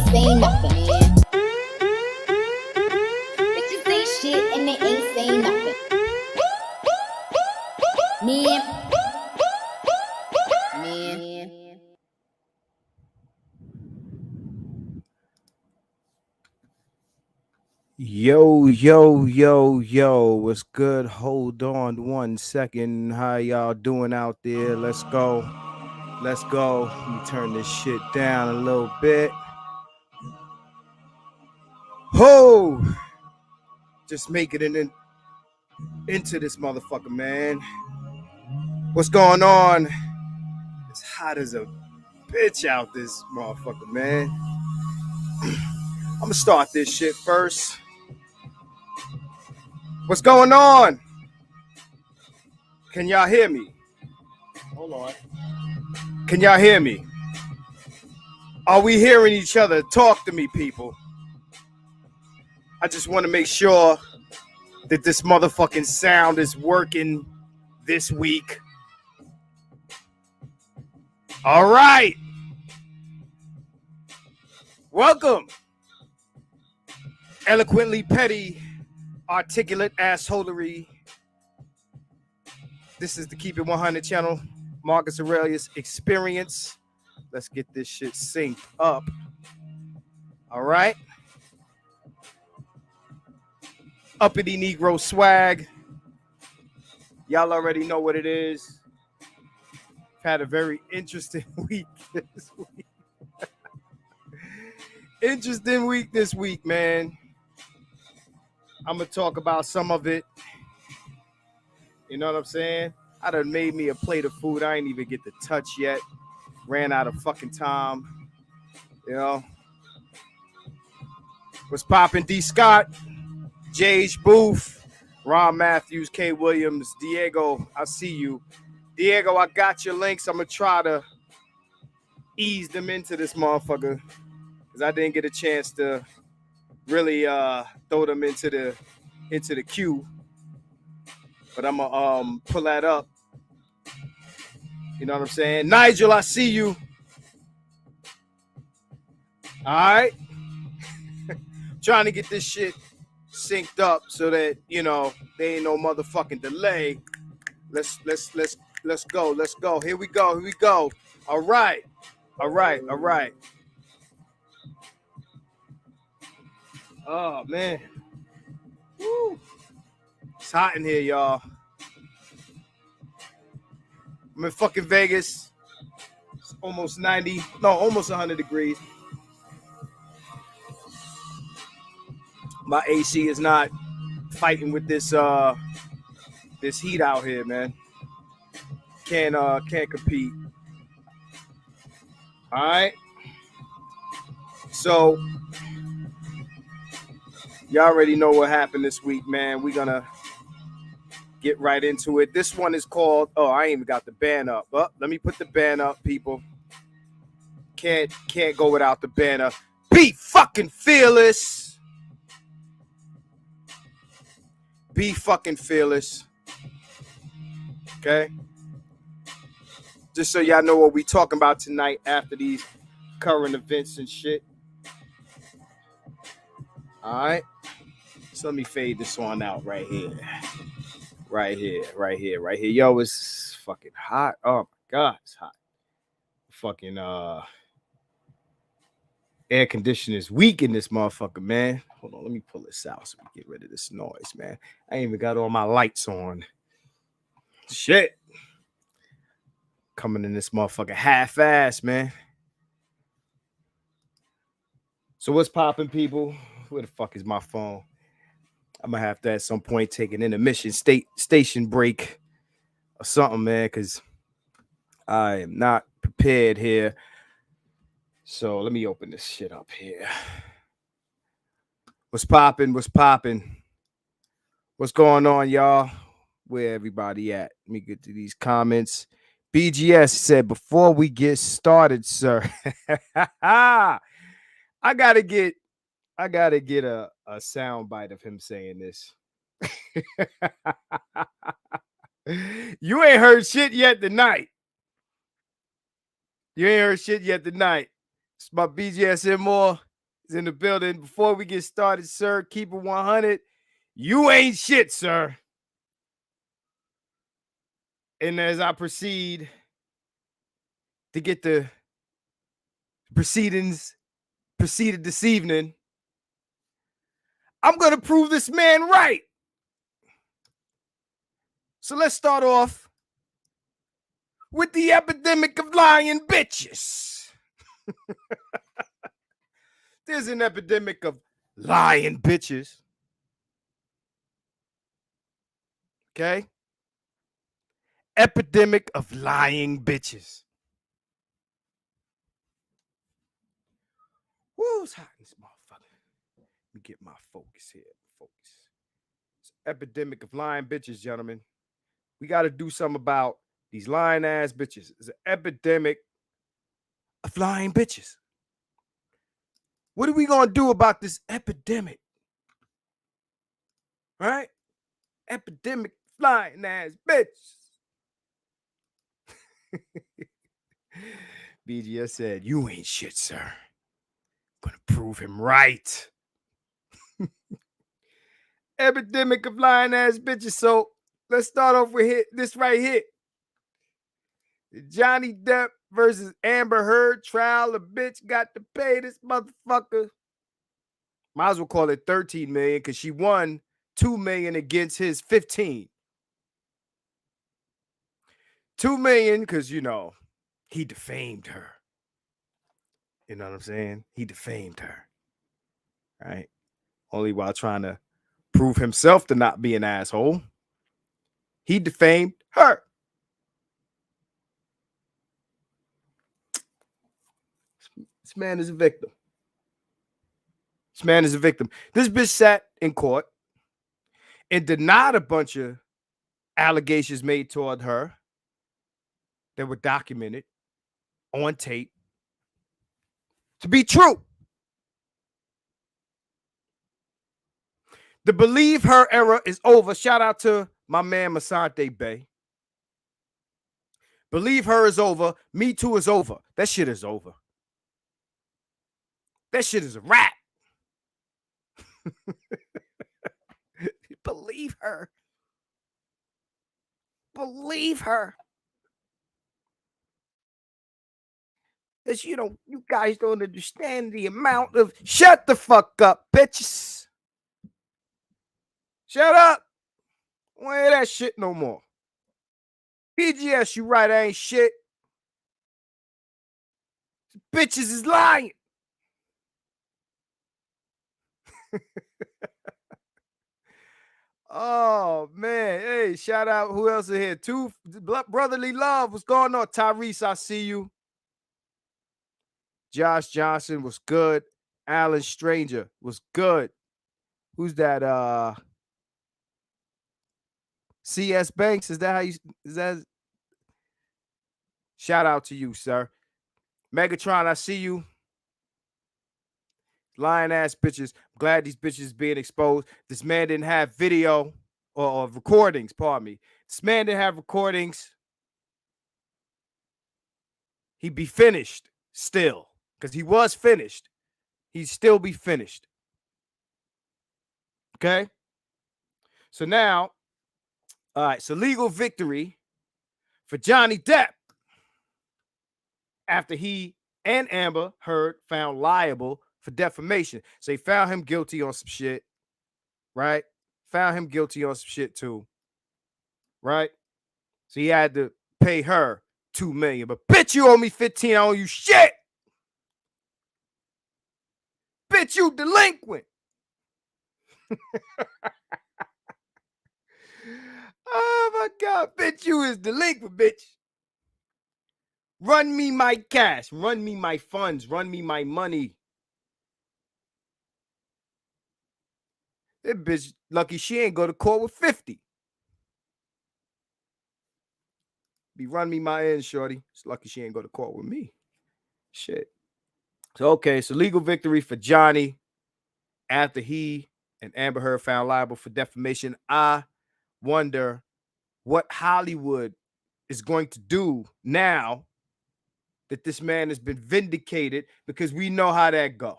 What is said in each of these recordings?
ain't saying nothing, man. Bitches say shit and they ain't saying nothing. Man. Yo, yo, yo, yo, what's good? Hold on 1 second. How y'all doing out there? Let's go. Let's go. Let me turn this shit down a little bit. Ho! Just making it into this motherfucker, man. What's going on? It's hot as a bitch out this motherfucker, man. I'm gonna start this shit first. What's going on? Can y'all hear me? Hold on. Can y'all hear me? Are we hearing each other? Talk to me, people. I just want to make sure that this motherfucking sound is working this week. All right. Welcome. Eloquently petty, articulate assholery. This is the Keep It 100 channel. Marcus Aurelius experience. Let's get this shit synced up. All right. Uppity Negro swag. Y'all already know what it is. Had a very interesting week this week. Interesting week this week, man. I'm going to talk about some of it. You know what I'm saying? I done made me a plate of food I ain't even get to touch yet. Ran out of fucking time. You know? What's poppin'? D. Scott, J.H. Booth, Ron Matthews, K. Williams, Diego, I see you. Diego, I got your links. I'm going to try to ease them into this motherfucker because I didn't get a chance to really throw them into the queue. But I'm going to pull that up. You know what I'm saying? Nigel, I see you. All right. Trying to get this shit synced up so that, you know, there ain't no motherfucking delay. Let's go. Let's go. Here we go. All right. Oh, man. Woo. It's hot in here, y'all. I'm in fucking Vegas. It's almost 90. No, almost 100 degrees. My AC is not fighting with this this heat out here, man. Can't compete. All right. So y'all already know what happened this week, man. We're gonna get right into it. This one is called, oh, I ain't even got the band up. But let me put the band up, people. Can't go without the banner. Be fucking fearless. Be fucking fearless. Okay? Just so y'all know what we talking about tonight after these current events and shit. All right? So let me fade this one out right here. Right here. Yo, it's fucking hot. Oh my God, it's hot. Fucking air conditioning is weak in this motherfucker, man. Hold on, let me pull this out so we get rid of this noise, man. I ain't even got all my lights on. Shit. Coming in this motherfucker half-ass, man. So what's popping, people? Where the fuck is my phone? I'm gonna have to at some point take an intermission station break or something, man, because I am not prepared here. So let me open this shit up here. What's popping? What's going on, y'all? Where everybody at? Let me get to these comments. BGS said, before we get started, sir. I gotta get a sound bite of him saying this. You ain't heard shit yet tonight. It's my BGS MR. is in the building. Before we get started, sir, keep it 100. You ain't shit, sir. And as I proceed to get the proceedings proceeded this evening, I'm going to prove this man right. So let's start off with the epidemic of lying bitches. There's an epidemic of lying bitches. Okay? Epidemic of lying bitches. Woo, it's hot in this motherfucker. Let me get my focus here. It's epidemic of lying bitches, gentlemen. We got to do something about these lying ass bitches. It's an epidemic of lying bitches. What are we going to do about this epidemic? Right? Epidemic lying ass bitches. BGS said, you ain't shit, sir. I'm going to prove him right. Epidemic of lying ass bitches. So let's start off with this right here. Johnny Depp versus Amber Heard trial. The bitch got to pay this motherfucker. Might as well call it 13 million because she won 2 million against his 15. 2 million because, you know, he defamed her. You know what I'm saying? He defamed her. Right? Only while trying to prove himself to not be an asshole. He defamed her. This man is a victim. This man is a victim. This bitch sat in court and denied a bunch of allegations made toward her that were documented on tape to be true. The believe her era is over. Shout out to my man Masante Bay. Believe her is over. Me Too is over. That shit is over. That shit is a wrap. Believe her. Believe her. Because you guys don't understand the amount of shut the fuck up, bitches. Shut up. I don't hear that shit no more. PGS, you right, I ain't shit. Bitches is lying. Oh, man. Hey, shout out. Who else is here? Two Brotherly Love. What's going on? Tyrese, I see you. Josh Johnson was good. Alan Stranger was good. Who's that? CS Banks. Is that how you is that? Shout out to you, sir. Megatron, I see you. Lying ass bitches. I'm glad these bitches being exposed. This man didn't have video or recordings, pardon me. This man didn't have recordings. He'd be finished still. Because he was finished. He'd still be finished. Okay? So now, all right, so legal victory for Johnny Depp after he and Amber Heard found liable for defamation. So they found him guilty on some shit, right? Found him guilty on some shit too, right? So he had to pay her 2 million. But bitch, you owe me 15. I owe you shit. Bitch, you delinquent. Oh my God, bitch, you is delinquent, bitch. Run me my cash. Run me my funds. Run me my money. That bitch lucky she ain't go to court with 50. Be run me my ends, shorty. It's lucky she ain't go to court with me. Shit. So, okay, so legal victory for Johnny after he and Amber Heard found liable for defamation. I wonder what Hollywood is going to do now that this man has been vindicated, because we know how that go.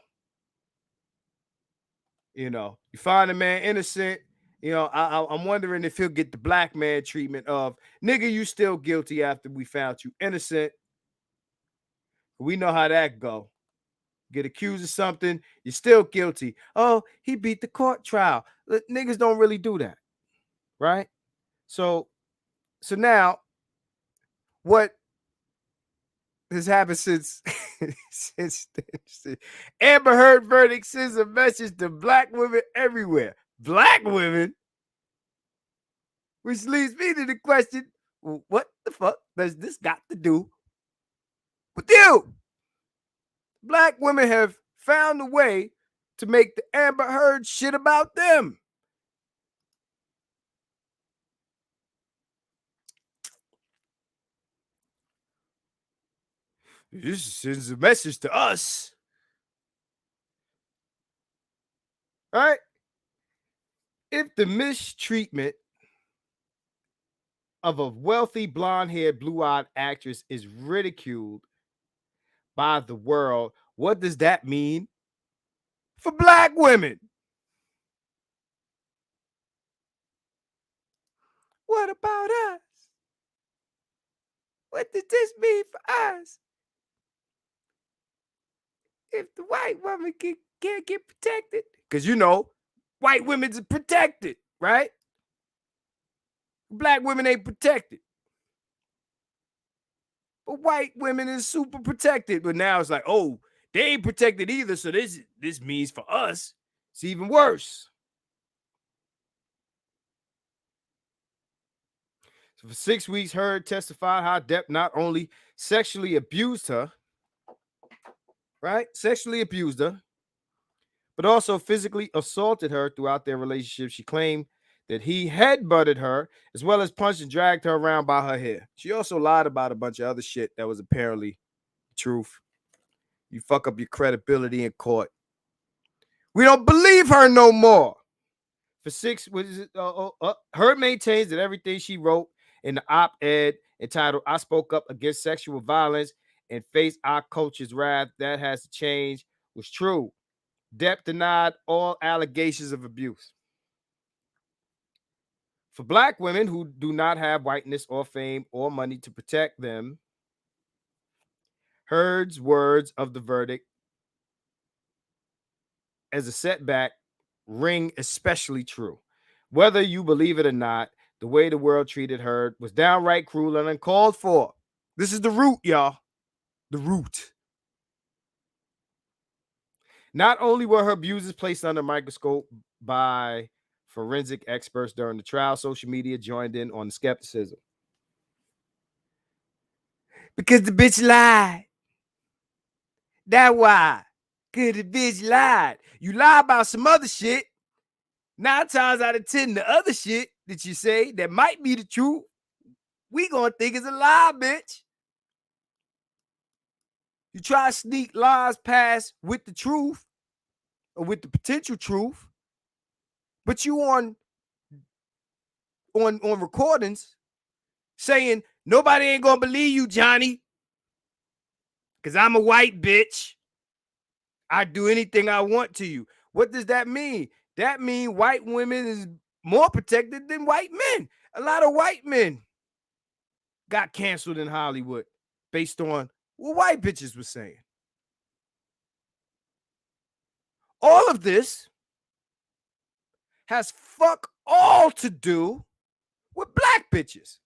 You know, you find a man innocent. You know, I'm wondering if he'll get the black man treatment of nigga, you still guilty after we found you innocent. We know how that go. Get accused of something, you're still guilty. Oh, he beat the court trial. Niggas don't really do that, right? So now, what has happened since since Amber Heard verdict sends a message to black women everywhere. Black women, which leads me to the question: what the fuck does this got to do with you? Black women have found a way to make the Amber Heard shit about them. This sends a message to us. All right? If the mistreatment of a wealthy, blonde-haired, blue-eyed actress is ridiculed by the world, what does that mean for black women? What about us? What does this mean for us? If the white woman can't get protected, because you know, white women's protected, right? Black women ain't protected. But white women is super protected. But now it's like, oh, they ain't protected either. So this means for us, it's even worse. So for 6 weeks, Heard testified how Depp not only sexually abused her, right? Sexually abused her, but also physically assaulted her throughout their relationship. She claimed that he headbutted her as well as punched and dragged her around by her hair. She also lied about a bunch of other shit that was apparently truth. You fuck up your credibility in court. We don't believe her no more. For 6, what is it? Heard maintains that everything she wrote in the op-ed entitled "I Spoke Up Against Sexual Violence and Face Our Culture's Wrath That Has to Change" was true. Depp denied all allegations of abuse. For black women who do not have whiteness or fame or money to protect them, Heard's words of the verdict as a setback ring especially true. Whether you believe it or not, the way the world treated Heard was downright cruel and uncalled for. This is the root, y'all. The root. Not only were her abusers placed under a microscope by forensic experts during the trial, social media joined in on the skepticism. Because the bitch lied. That's why. Because the bitch lied. You lie about some other shit. 9 times out of 10, the other shit that you say that might be the truth, we gonna think is a lie, bitch. You try to sneak lies past with the truth or with the potential truth, but you on recordings saying nobody ain't gonna believe you, Johnny, because I'm a white bitch. I do anything I want to you. What does that mean? That means white women is more protected than white men. A lot of white men got canceled in Hollywood based on what white bitches were saying. All of this has fuck all to do with black bitches.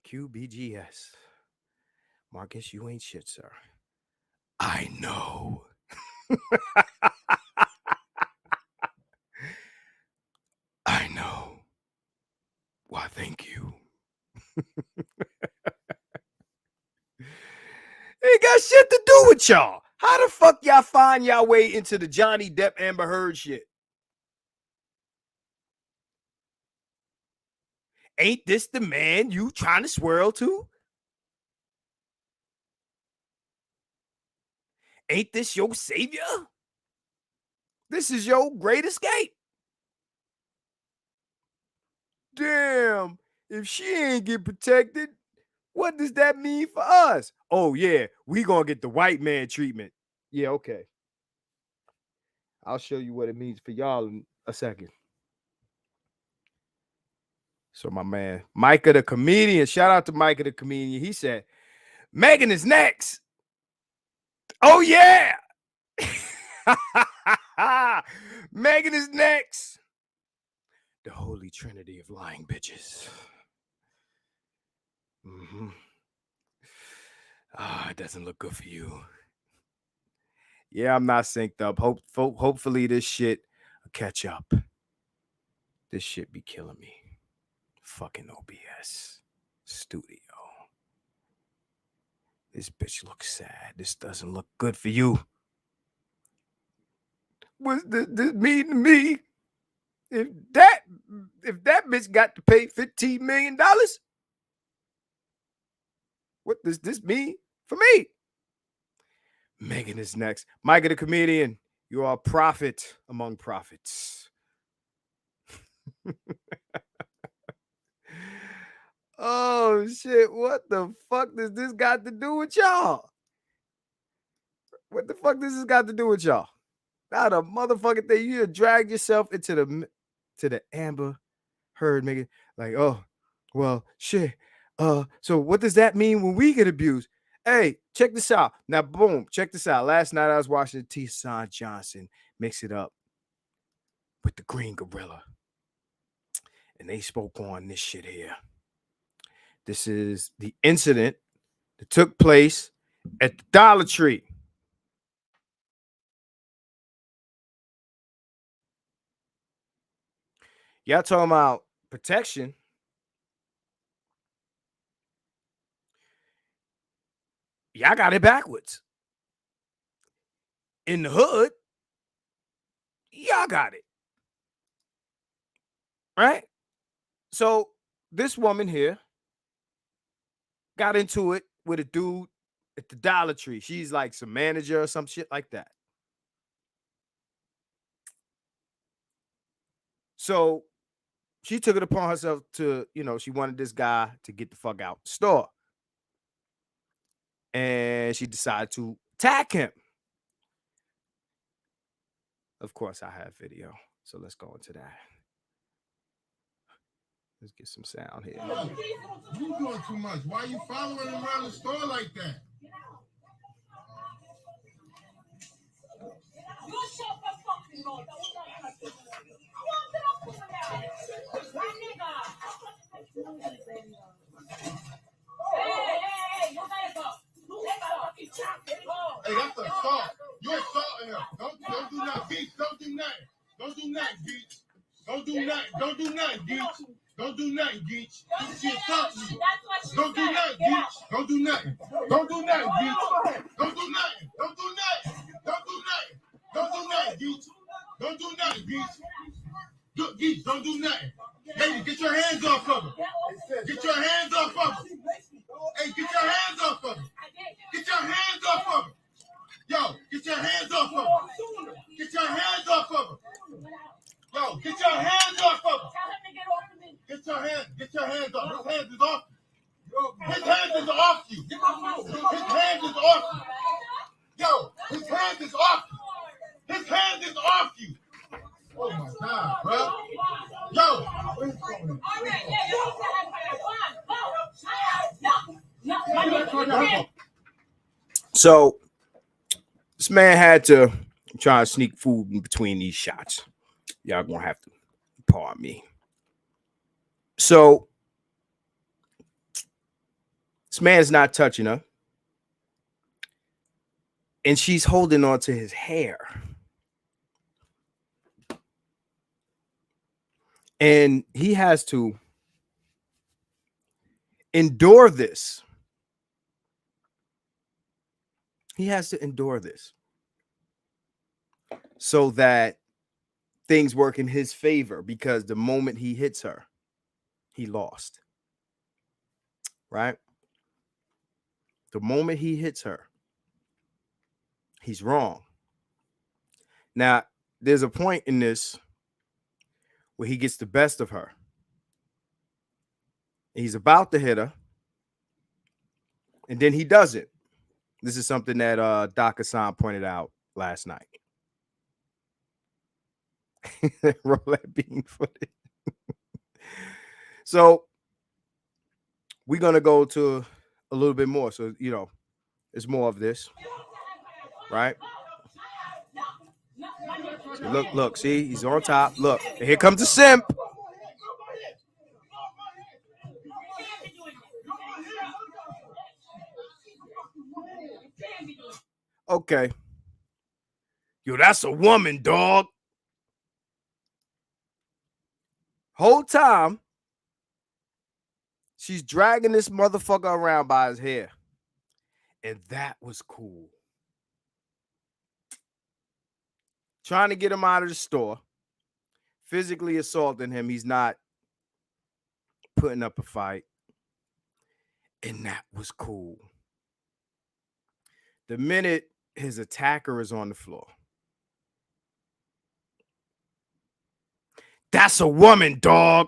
QBGS. Marcus, you ain't shit, sir. I know. I know. Why, thank you. Ain't got shit to do with y'all. How the fuck y'all find y'all way into the Johnny Depp Amber Heard shit? Ain't this the man you trying to swirl to? Ain't this your savior? This is your great escape. Damn, if she ain't get protected, What does that mean for us? Oh, yeah, we gonna get the white man treatment. Yeah, okay. I'll show you what it means for y'all in a second. So my man, Micah the comedian, shout out to Micah the comedian. He said, Megan is next. Oh, yeah. Megan is next. The holy trinity of lying bitches. Mm-hmm. It doesn't look good for you. Yeah, I'm not synced up. Hopefully this shit will catch up. This shit be killing me. Fucking OBS studio. This bitch looks sad. This doesn't look good for you. What's this mean to me? If that bitch got to pay $15 million, what does this mean for me? Megan is next. Micah the comedian, you are a prophet among prophets. Oh shit, what the fuck does this got to do with y'all? What the fuck does this got to do with y'all? Not a motherfucking thing. You dragged yourself into the Amber Heard, Megan. Like, oh, well, shit. So what does that mean when we get abused? Hey, check this out. Now, boom, check this out. Last night I was watching T-Son Johnson mix it up with the Green Gorilla. And they spoke on this shit here. This is the incident that took place at the Dollar Tree. Y'all talking about protection. Y'all got it backwards. In the hood, y'all got it. Right? So this woman here got into it with a dude at the Dollar Tree. She's like some manager or some shit like that. So she took it upon herself to, she wanted this guy to get the fuck out the store. And she decided to attack him. Of course, I have video. So let's go into that. Let's get some sound here. You doing too much. Why are you following him around the store like that? Hey, that's assault. You're assaulting him. Don't do nothing, Geach. Don't do nothing. Don't do nothing, Geach. Don't do nothing. Don't do nothing, Geach. Don't do nothing, Geach. She assaulting you. Don't do nothing, Geach. Don't do nothing. Don't do nothing, Geach. Don't do nothing. Don't do nothing. Don't do nothing. Don't do nothing, Geach. Don't do nothing, Geach. Geach, don't do nothing. Lady, get your hands off of her. Get your hands off of her. Hey, get your hands off of her. Get your hands off of her. Yo, get your hands off of her. Get your hands off of her. Yo, get your hands off of her. Get your hands off. His hands is off you. His hands is off you. His hands is off you. Yo, his hands is off you. His hands is off you. Oh my God, bro. Yo, where's going on? So this man had to try to sneak food in between these shots. Y'all gonna have to pardon me. So this man's not touching her, and she's holding on to his hair. And he has to endure this. He has to endure this so that things work in his favor, because the moment he hits her, he lost. Right? The moment he hits her, he's wrong. Now, there's a point in this where he gets the best of her. He's about to hit her, And then he does it. This is something that Doc Hassan pointed out last night. Roll that bean footage. So we're going to go to a little bit more. So, you know, it's more of this, right? So look, see, he's on top. Look, and here comes the simp. Okay. Yo, that's a woman, dog. Whole time, she's dragging this motherfucker around by his hair. And that was cool. Trying to get him out of the store. Physically assaulting him. He's not putting up a fight. And that was cool. The minute his attacker is on the floor. That's a woman, dog.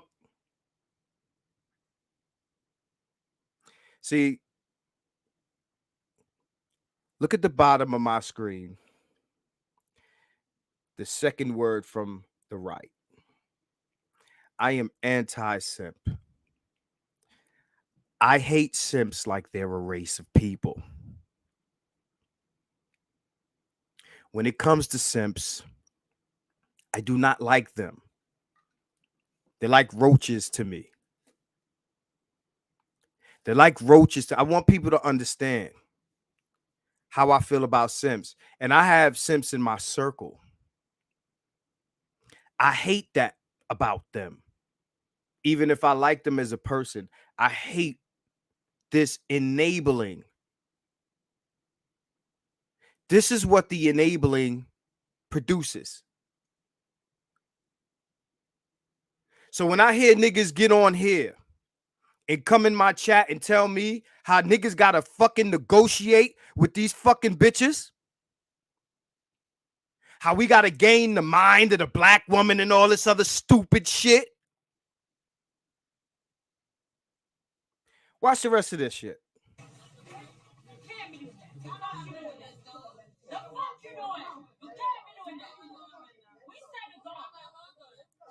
See, look at the bottom of my screen. The second word from the right. I am anti-simp. I hate simps like they're a race of people. When it comes to simps, I do not like them. They're like roaches to me. They're like roaches. I want people to understand how I feel about simps. And I have simps in my circle. I hate that about them. Even if I like them as a person, I hate this enabling. This is what the enabling produces. So when I hear niggas get on here and come in my chat and tell me how niggas gotta fucking negotiate with these fucking bitches, how we gotta gain the mind of the black woman and all this other stupid shit. Watch the rest of this shit.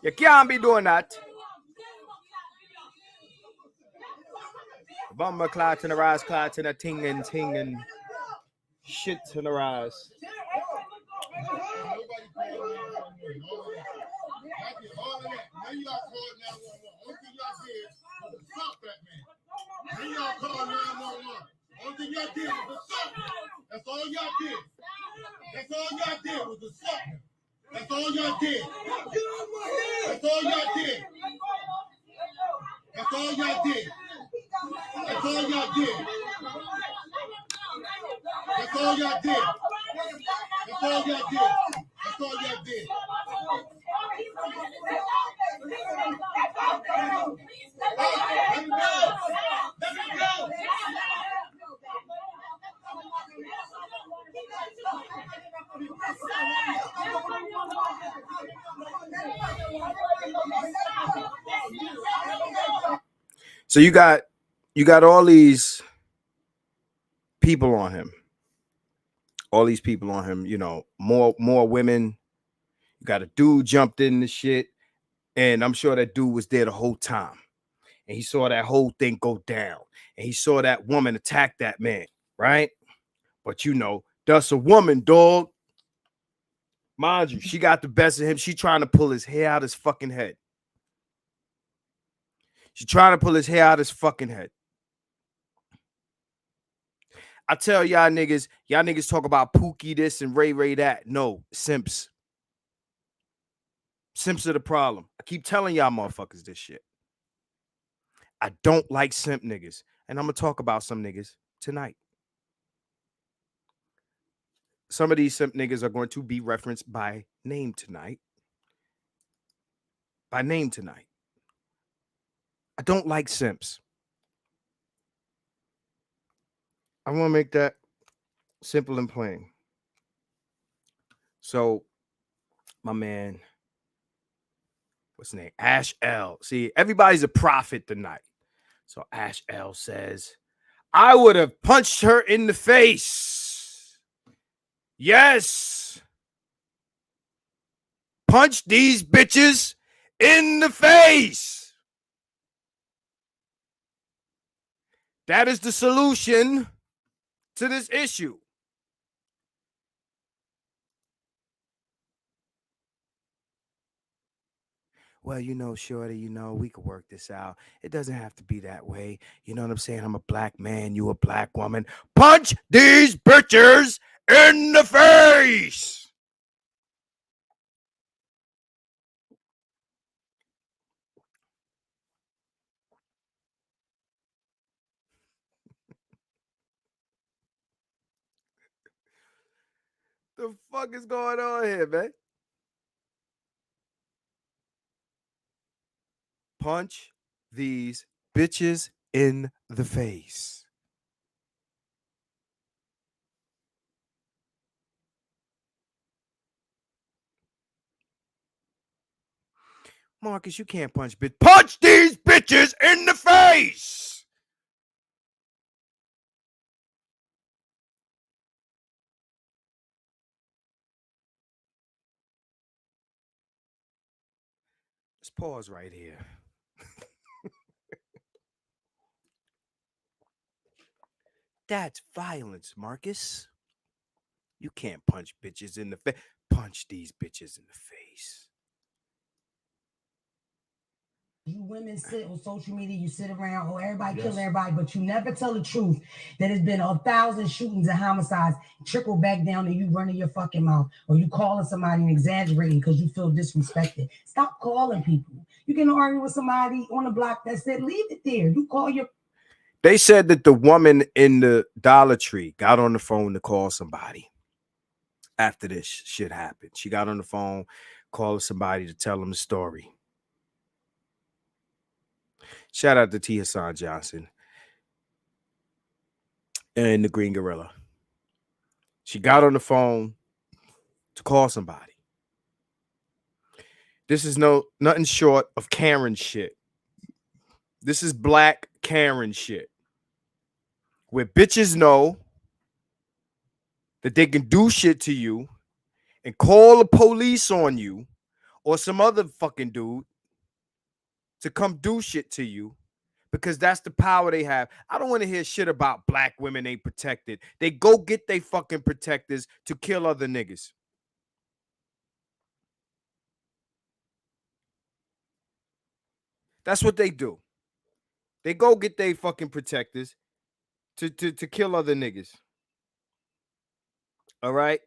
You can't be doing that. Bummer clout in the rise, clout in a ting and shit in the rise. Only thing y'all did was assault. That's all y'all did. That's all y'all did was assault. That's all y'all did. That's all y'all did. That's all y'all did. That's all y'all did. That's all y'all did. That's all y'all did. That's all y'all did. Let me go. Let me go. So you got all these people on him. All these people on him, you know, more women. You got a dude jumped in the shit, and I'm sure that dude was there the whole time. And he saw that whole thing go down. And he saw that woman attack that man, right? But you know, that's a woman, dog. Mind you, she got the best of him. She trying to pull his hair out his fucking head. She trying to pull his hair out his fucking head. I tell y'all niggas talk about Pookie this and Ray that. No, simps. Simps are the problem. I keep telling y'all motherfuckers this shit. I don't like simp niggas. And I'm going to talk about some niggas tonight. Some of these simp niggas are going to be referenced by name tonight. By name tonight. I don't like simps. I want to make that simple and plain. So, my man, what's his name? Ash L. See, everybody's a prophet tonight. So Ash L says, I would have punched her in the face. Yes. Punch these bitches in the face. That is the solution to this issue. Well, you know, shorty, you know, we could work this out. It doesn't have to be that way. You know what I'm saying? I'm a black man, you a black woman. Punch these bitches in the face. The fuck is going on here, man? Punch these bitches in the face. Marcus, you can't punch bitch. Punch these bitches in the face. Let's pause right here. That's violence, Marcus. You can't punch bitches in the face. Punch these bitches in the face. You women sit on social media, you sit around, oh, everybody kill everybody, but you never tell the truth that there's been 1,000 shootings and homicides trickle back down to you running your fucking mouth or you calling somebody and exaggerating because you feel disrespected. Stop calling people. You can argue with somebody on the block that said, leave it there. You call your... They said that the woman in the Dollar Tree got on the phone to call somebody after this shit happened. She got on the phone, called somebody to tell them the story. Shout out to T. Hassan Johnson and the Green Gorilla. She got on the phone to call somebody. This is nothing short of Karen shit. This is black Karen shit. Where bitches know that they can do shit to you and call the police on you or some other fucking dude to come do shit to you because that's the power they have. I don't want to hear shit about black women ain't protected. They go get they fucking protectors to kill other niggas. That's what they do. They go get they fucking protectors to kill other niggas. All right?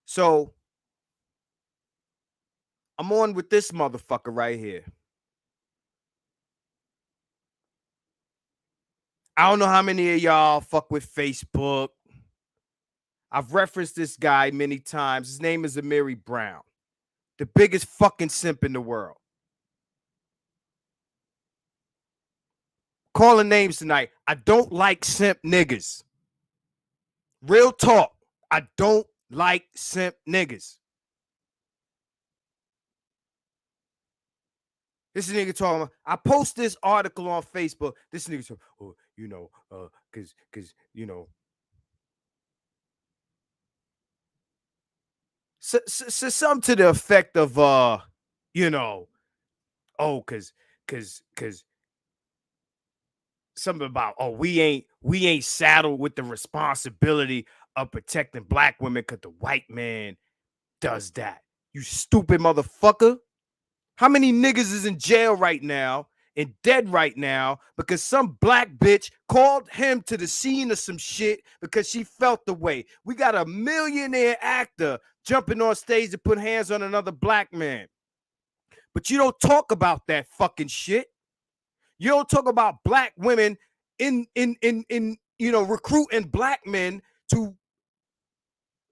So I'm on with this motherfucker right here. I don't know how many of y'all fuck with Facebook. I've referenced this guy many times. His name is Amiri Brown, the biggest fucking simp in the world. Calling names tonight. I don't like simp niggas. Real talk. I don't like simp niggas. This nigga talking about, I post this article on Facebook. This nigga talking, oh, you know, cause you know. So some to the effect of you know, oh, cause something about, oh, we ain't saddled with the responsibility of protecting black women because the white man does that. You stupid motherfucker. How many niggas is in jail right now and dead right now because some black bitch called him to the scene of some shit because she felt the way? We got a millionaire actor jumping on stage to put hands on another black man. But you don't talk about that fucking shit. You don't talk about black women in you know, recruiting black men to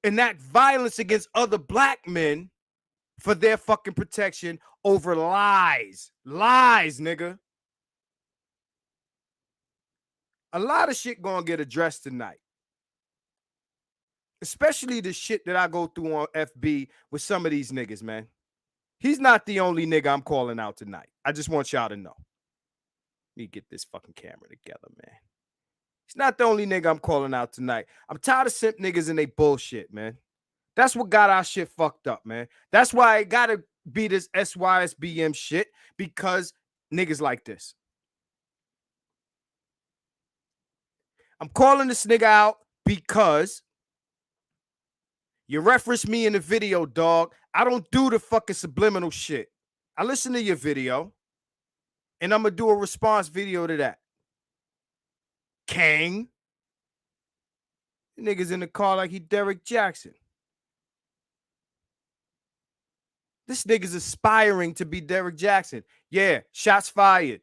enact violence against other black men for their fucking protection over lies. Lies, nigga. A lot of shit gonna get addressed tonight. Especially the shit that I go through on FB with some of these niggas, man. He's not the only nigga I'm calling out tonight. I just want y'all to know. Let me get this fucking camera together, man. He's not the only nigga I'm calling out tonight. I'm tired of simp niggas and they bullshit, man. That's what got our shit fucked up, man. That's why it gotta be this SYSBM shit, because niggas like this. I'm calling this nigga out because you referenced me in the video, dog. I don't do the fucking subliminal shit. I listen to your video, and I'm gonna do a response video to that. Kang. Niggas in the car like he Derek Jackson. This nigga's aspiring to be Derek Jackson. Yeah, shots fired.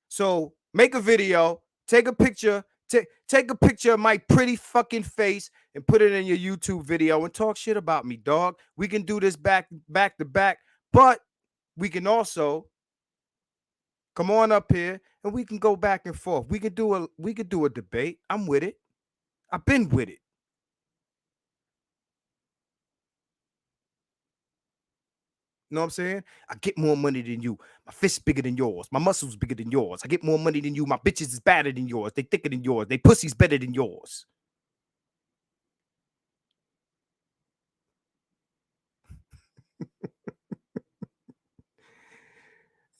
So make a video, take a picture, take a picture of my pretty fucking face and put it in your YouTube video and talk shit about me, dog. We can do this back to back, but we can also come on up here and we can go back and forth. We could do a debate. I'm with it. I've been with it. You know what I'm saying? I get more money than you. My fist is bigger than yours. My muscles bigger than yours. I get more money than you. My bitches is badder than yours. They thicker than yours. They pussy's better than yours.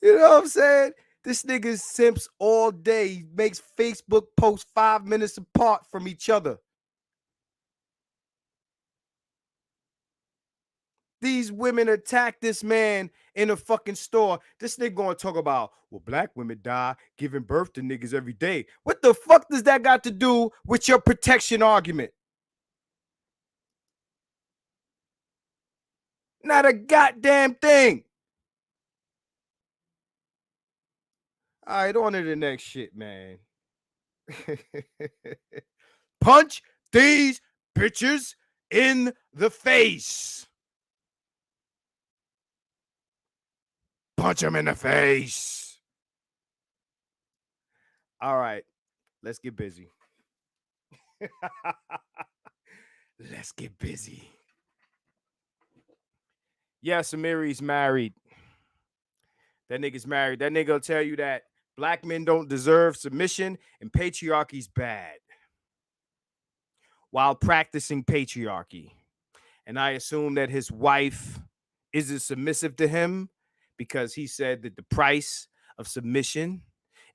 You know what I'm saying? This nigga simps all day. He makes Facebook posts 5 minutes apart from each other. These women attack this man in a fucking store. This nigga gonna talk about, well, black women die giving birth to niggas every day. What the fuck does that got to do with your protection argument? Not a goddamn thing. All right, on to the next shit, man. Punch these bitches in the face. Punch them in the face. All right, let's get busy. Let's get busy. Yeah, Samiri's married. That nigga's married. That nigga will tell you that black men don't deserve submission and patriarchy's bad while practicing patriarchy. And I assume that his wife isn't submissive to him because he said that the price of submission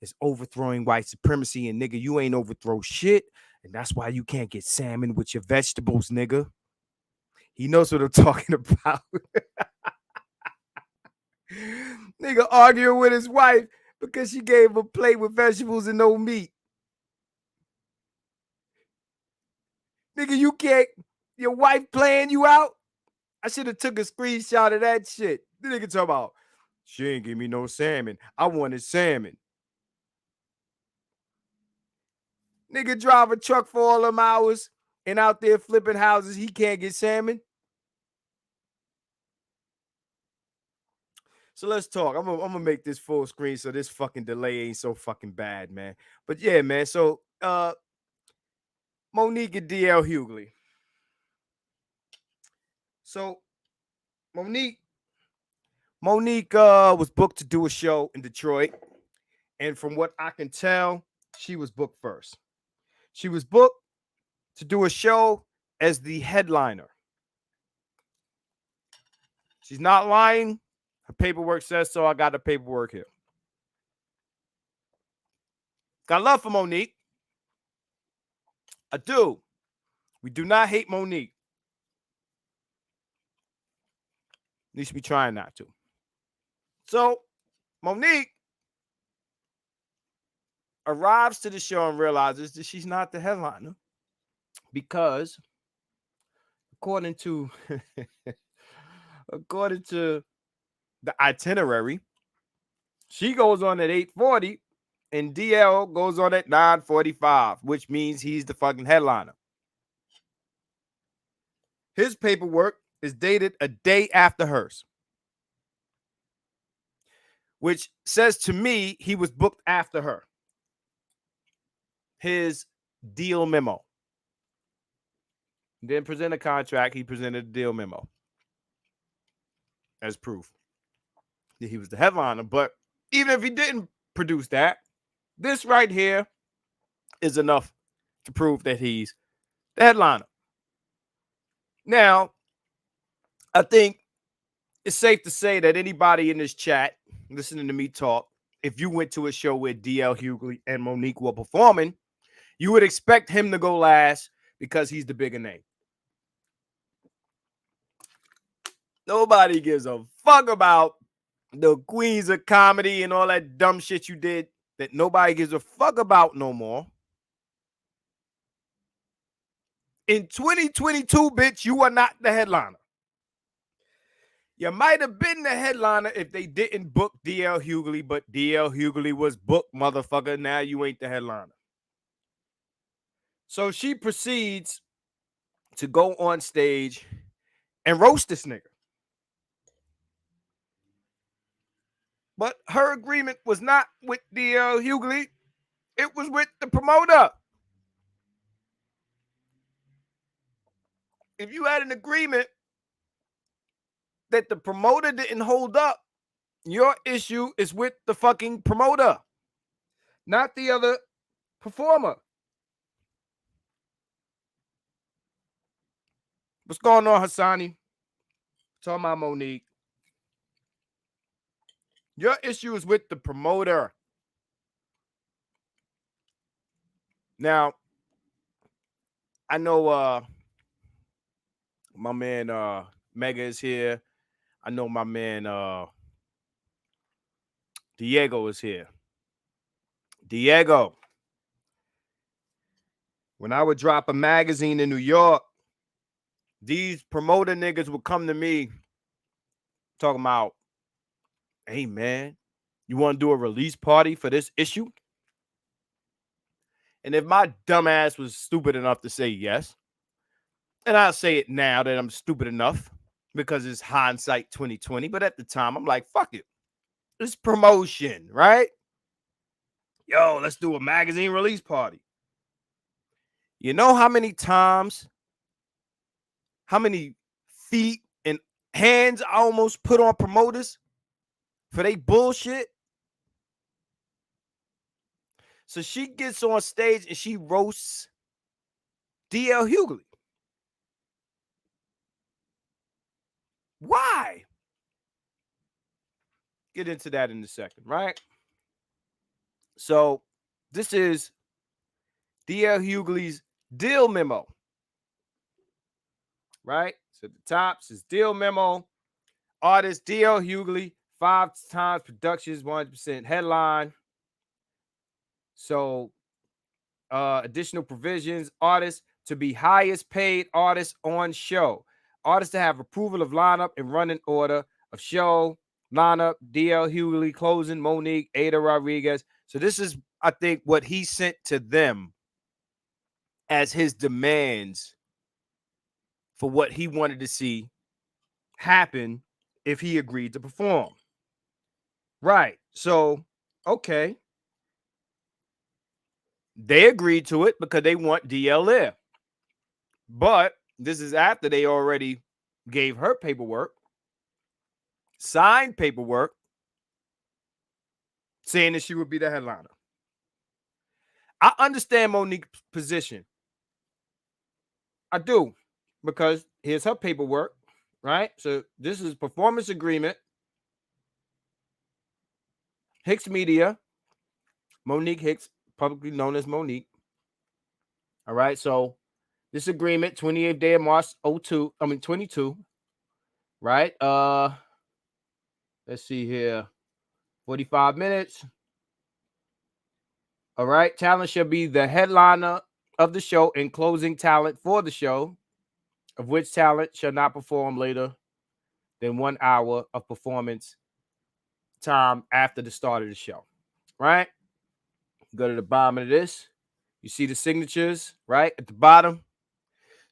is overthrowing white supremacy. And nigga, you ain't overthrow shit. And that's why you can't get salmon with your vegetables, nigga. He knows what I'm talking about. Nigga arguing with his wife because she gave him a plate with vegetables and no meat. Nigga, you can't, your wife playing you out? I should have took a screenshot of that shit. The nigga talk about, she ain't give me no salmon. I wanted salmon. Nigga drive a truck for all them hours and out there flipping houses. He can't get salmon. So let's talk. I'm gonna make this full screen so this fucking delay ain't so fucking bad, man. But yeah, man. So Monique and DL Hughley. So Monique was booked to do a show in Detroit. And from what I can tell, she was booked first. She was booked to do a show as the headliner. She's not lying. Her paperwork says so. I got the paperwork here. Got love for Monique. I do. We do not hate Monique. At least we trying not to. So, Monique arrives to the show and realizes that she's not the headliner because, according to the itinerary, she goes on at 8:40 and DL goes on at 9:45, which means he's the fucking headliner. His paperwork is dated a day after hers, which says to me he was booked after her. His deal memo. He didn't present a contract. He presented a deal memo as proof that he was the headliner. But even if he didn't produce that. This right here is enough to prove that he's the headliner. Now, I think it's safe to say that anybody in this chat listening to me talk, if you went to a show where DL Hughley and Monique were performing, you would expect him to go last because he's the bigger name. Nobody gives a fuck about the queens of comedy and all that dumb shit you did that nobody gives a fuck about no more. In 2022, bitch, you are not the headliner. You might have been the headliner if they didn't book DL Hughley, but DL Hughley was booked, motherfucker. Now you ain't the headliner. So she proceeds to go on stage and roast this nigga. But her agreement was not with DL Hughley. It was with the promoter. If you had an agreement that the promoter didn't hold up, your issue is with the fucking promoter, not the other performer. What's going on, Hassani? Talking about Monique. Your issue is with the promoter. Now, I know my man Mega is here. I know my man Diego is here. Diego, when I would drop a magazine in New York, these promoter niggas would come to me talking about, hey, man, you want to do a release party for this issue? And if my dumb ass was stupid enough to say yes, and I'll say it now that I'm stupid enough because it's hindsight 2020, but at the time, I'm like, fuck it. It's promotion, right? Yo, let's do a magazine release party. You know how many times, how many feet and hands I almost put on promoters for they bullshit? So she gets on stage and she roasts DL Hughley. Why? Get into that in a second, right? So this is DL Hughley's deal memo, right? So at the top says deal memo. Artist DL Hughley, 5 times productions, 100% headline. So additional provisions, artists to be highest paid artists on show. Artists to have approval of lineup and running order of show, lineup, DL Hughley, closing, Monique, Ada Rodriguez. So this is, I think, what he sent to them as his demands for what he wanted to see happen if he agreed to perform. Right. So, okay. They agreed to it because they want DL there. But this is after they already gave her paperwork, signed paperwork, saying that she would be the headliner. I understand Monique's position. I do, because here's her paperwork, right? So this is performance agreement. Hicks Media, Monique Hicks, publicly known as Monique. All right, so this agreement, 28th day of March 22, right? Let's see here. 45 minutes. All right. Talent shall be the headliner of the show and closing talent for the show, of which talent shall not perform later than 1 hour of performance time after the start of the show. Right? Go to the bottom of this. You see the signatures, right? At the bottom.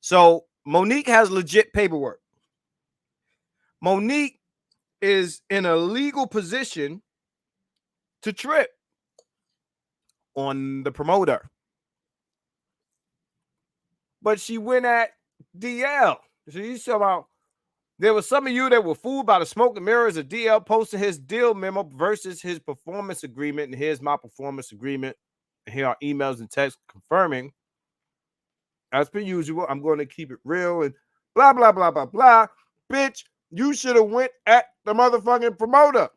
So Monique has legit paperwork. Monique is in a legal position to trip on the promoter. But she went at DL. So you talking about There were some of you that were fooled by the smoke and mirrors of DL posting his deal memo versus his performance agreement. And here's my performance agreement. And here are emails and texts confirming. As per usual, I'm going to keep it real and blah, blah, blah, blah, blah. Bitch, you should have went at the motherfucking promoter.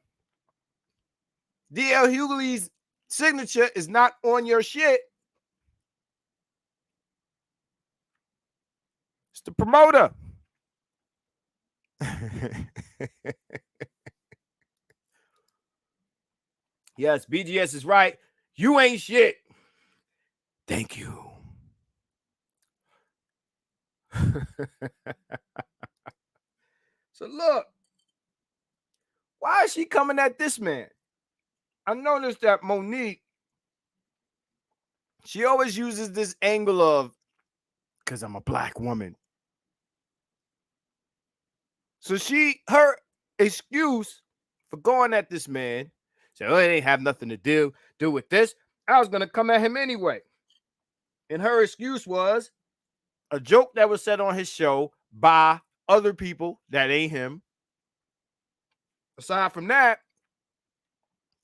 DL Hughley's signature is not on your shit. It's the promoter. Yes, BGS is right. You ain't shit. Thank you. So look, why is she coming at this man? I noticed that Monique, she always uses this angle of, because I'm a black woman. So her excuse for going at this man, said, oh, it ain't have nothing to do with this. I was going to come at him anyway. And her excuse was a joke that was said on his show by other people that ain't him. Aside from that,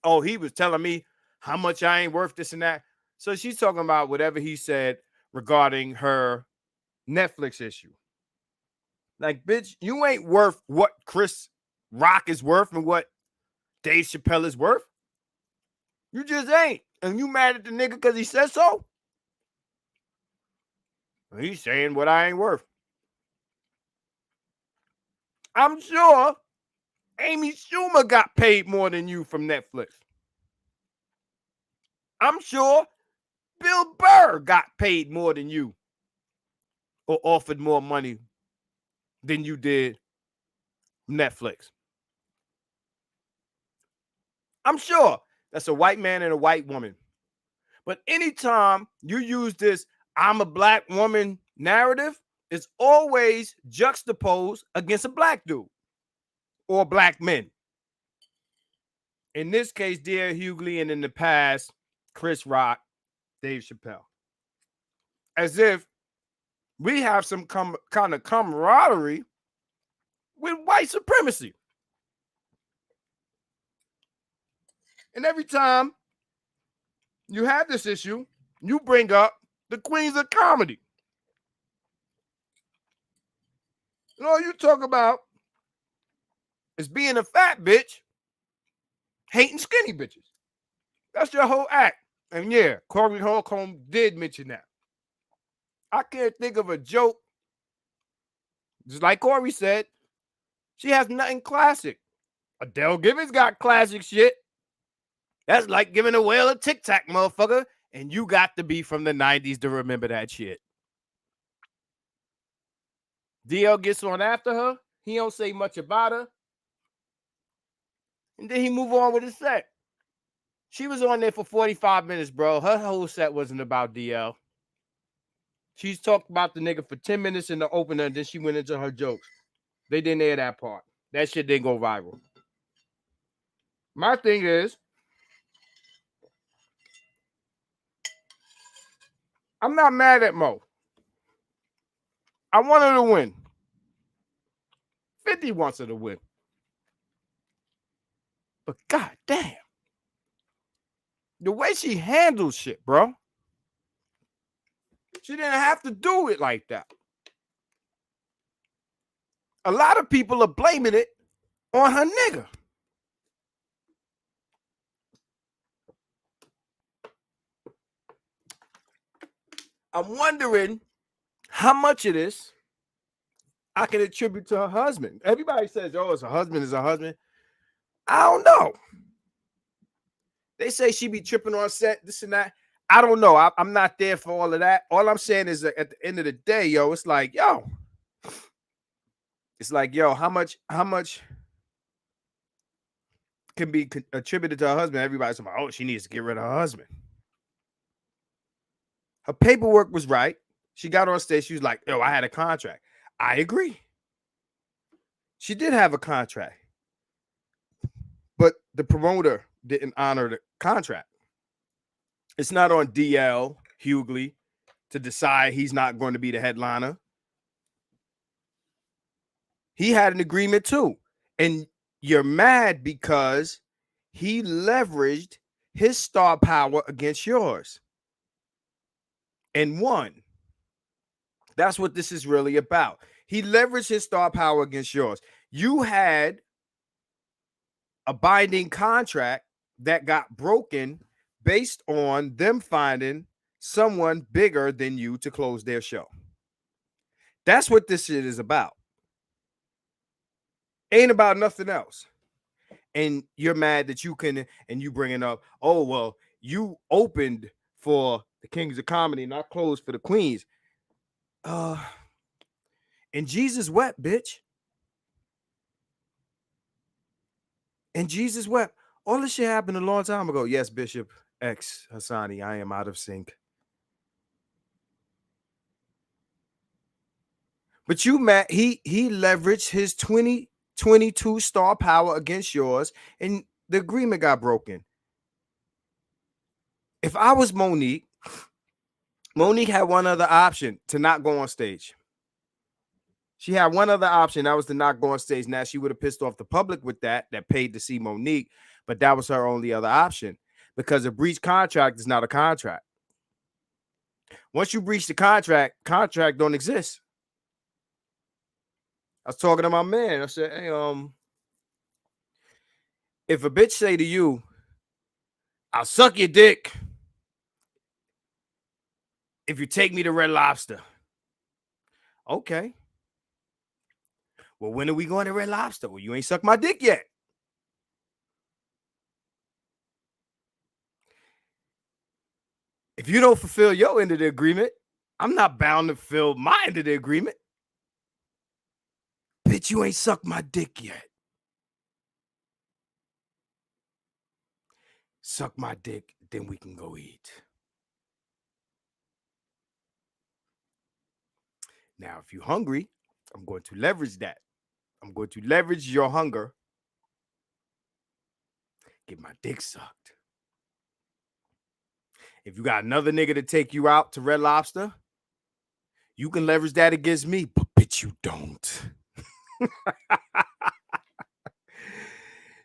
oh, he was telling me how much I ain't worth this and that. So she's talking about whatever he said regarding her Netflix issue. Like, bitch, you ain't worth what Chris Rock is worth and what Dave Chappelle is worth. You just ain't. And you mad at the nigga because he said so? He's saying what I ain't worth. I'm sure Amy Schumer got paid more than you from Netflix. I'm sure Bill Burr got paid more than you or offered more money than you did Netflix. I'm sure that's a white man and a white woman. But anytime you use this I'm a black woman narrative, it's always juxtaposed against a black dude or black men. In this case, dear Hughley, and in the past, Chris Rock, Dave Chappelle. As if we have some kind of camaraderie with white supremacy. And every time you have this issue, you bring up the queens of comedy. And all you talk about is being a fat bitch, hating skinny bitches. That's your whole act. And yeah, Corey Holcomb did mention that. I can't think of a joke. Just like Corey said, she has nothing classic. Adele Givens got classic shit. That's like giving a whale a Tic Tac, motherfucker. And you got to be from the 90s to remember that shit. DL gets on after her. He don't say much about her. And then he move on with his set. She was on there for 45 minutes, bro. Her whole set wasn't about DL. She's talked about the nigga for 10 minutes in the opener, and then she went into her jokes. They didn't air that part. That shit didn't go viral. My thing is, I'm not mad at Mo. I want her to win. 50 wants her to win. But god damn. The way she handles shit, bro. She didn't have to do it like that. A lot of people are blaming it on her nigga. I'm wondering how much of this I can attribute to her husband. Everybody says, oh, it's a husband, it's a husband. I don't know. They say she be tripping on set, this and that. I don't know. I'm not there for all of that. All I'm saying is that at the end of the day, yo, it's like, yo, how much can be attributed to her husband? Everybody's like, oh, she needs to get rid of her husband. Her paperwork was right. She got on stage. She was like, yo, I had a contract. I agree. She did have a contract. But the promoter didn't honor the contract. It's not on DL Hughley to decide he's not going to be the headliner. He had an agreement too. And you're mad because he leveraged his star power against yours and won. That's what this is really about. He leveraged his star power against yours. You had a binding contract that got broken based on them finding someone bigger than you to close their show. That's what this shit is about. Ain't about nothing else. And you're mad that you can, and you bringing up, oh, well, you opened for the kings of comedy, not closed for the queens. And Jesus wept, bitch. And Jesus wept. All this shit happened a long time ago. Yes, Bishop X Hassani, I am out of sync. But you, Matt, he leveraged his 2022 star power against yours, and the agreement got broken. If I was Monique had one other option, to not go on stage. She had one other option, that was to not go on stage. Now, she would have pissed off the public with that paid to see Monique, but that was her only other option, because a breach contract is not a contract. Once you breach the contract don't exist. I was talking to my man. I said, hey, if a bitch say to you, I'll suck your dick if you take me to Red Lobster. Okay. Well, when are we going to Red Lobster? Well, you ain't sucked my dick yet. If you don't fulfill your end of the agreement, I'm not bound to fulfill my end of the agreement. Bitch, you ain't sucked my dick yet. Suck my dick, then we can go eat. Now, if you're hungry, I'm going to leverage that. I'm going to leverage your hunger. Get my dick sucked. If you got another nigga to take you out to Red Lobster, you can leverage that against me, but bitch, you don't.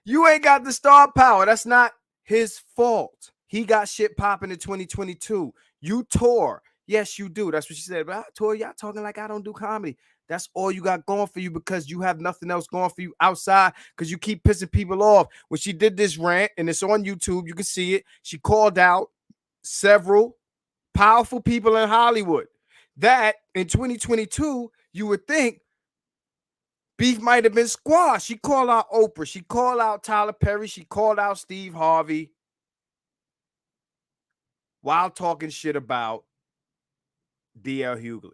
You ain't got the star power. That's not his fault. He got shit popping in 2022. You tore. Yes, you do. That's what she said. But I tore, y'all talking like I don't do comedy. That's all you got going for you, because you have nothing else going for you outside, because you keep pissing people off. When she did this rant, and it's on YouTube, you can see it, she called out several powerful people in Hollywood that in 2022, you would think beef might have been squashed. She called out Oprah. She called out Tyler Perry. She called out Steve Harvey while talking shit about DL Hughley.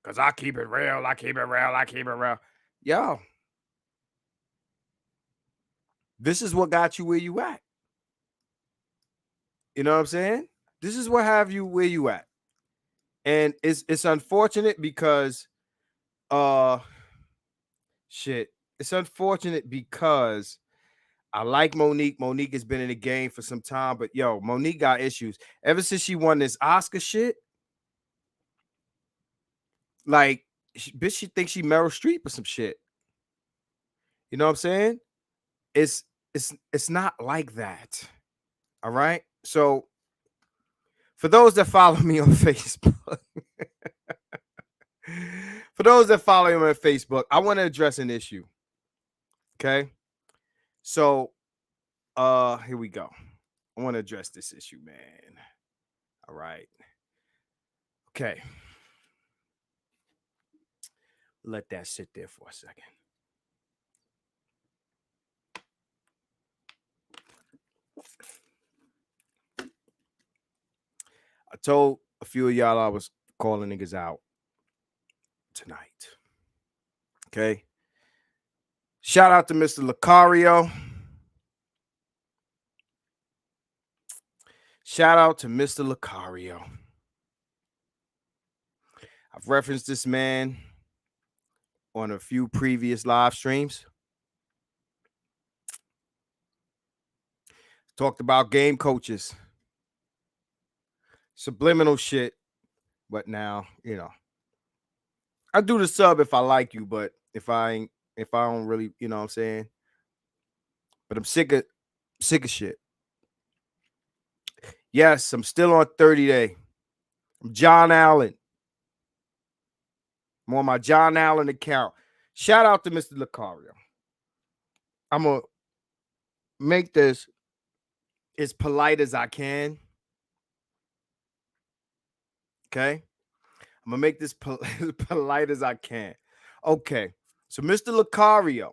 Because I keep it real. I keep it real. I keep it real. Yo, this is what got you where you at. You know what I'm saying? This is what have you where you at. And it's unfortunate because it's unfortunate because I like Monique. Monique has been in the game for some time, but yo, Monique got issues. Ever since she won this Oscar shit, like, bitch, she thinks she Meryl Streep or some shit. You know what I'm saying? It's not like that. All right. So for those that follow me on Facebook, I want to address an issue. Okay. So here we go. I want to address this issue, man. All right. Okay. Let that sit there for a second. I told a few of y'all I was calling niggas out tonight. Okay. Shout out to Mr. Lucario. Shout out to Mr. Lucario. I've referenced this man on a few previous live streams. Talked about game coaches. Subliminal shit. But now, you know, I do the sub if I like you, but if I don't really, you know what I'm saying? But I'm sick of shit. Yes, I'm still on 30 day. I'm John Allen. I'm on my John Allen account. Shout out to Mr. Lucario. I'm gonna make this as polite as I can. Okay. I'm gonna make this as polite as I can. Okay. So Mr. Lucario,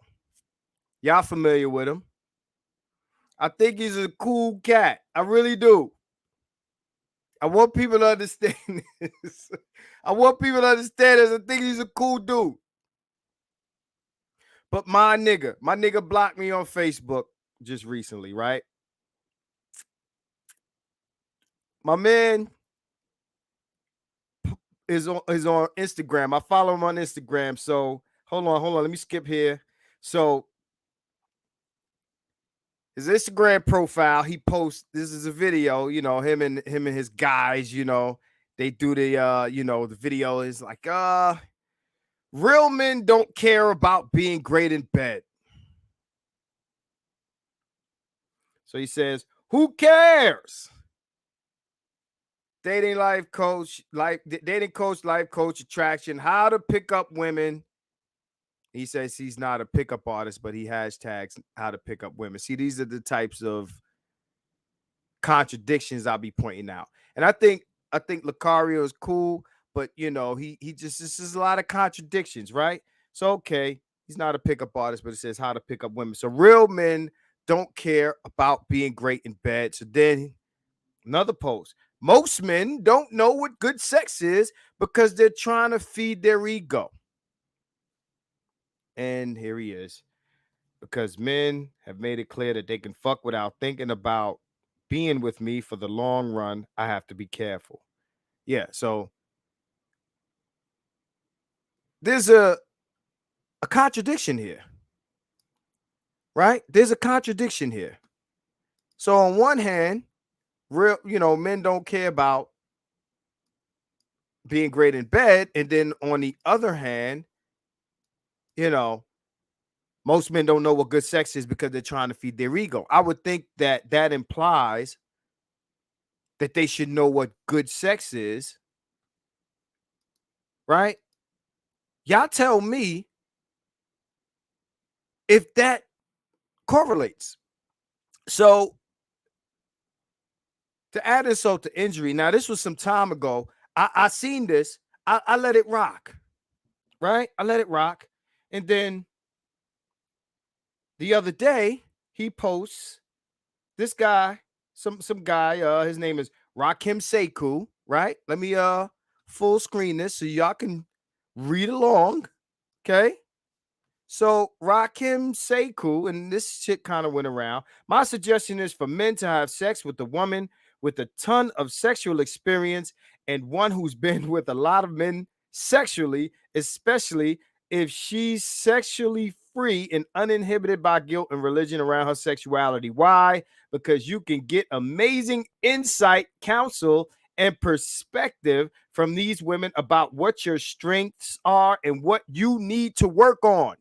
y'all familiar with him? I think he's a cool cat. I really do. I want people to understand this. I want people to understand this. I think he's a cool dude. But my nigga blocked me on Facebook just recently, right? My man is on Instagram. I follow him on Instagram. So hold on. Let me skip here. So his Instagram profile, he posts, this is a video, you know, him and his guys, you know, they do the you know, the video is like, real men don't care about being great in bed. So he says, who cares? Dating coach, life coach, attraction, how to pick up women. He says he's not a pickup artist, but he hashtags how to pick up women. See, these are the types of contradictions I'll be pointing out. And I think Lucario is cool, but you know, he just, this is a lot of contradictions, right? So okay, he's not a pickup artist, but it says how to pick up women. So real men don't care about being great in bed. So then another post. Most men don't know what good sex is because they're trying to feed their ego. And here he is. Because men have made it clear that they can fuck without thinking about being with me for the long run. I have to be careful. Yeah, so there's a contradiction here. Right? There's a contradiction here. So on one hand, real, you know, men don't care about being great in bed, and then on the other hand, you know, most men don't know what good sex is because they're trying to feed their ego. I would think that that implies that they should know what good sex is, right? Y'all tell me if that correlates. So to add insult to injury, now this was some time ago. I seen this. I let it rock, right? I let it rock. And then the other day, he posts this guy, some guy, his name is Rakim Sekou, right? Let me full screen this so y'all can read along. Okay. So Rakim Sekou, and this shit kind of went around. My suggestion is for men to have sex with a woman with a ton of sexual experience and one who's been with a lot of men sexually, especially if she's sexually free and uninhibited by guilt and religion around her sexuality. Why? Because you can get amazing insight, counsel, and perspective from these women about what your strengths are and what you need to work on.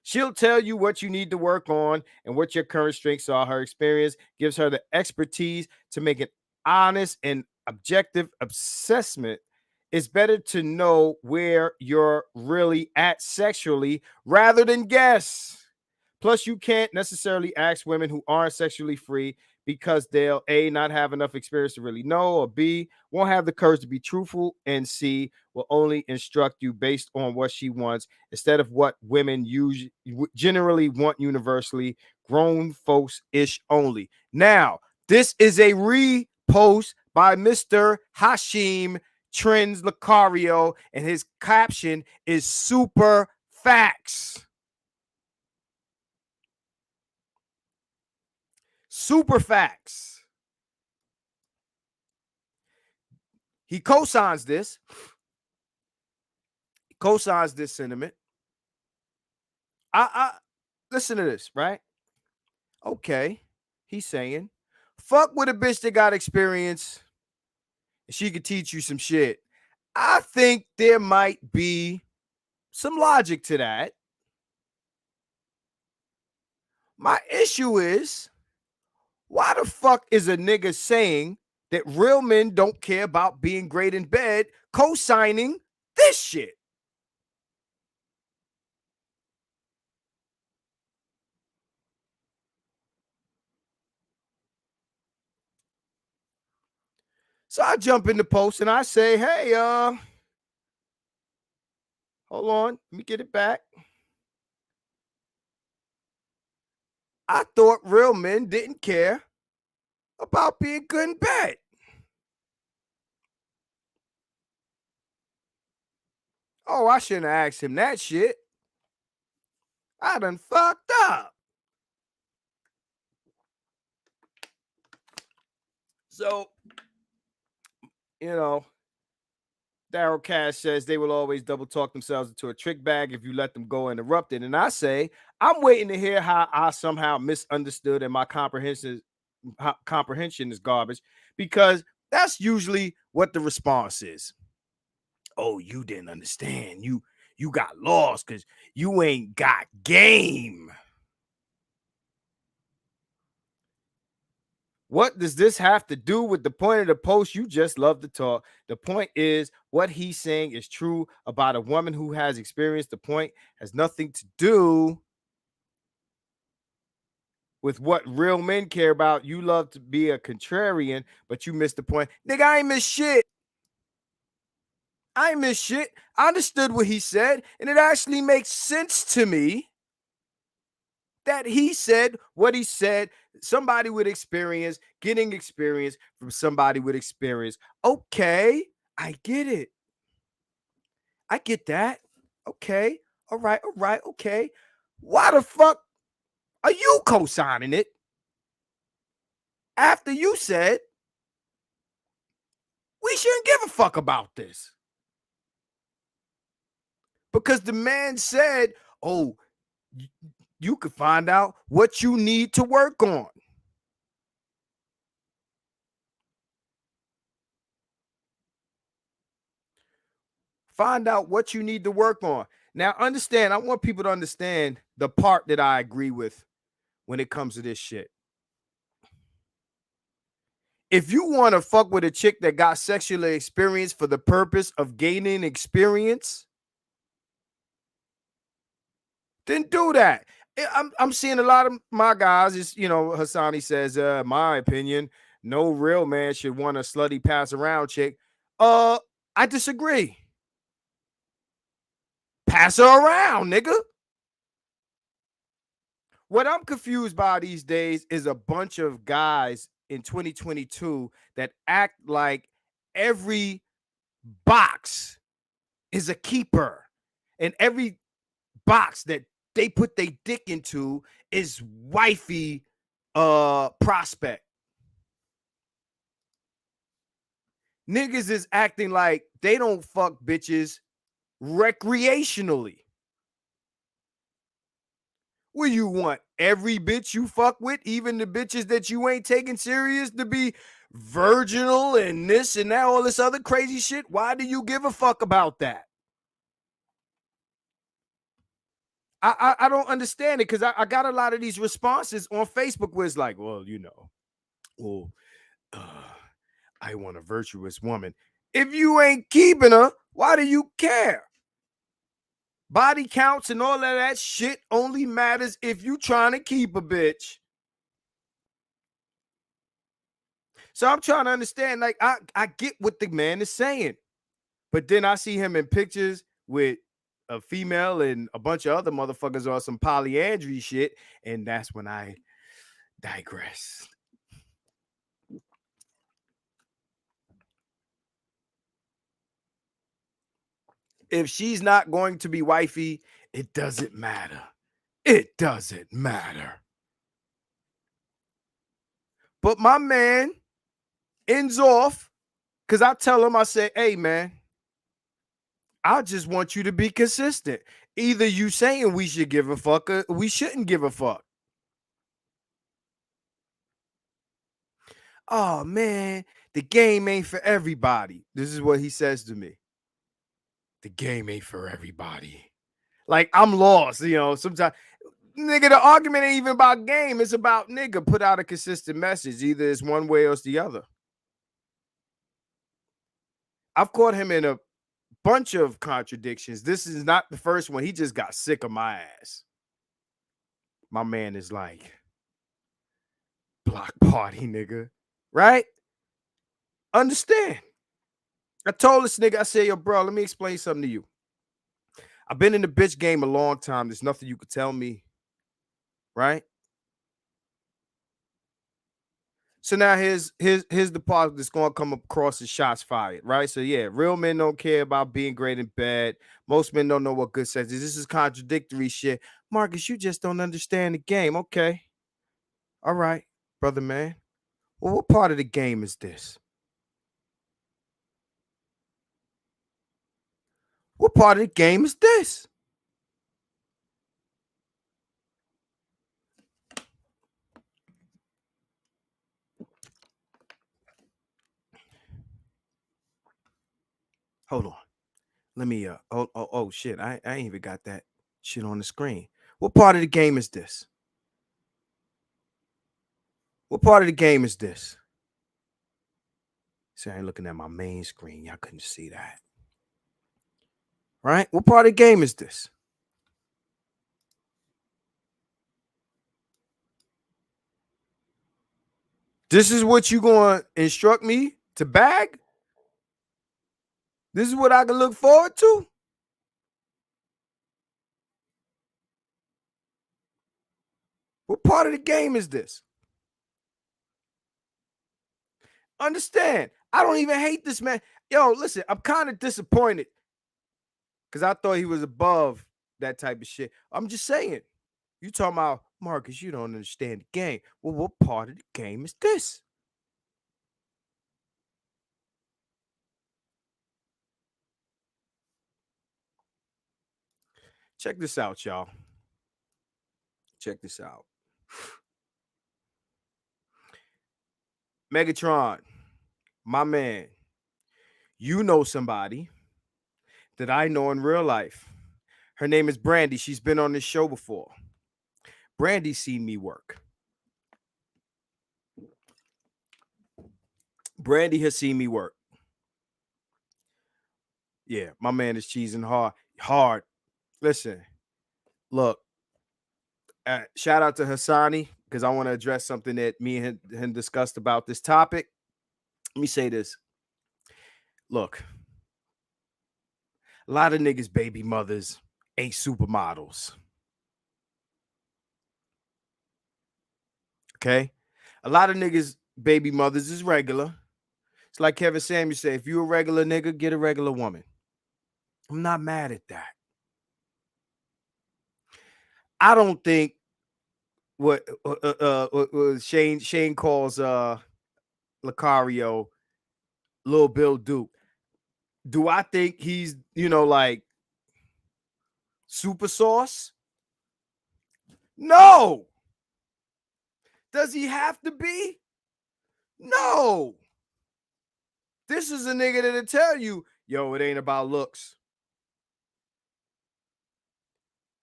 She'll tell you what you need to work on and what your current strengths are. Her experience gives her the expertise to make an honest and objective assessment. It's better to know where you're really at sexually rather than guess. Plus, you can't necessarily ask women who aren't sexually free because they'll A, not have enough experience to really know, or B, won't have the courage to be truthful, and C, will only instruct you based on what she wants instead of what women usually generally want universally, grown folks ish only. Now, this is a repost by Mr. Hashim Trends Lucario, and his caption is super facts. Super facts. He co-signs this. He co-signs this sentiment. I listen to this, right? Okay. He's saying, fuck with a bitch that got experience and she could teach you some shit. I think there might be some logic to that. My issue is, why the fuck is a nigga saying that real men don't care about being great in bed, co-signing this shit? So I jump in the post and I say, hey, hold on, let me get it back. I thought real men didn't care about being good in bed. Oh, I shouldn't have asked him that shit. I done fucked up. So, Daryl Cash says they will always double talk themselves into a trick bag if you let them go uninterrupted. And I say, I'm waiting to hear how I somehow misunderstood and my comprehension is garbage, because that's usually what the response is. Oh, you didn't understand. You got lost because you ain't got game. What does this have to do with the point of the post? You just love to talk. The point is, what he's saying is true about a woman who has experience. The point has nothing to do with what real men care about. You love to be a contrarian, but you missed the point. Nigga, I ain't miss shit. I ain't miss shit. I understood what he said, and it actually makes sense to me that he said what he said. Somebody with experience, getting experience from somebody with experience. Okay, I get it. I get that. Okay, all right, okay. Why the fuck are you co-signing it after you said we shouldn't give a fuck about this? Because the man said, oh, you could find out what you need to work on. Find out what you need to work on. Now, understand, I want people to understand the part that I agree with when it comes to this shit. If you want to fuck with a chick that got sexual experience for the purpose of gaining experience, then do that. I'm seeing a lot of my guys, is, Hassani says, my opinion, no real man should want a slutty pass around chick. I disagree. Pass her around, nigga. What I'm confused by these days is a bunch of guys in 2022 that act like every box is a keeper, and every box that they put their dick into is wifey prospect. Niggas is acting like they don't fuck bitches recreationally. What you want? Every bitch you fuck with, even the bitches that you ain't taking serious, to be virginal and this and that, all this other crazy shit? Why do you give a fuck about that? I don't understand it, because I got a lot of these responses on Facebook where it's like, well, I want a virtuous woman. If you ain't keeping her, why do you care? Body counts and all of that shit only matters if you trying to keep a bitch. So I'm trying to understand, like, I get what the man is saying, but then I see him in pictures with a female and a bunch of other motherfuckers on some polyandry shit, and that's when I digress. If she's not going to be wifey, it doesn't matter. It doesn't matter. But my man ends off, because I tell him, I say, hey, man, I just want you to be consistent. Either you saying we should give a fuck or we shouldn't give a fuck. Oh, man, the game ain't for everybody. This is what he says to me. the game ain't for everybody. Like, I'm lost, you know. Sometimes, nigga, the argument ain't even about game. It's about, nigga, put out a consistent message. Either it's one way or it's the other. I've caught him in a bunch of contradictions. This is not the first one. He just got sick of my ass. My man is like, block party, nigga. Right? Understand. I told this nigga, I said, yo, bro, let me explain something to you. I've been in the bitch game a long time. There's nothing you could tell me. Right? So now here's the part that's going to come across as shots fired, right? So yeah, real men don't care about being great in bed. Most men don't know what good sex is. This is contradictory shit. Marcus, you just don't understand the game. Okay. All right, brother man. Well, what part of the game is this? What part of the game is this? Hold on. Let me oh shit. I ain't even got that shit on the screen. What part of the game is this? What part of the game is this? See, I ain't looking at my main screen. Y'all couldn't see that. Right? What part of the game is this? This is what you going to instruct me to bag? This is what I can look forward to? What part of the game is this? Understand, I don't even hate this man. Yo, listen, I'm kind of disappointed because I thought he was above that type of shit. I'm just saying. You talking about, Marcus, you don't understand the game. Well, what part of the game is this? Check this out, y'all. Check this out. Megatron, my man, you know somebody that I know in real life. Her name is Brandy. She's been on this show before. Brandy's seen me work. Brandy has seen me work. Yeah, my man is cheesing hard. Listen, look, shout out to Hassani because I want to address something that me and him discussed about this topic. Let me say this. Look, a lot of niggas' baby mothers ain't supermodels. Okay? A lot of niggas' baby mothers is regular. It's like Kevin Samuels said, if you a regular nigga, get a regular woman. I'm not mad at that. I don't think what Shane calls Lucario Lil Bill Duke. Do I think he's, like super sauce? No. Does he have to be? No. This is a nigga that'll tell you, yo, it ain't about looks.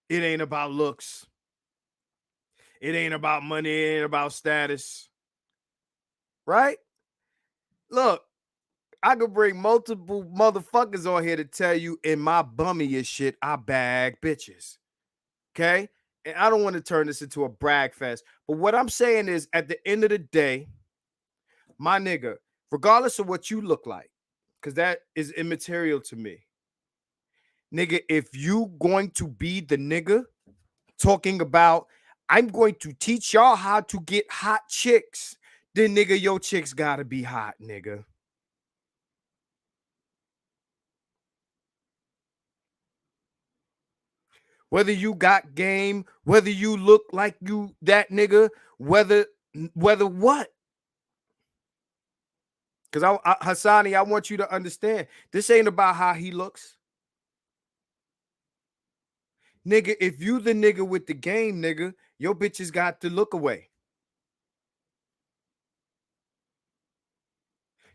It ain't about looks. It ain't about money. It ain't about status. Right? Look, I could bring multiple motherfuckers on here to tell you in my bummiest shit, I bag bitches. Okay? And I don't want to turn this into a brag fest. But what I'm saying is, at the end of the day, my nigga, regardless of what you look like, because that is immaterial to me. Nigga, if you going to be the nigga talking about, I'm going to teach y'all how to get hot chicks, then nigga, your chicks gotta be hot, nigga. Whether you got game, whether you look like you that nigga, whether what? Because Hassani, I want you to understand, this ain't about how he looks. Nigga, if you the nigga with the game, nigga, your bitches got to look away.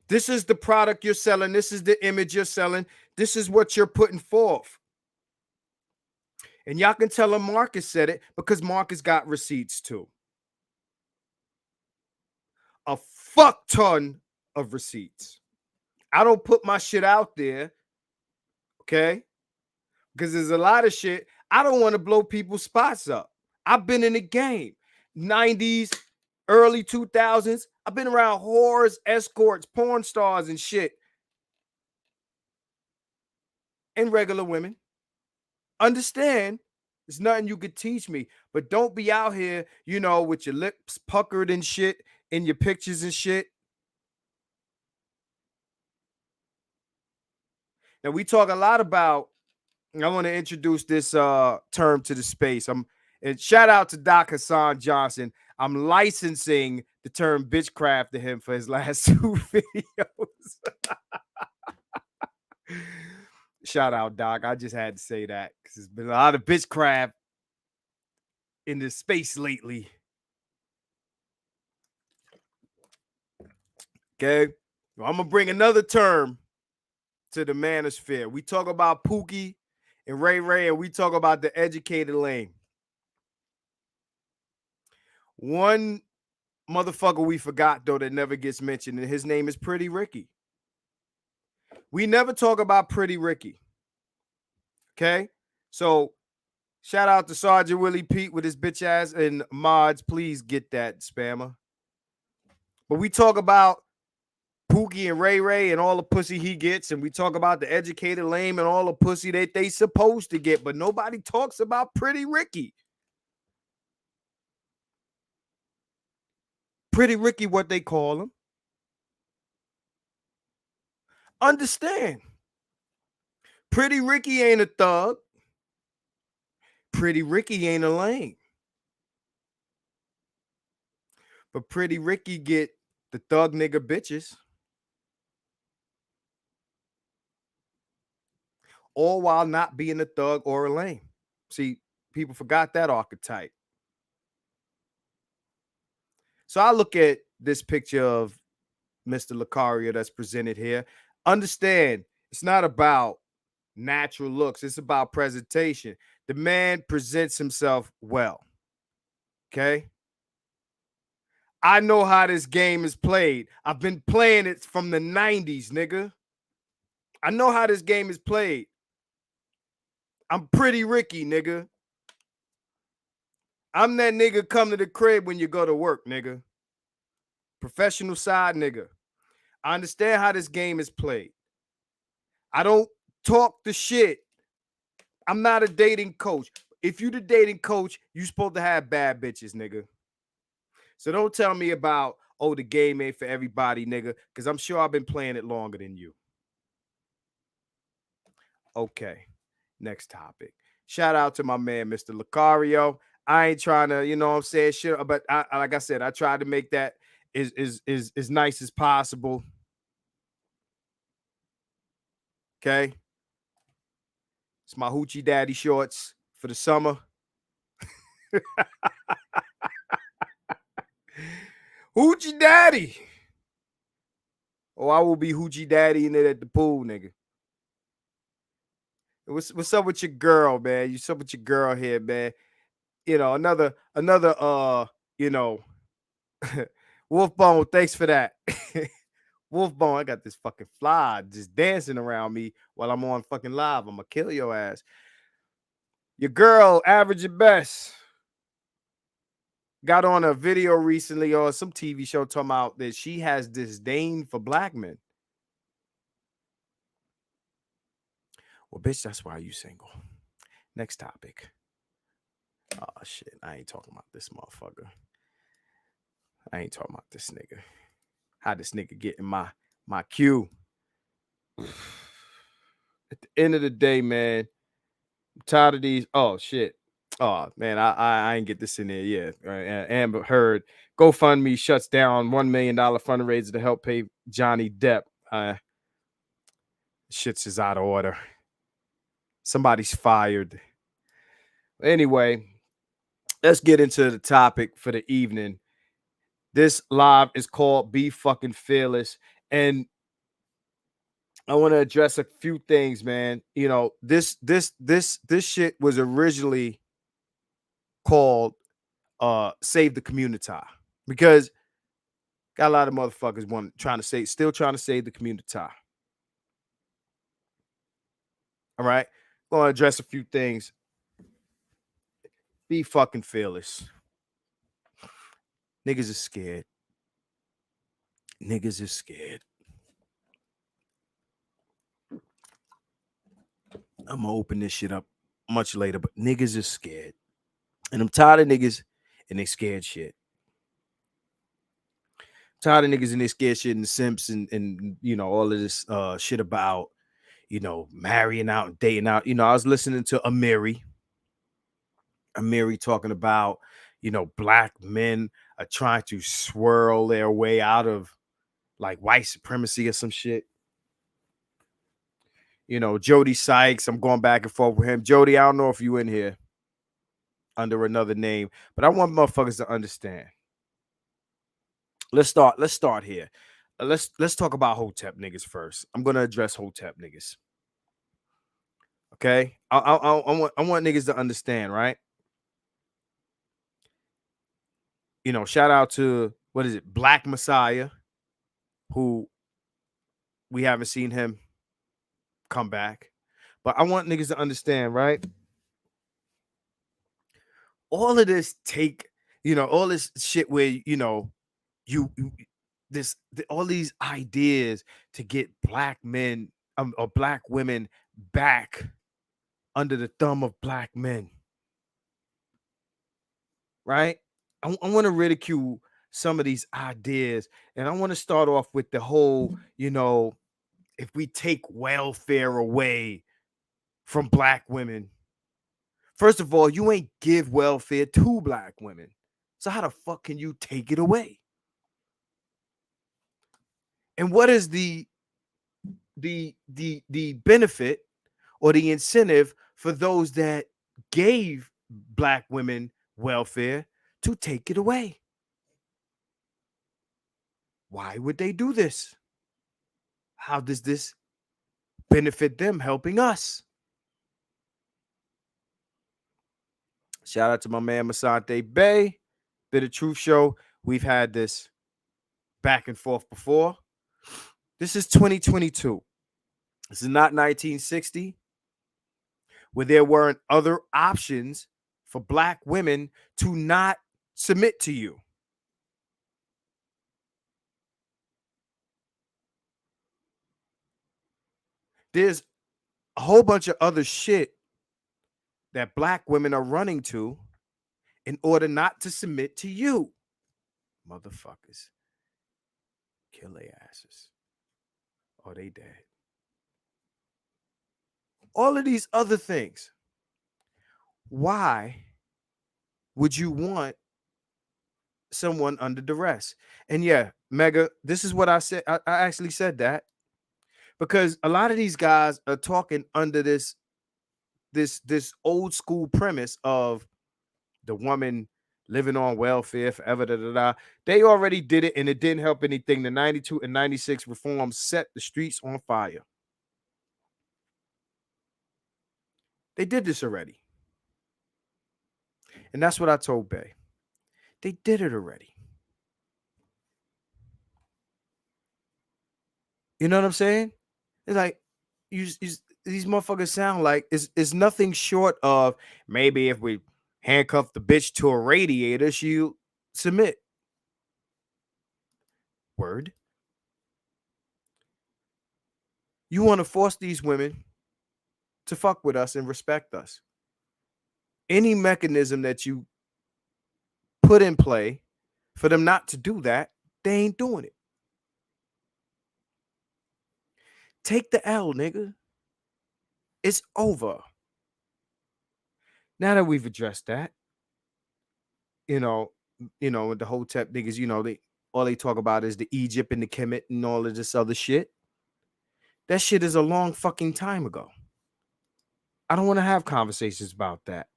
This is the product you're selling. This is the image you're selling. This is what you're putting forth. And y'all can tell him Marcus said it because Marcus got receipts too. A fuck ton of receipts. I don't put my shit out there, okay? Because there's a lot of shit. I don't want to blow people's spots up. I've been in the game. 90s, early 2000s. I've been around whores, escorts, porn stars and shit. And regular women. Understand, there's nothing you could teach me. But don't be out here, you know, with your lips puckered and shit in your pictures and shit. Now, we talk a lot about, I want to introduce this term to the space. And shout out to Doc Hassan Johnson. I'm licensing the term bitchcraft to him for his last 2 videos. Shout out, Doc. I just had to say that because there's been a lot of bitchcraft in this space lately. Okay. Well, I'm going to bring another term to the manosphere. We talk about Pookie and Ray Ray, and we talk about the educated lane. One motherfucker we forgot, though, that never gets mentioned, and his name is Pretty Ricky. We never talk about Pretty Ricky. Okay? So, shout out to Sergeant Willie Pete with his bitch ass, and mods, please get that, spammer. But we talk about Pookie and Ray Ray and all the pussy he gets, and we talk about the educated lame and all the pussy that they supposed to get, but nobody talks about Pretty Ricky. Pretty Ricky, what they call him. Understand, Pretty Ricky ain't a thug. Pretty Ricky ain't a lame. But Pretty Ricky get the thug nigga bitches. All while not being a thug or a lame. See, people forgot that archetype. So I look at this picture of Mr. Lucario that's presented here. Understand, it's not about natural looks. It's about presentation. The man presents himself well. Okay? I know how this game is played. I've been playing it from the 90s, nigga. I know how this game is played. I'm Pretty Ricky, nigga. I'm that nigga come to the crib when you go to work, nigga. Professional side nigga. I understand how this game is played. I don't talk the shit. I'm not a dating coach. If you the dating coach, you supposed to have bad bitches, nigga. So don't tell me about, oh, the game ain't for everybody, nigga, because I'm sure I've been playing it longer than you. Okay, next topic. Shout out to my man, Mr. Lucario. I ain't trying to, you know what I'm saying, shit, but like I said, I tried to make that as nice as possible. Okay. It's my hoochie daddy shorts for the summer. Hoochie daddy. Oh, I will be hoochie daddy in it at the pool, nigga. What's up with your girl, man? What's up with your girl here, man? You know, another you know, Wolfbone, thanks for that. Wolfbone, I got this fucking fly just dancing around me while I'm on fucking live. I'm gonna kill your ass. Your girl, average at best, got on a video recently or some TV show talking about that she has disdain for black men. Well, bitch, that's why you single. Next topic. Oh, shit. I ain't talking about this motherfucker. I ain't talking about this nigga. How this nigga get in my queue. At the end of the day, man, I'm tired of these. Oh, shit. Oh, man, I ain't get this in there yet. Amber Heard. GoFundMe shuts down $1 million fundraiser to help pay Johnny Depp. Shit's is out of order. Somebody's fired. Anyway, let's get into the topic for the evening. This live is called Be Fucking Fearless. And I want to address a few things, man. You know, this shit was originally called Save the Community, because got a lot of motherfuckers still trying to save the community. All right. Gonna address a few things. Be fucking fearless. Niggas is scared. Niggas is scared. I'm gonna open this shit up much later, but niggas is scared. And I'm tired of niggas and they scared shit. Tired of niggas and they scared shit and the simps and you know, all of this shit about, you know, marrying out and dating out. You know, I was listening to Amiri talking about, you know, black men are trying to swirl their way out of like white supremacy or some shit. You know, Jody Sykes, I'm going back and forth with him. Jody, I don't know if you in here under another name, but I want motherfuckers to understand. Let's start here. Let's talk about Hotep niggas first. I'm gonna address Hotep niggas. Okay, I want niggas to understand, right? You know, shout out to what is it, Black Messiah, who we haven't seen him come back, but I want niggas to understand, right? All of this all this shit where you know all these ideas to get black men or black women back under the thumb of black men, right? I want to ridicule some of these ideas, and I want to start off with the whole, you know, if we take welfare away from black women, first of all, you ain't give welfare to black women, so how the fuck can you take it away? And what is the benefit or the incentive for those that gave black women welfare to take it away? Why would they do this? How does this benefit them helping us? Shout out to my man Masante Bay, Bit of Truth Show. We've had this back and forth before. This is 2022. This is not 1960, where there weren't other options for black women to not submit to you. There's a whole bunch of other shit that black women are running to in order not to submit to you. Motherfuckers. Kill their asses. Or they dead. All of these other things. Why would you want someone under duress? And yeah, Mega, this is what I said. I actually said that because a lot of these guys are talking under this old school premise of the woman living on welfare forever. They already did it and it didn't help anything. The 92 and 96 reforms set the streets on fire. They did this already. And that's what I told Bay. They did it already. You know what I'm saying? It's like these motherfuckers sound like it's nothing short of maybe if we handcuff the bitch to a radiator, she'll submit. Word. You want to force these women to fuck with us and respect us. Any mechanism that you put in play for them not to do that, they ain't doing it. Take the L, nigga. It's over. Now that we've addressed that, you know, the Hotep niggas, all they talk about is the Egypt and the Kemet and all of this other shit. That shit is a long fucking time ago. I don't want to have conversations about that.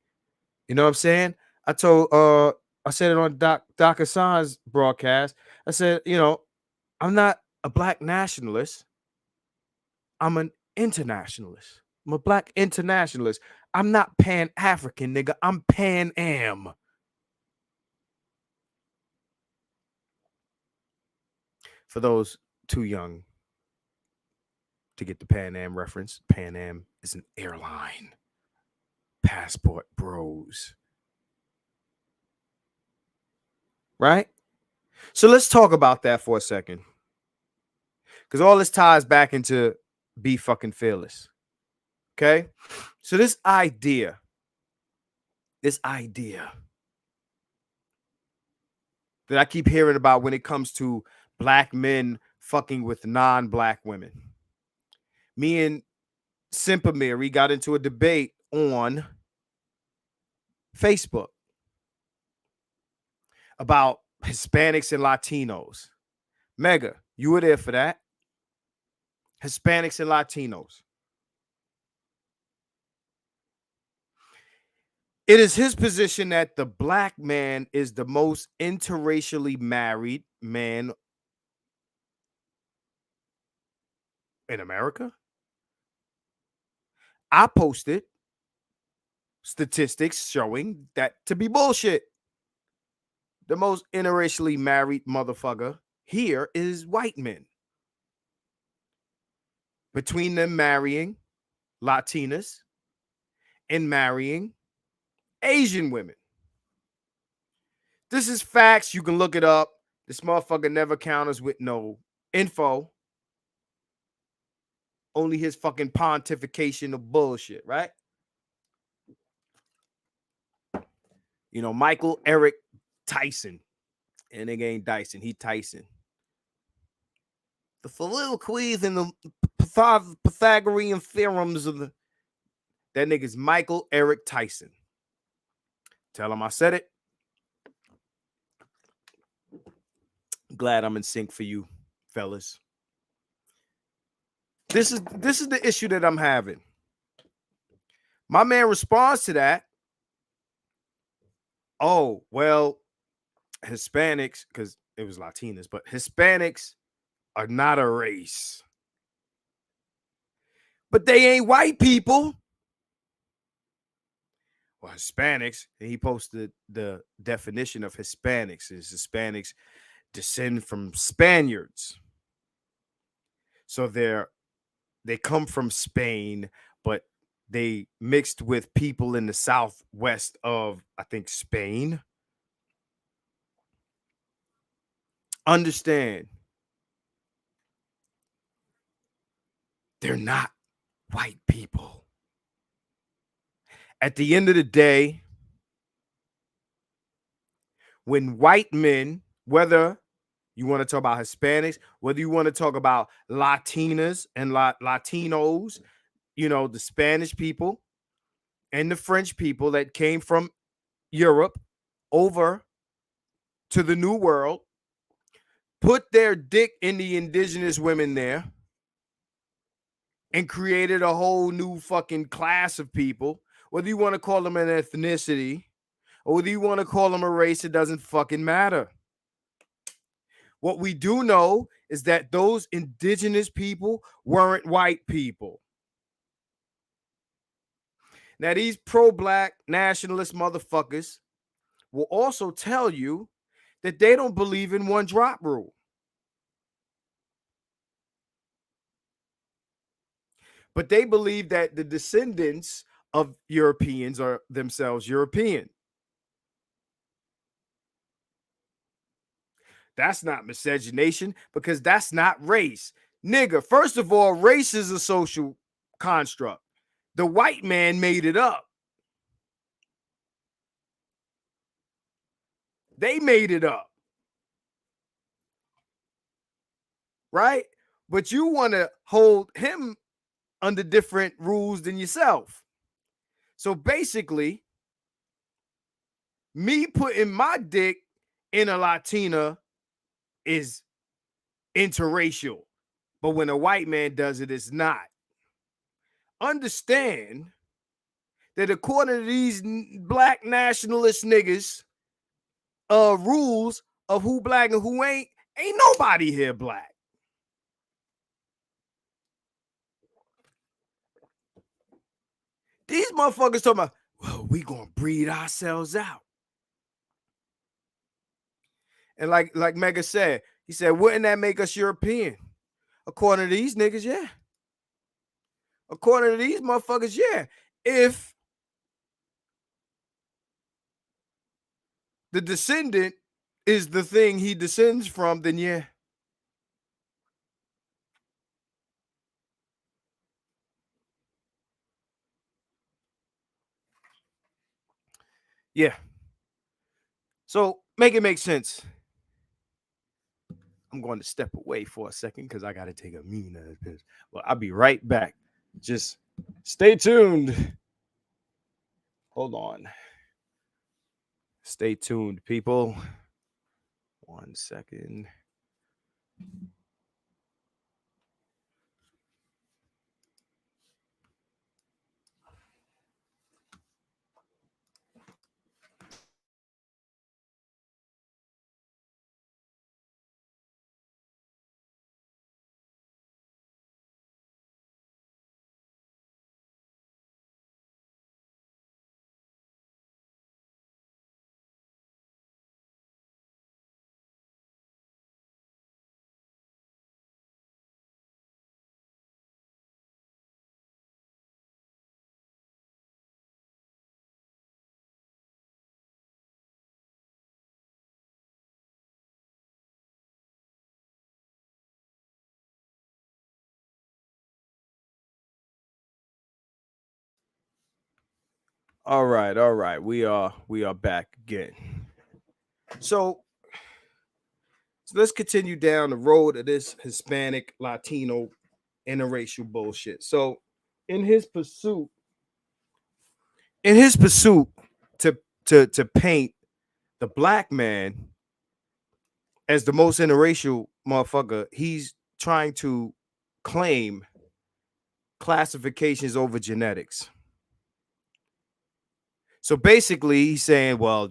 You know what I'm saying? I said it on Doc Hassan's broadcast. I said, I'm not a black nationalist. I'm an internationalist. I'm a black internationalist. I'm not Pan-African, nigga. I'm Pan-Am. For those too young to get the Pan Am reference, Pan Am is an airline. Passport bros. Right? So let's talk about that for a second. Because all this ties back into be fucking fearless. Okay? So this idea that I keep hearing about when it comes to black men fucking with non-black women. Me and Simp we got into a debate on Facebook about Hispanics and Latinos. Mega, you were there for that. Hispanics and Latinos. It is his position that the black man is the most interracially married man in America. I posted statistics showing that to be bullshit. The most interracially married motherfucker here is white men. Between them marrying Latinas and marrying Asian women. This is facts. You can look it up. This motherfucker never counters with no info. Only his fucking pontification of bullshit, right? You know, Michael Eric Tyson. And nigga ain't Dyson, he Tyson. The soliloquies and the Pythagorean theorems of that nigga's Michael Eric Tyson. Tell him I said it. Glad I'm in sync for you, fellas. This is the issue that I'm having. My man responds to that. Oh, well, Hispanics, because it was Latinas, but Hispanics are not a race. But they ain't white people. Well, Hispanics, and he posted the definition of Hispanics is Hispanics descend from Spaniards. So they come from Spain, but they mixed with people in the southwest of, I think, Spain. Understand, they're not white people. At the end of the day, when white men, whether you want to talk about Hispanics, whether you want to talk about Latinas and Latinos, you know, the Spanish people and the French people that came from Europe over to the New World, put their dick in the indigenous women there and created a whole new fucking class of people. Whether you want to call them an ethnicity or whether you want to call them a race, it doesn't fucking matter. What we do know is that those indigenous people weren't white people. Now, these pro-black nationalist motherfuckers will also tell you that they don't believe in one drop rule. But they believe that the descendants of Europeans are themselves European. That's not miscegenation because that's not race. Nigga, first of all, race is a social construct. The white man made it up. They made it up. Right? But you want to hold him under different rules than yourself. So basically, me putting my dick in a Latina is interracial. But when a white man does it, it's not. Understand that according to these black nationalist niggas, rules of who black and who ain't nobody here black. These motherfuckers talking about, well, we gonna breed ourselves out. And like Mega said, he said, wouldn't that make us European? According to these niggas, yeah. According to these motherfuckers, yeah. If the descendant is the thing he descends from, then yeah. Yeah. So make it make sense. I'm going to step away for a second because I got to take a mean piss. Well, I'll be right back. Just stay tuned. Hold on. Stay tuned, people. 1 second. All right. We are back again. So let's continue down the road of this Hispanic, Latino, interracial bullshit. So in his pursuit to paint the black man as the most interracial motherfucker, he's trying to claim classifications over genetics. So basically, he's saying, well,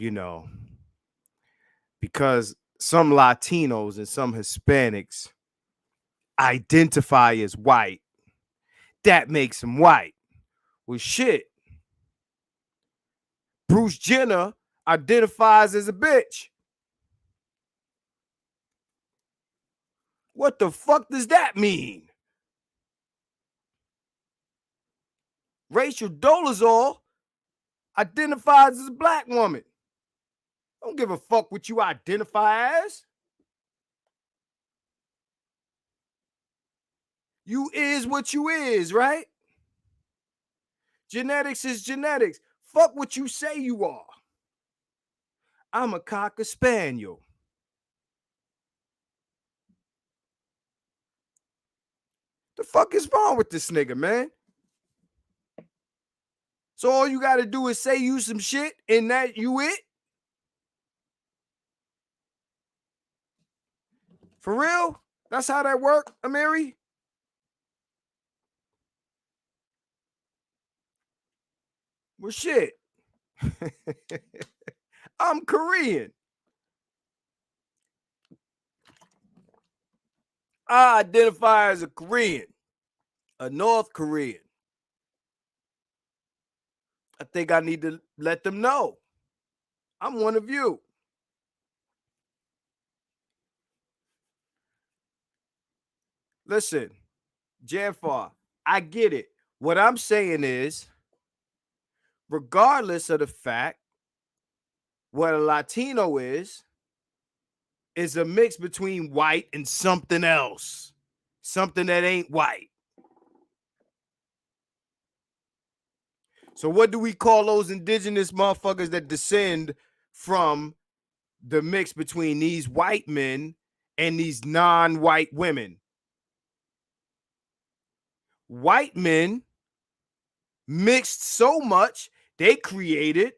because some Latinos and some Hispanics identify as white, that makes them white. Well, shit. Bruce Jenner identifies as a bitch. What the fuck does that mean? Rachel Dolezal identifies as a black woman. Don't give a fuck what you identify as. You is what you is, right? Genetics is genetics. Fuck what you say you are. I'm a Cocker Spaniel. The fuck is wrong with this nigga, man? So all you got to do is say you some shit and that you it? For real? That's how that work, Amiri? Well, shit. I'm Korean. I identify as a Korean, a North Korean. I think I need to let them know I'm one of you. Listen, Jafar, I get it. What I'm saying is, regardless of the fact what a Latino is a mix between white and something else, something that ain't white. So what do we call those indigenous motherfuckers that descend from the mix between these white men and these non-white women? White men mixed so much, they created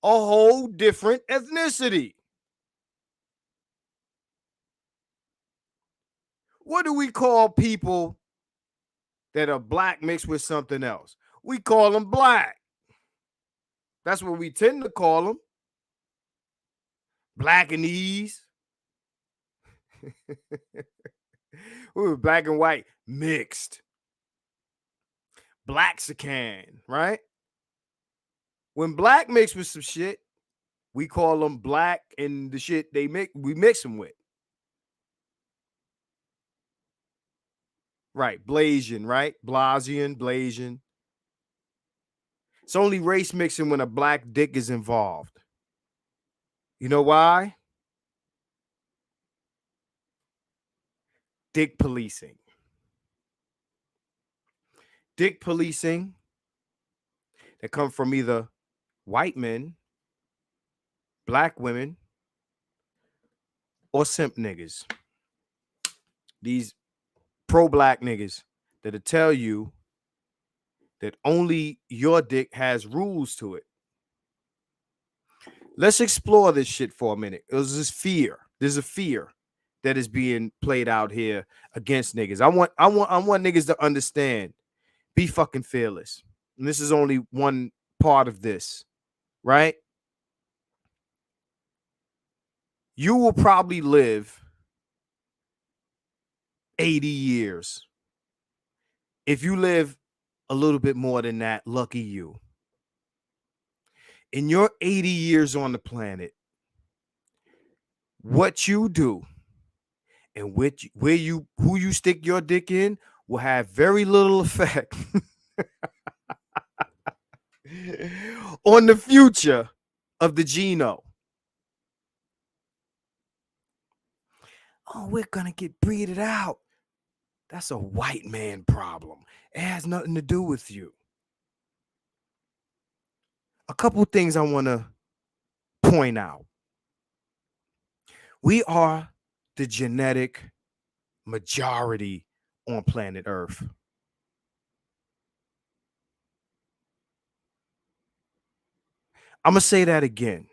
a whole different ethnicity. What do we call people that are black mixed with something else? We call them black. That's what we tend to call them. Blackanese. We were black and white mixed. Blaxican, right? When black mix with some shit, we call them black, and the shit we mix them with. Right, Blasian, right? Blasian. It's only race mixing when a black dick is involved. You know why? Dick policing. Dick policing that come from either white men, black women, or simp niggas. These pro-black niggas that'll tell you that only your dick has rules to it. Let's explore this shit for a minute. There's this fear. There's a fear that is being played out here against niggas. I want niggas to understand. Be fucking fearless. And this is only one part of this, right? You will probably live 80 years. If you live a little bit more than that, lucky you. In your 80 years on the planet, what you do and who you stick your dick in will have very little effect on the future of the genome. Oh, we're gonna get breeded out. That's a white man problem. It has nothing to do with you. A couple things I want to point out. We are the genetic majority on planet Earth. I'm going to say that again.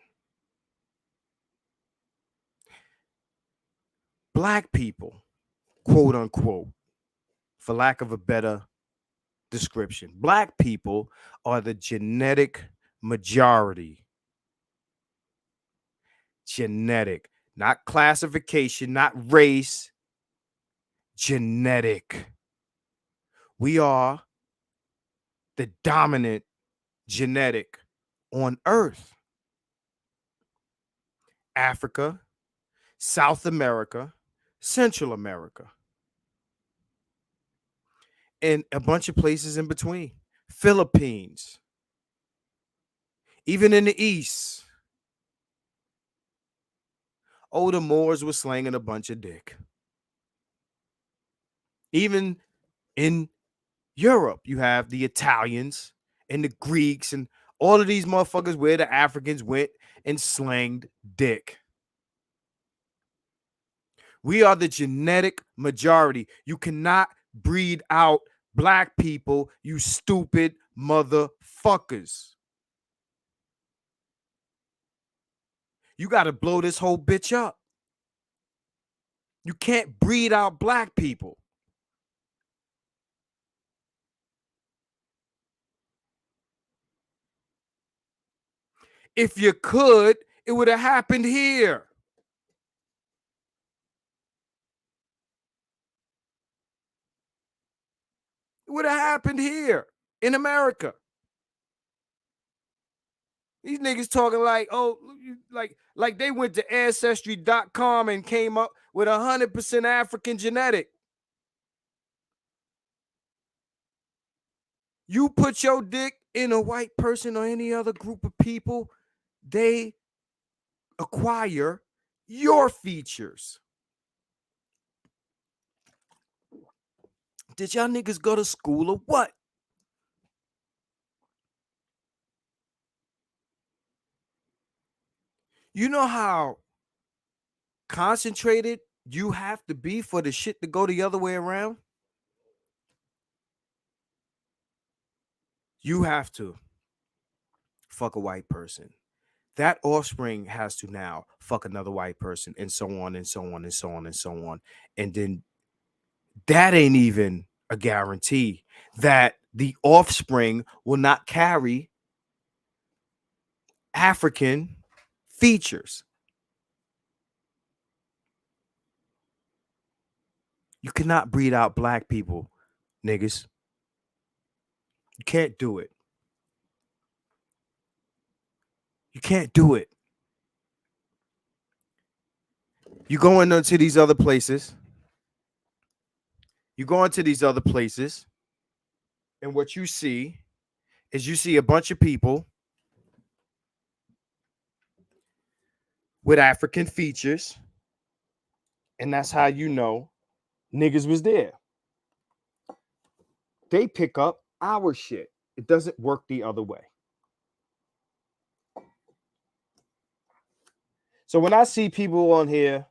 Black people, quote unquote, for lack of a better description, black people are the genetic majority. Genetic, not classification, not race, genetic. We are the dominant genetic on Earth. Africa, South America, Central America, and a bunch of places in between. Philippines, even in the East. Oh, the Moors were slanging a bunch of dick. Even in Europe, you have the Italians and the Greeks and all of these motherfuckers where the Africans went and slanged dick. We are the genetic majority. You cannot breed out black people, you stupid motherfuckers. You got to blow this whole bitch up. You can't breed out black people. If you could, it would have happened here. It would have happened here in America. These niggas talking like, oh, like they went to ancestry.com and came up with 100% African genetic. You put your dick in a white person or any other group of people, they acquire your features. Did y'all niggas go to school or what? You know how concentrated you have to be for the shit to go the other way around? You have to fuck a white person. That offspring has to now fuck another white person, and so on and so on and so on and so on. And then that ain't even a guarantee that the offspring will not carry African features. You cannot breed out black people, niggas. You can't do it. You can't do it. You go into these other places. You go into these other places, and what you see is you see a bunch of people with African features, and that's how you know niggas was there. They pick up our shit. It doesn't work the other way. So when I see people on here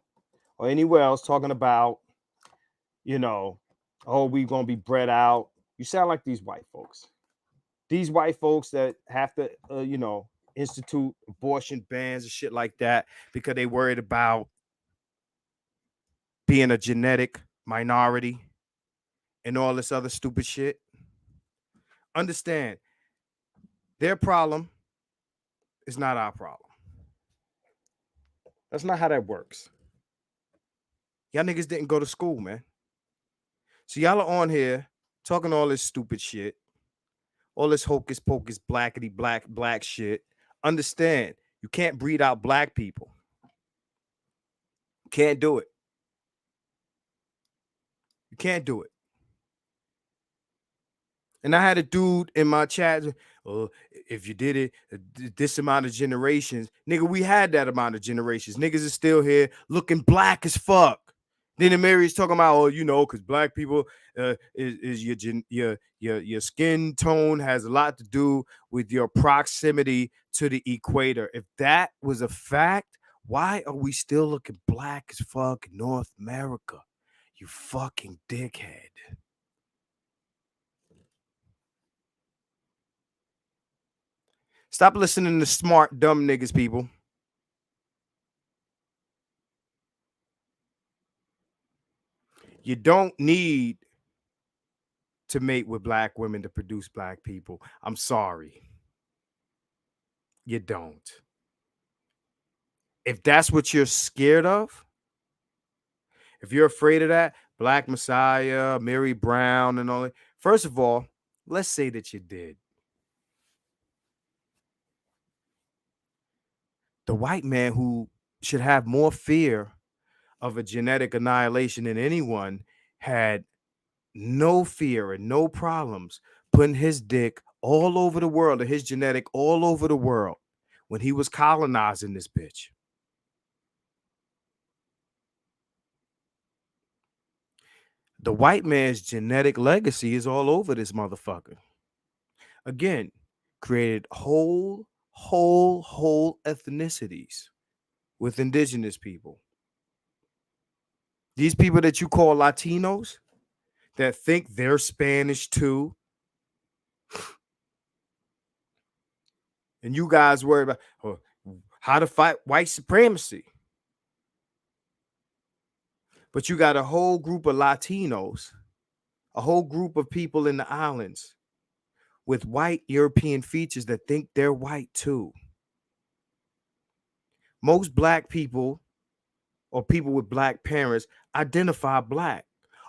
or anywhere else talking about, oh, we gonna be bred out, you sound like these white folks. These white folks that have to, institute abortion bans and shit like that because they worried about being a genetic minority and all this other stupid shit. Understand, their problem is not our problem. That's not how that works. Y'all niggas didn't go to school, man. So y'all are on here talking all this stupid shit, all this hocus pocus, blackety black shit. Understand, you can't breed out black people. Can't do it. You can't do it. And I had a dude in my chat, oh, if you did it, this amount of generations, nigga, we had that amount of generations. Niggas is still here looking black as fuck. Then the Mary's talking about, oh, because black people is your skin tone has a lot to do with your proximity to the equator. If that was a fact, why are we still looking black as fuck in North America? You fucking dickhead. Stop listening to smart, dumb niggas, people. You don't need to mate with black women to produce black people. I'm sorry. You don't. If that's what you're scared of, if you're afraid of that, Black Messiah, Mary Brown, and all that, first of all, let's say that you did. The white man who should have more fear of a genetic annihilation than anyone had no fear and no problems putting his dick all over the world, or his genetic all over the world when he was colonizing this bitch. The white man's genetic legacy is all over this motherfucker. Again, created whole ethnicities with indigenous people. These people that you call Latinos that think they're Spanish too. And you guys worry about how to fight white supremacy. But you got a whole group of Latinos, a whole group of people in the islands with white European features that think they're white too. Most black people or people with black parents identify black.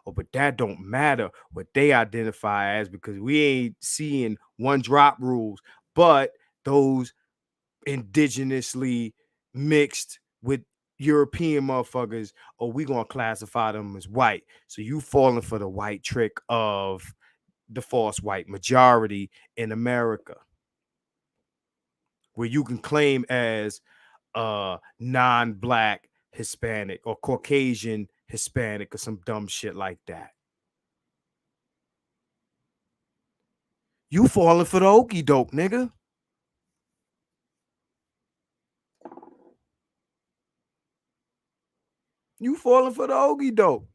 Oh, but that don't matter what they identify as because we ain't seeing one drop rules. But those indigenously mixed with European motherfuckers, or we gonna classify them as white. So you falling for the white trick of the false white majority in America, where you can claim as non-black Hispanic or Caucasian Hispanic or some dumb shit like that. You falling for the okie doke, nigga. You falling for the okie doke.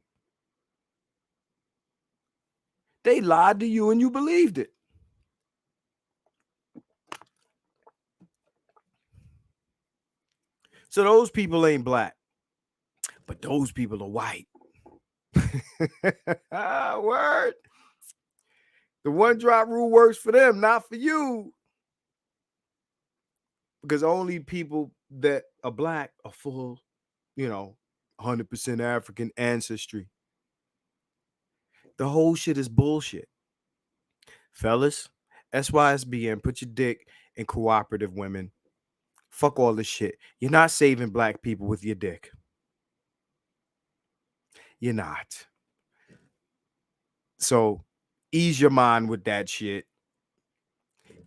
They lied to you and you believed it. So those people ain't black, but those people are white. Word. The one drop rule works for them, not for you. Because only people that are black are full, 100% African ancestry. The whole shit is bullshit. Fellas, SYSBN, put your dick in cooperative women. Fuck all this shit. You're not saving black people with your dick. You're not. So ease your mind with that shit.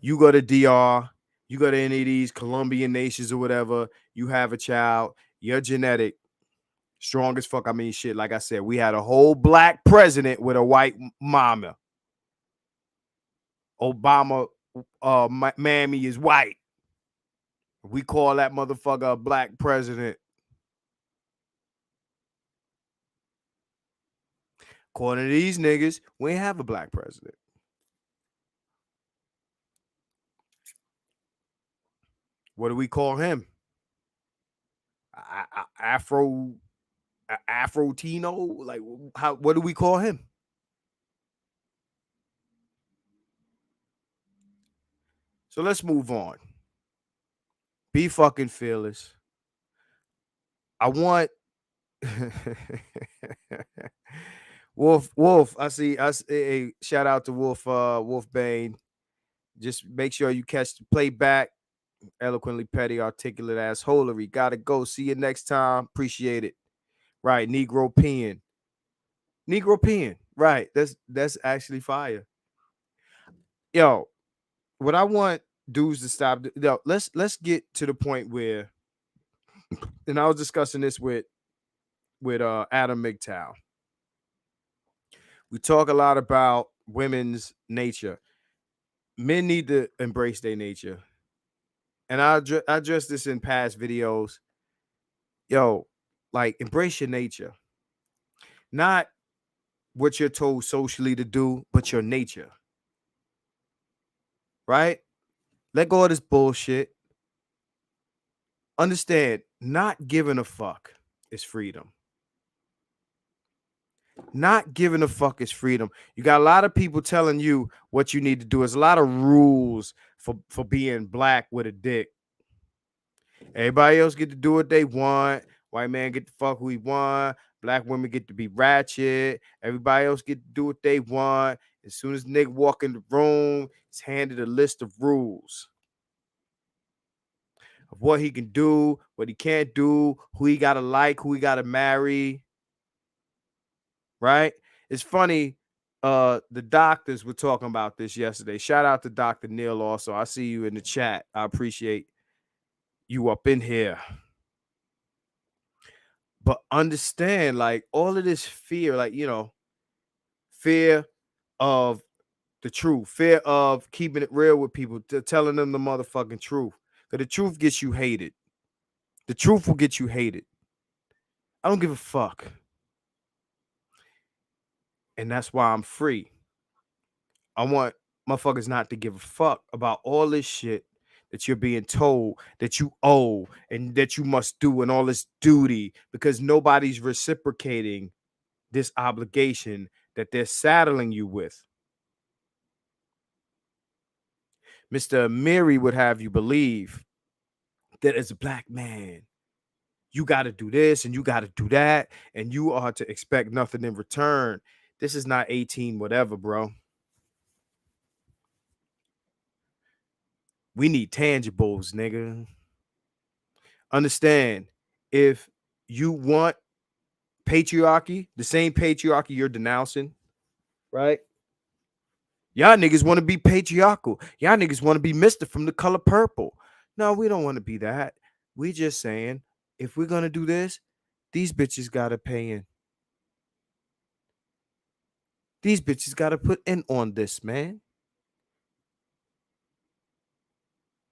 You go to DR, you go to any of these Colombian nations or whatever, you have a child, you're genetic, strong as fuck. I mean, shit, like I said, we had a whole black president with a white mama. Obama, mammy is white. We call that motherfucker a black president. According to these niggas, we ain't have a black president. What do we call him? Afro-Tino? Like, what do we call him? So let's move on. Be fucking fearless. I want Wolf. I see. Hey, shout out to Wolf Bane. Just make sure you catch the playback. Eloquently petty, articulate assholery. Gotta go. See you next time. Appreciate it. Right, Negro peeing. Right, that's actually fire. Yo, what I want dudes to stop. Yo, let's get to the point where, and I was discussing this with Adam McTow. We talk a lot about women's nature. Men need to embrace their nature. And I addressed this in past videos. Yo, like, embrace your nature. Not what you're told socially to do, but your nature. Right? Let go of this bullshit. Understand, not giving a fuck is freedom. Not giving a fuck is freedom. You got a lot of people telling you what you need to do. There's a lot of rules for being black with a dick. Everybody else get to do what they want. White man get to fuck who he want. Black women get to be ratchet. Everybody else get to do what they want. As soon as nigga walk in the room, he's handed a list of rules of what he can do, what he can't do, who he gotta like, who he gotta marry. Right? It's funny. The doctors were talking about this yesterday. Shout out to Dr. Neil also. I see you in the chat. I appreciate you up in here. But understand, like, all of this fear, like, you know, fear of the truth, fear of keeping it real with people, telling them the motherfucking truth. Because the truth gets you hated. The truth will get you hated. I don't give a fuck. And that's why I'm free. I want motherfuckers not to give a fuck about all this shit that you're being told that you owe and that you must do, and all this duty, because nobody's reciprocating this obligation that they're saddling you with. Mr. Amiri would have you believe that as a black man, you got to do this and you got to do that, and you are to expect nothing in return. This is not 18 whatever, bro. We need tangibles, nigga. Understand, if you want patriarchy, the same patriarchy you're denouncing, right? Y'all niggas want to be patriarchal. Y'all niggas want to be Mr. from The Color Purple. No, we don't want to be that. We just saying, if we're going to do this, these bitches got to pay in. These bitches got to put in on this, man.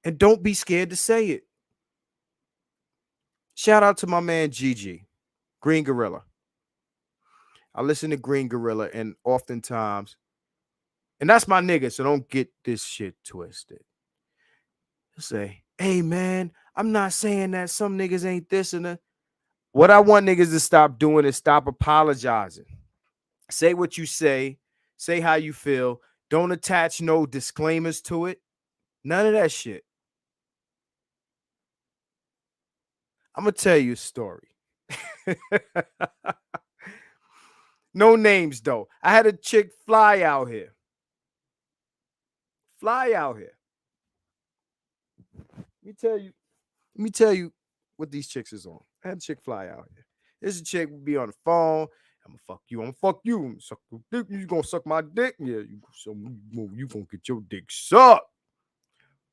And don't be scared to say it. Shout out to my man Gigi, Green Gorilla. I listen to Green Gorilla, and oftentimes, and that's my nigga, so don't get this shit twisted. He'll say, hey, man, I'm not saying that some niggas ain't this and that. What I want niggas to stop doing is stop apologizing. Say what you say how you feel. Don't attach no disclaimers to it. None of that shit. I'm going to tell you a story. No names, though. I had a chick fly out here. Let me tell you Let me tell you what these chicks is on. I had a chick fly out here. This chick would be on the phone. I'm gonna fuck you. I'm gonna fuck you. I'm gonna suck your dick. You gonna suck my dick? Yeah, you gonna get your dick sucked.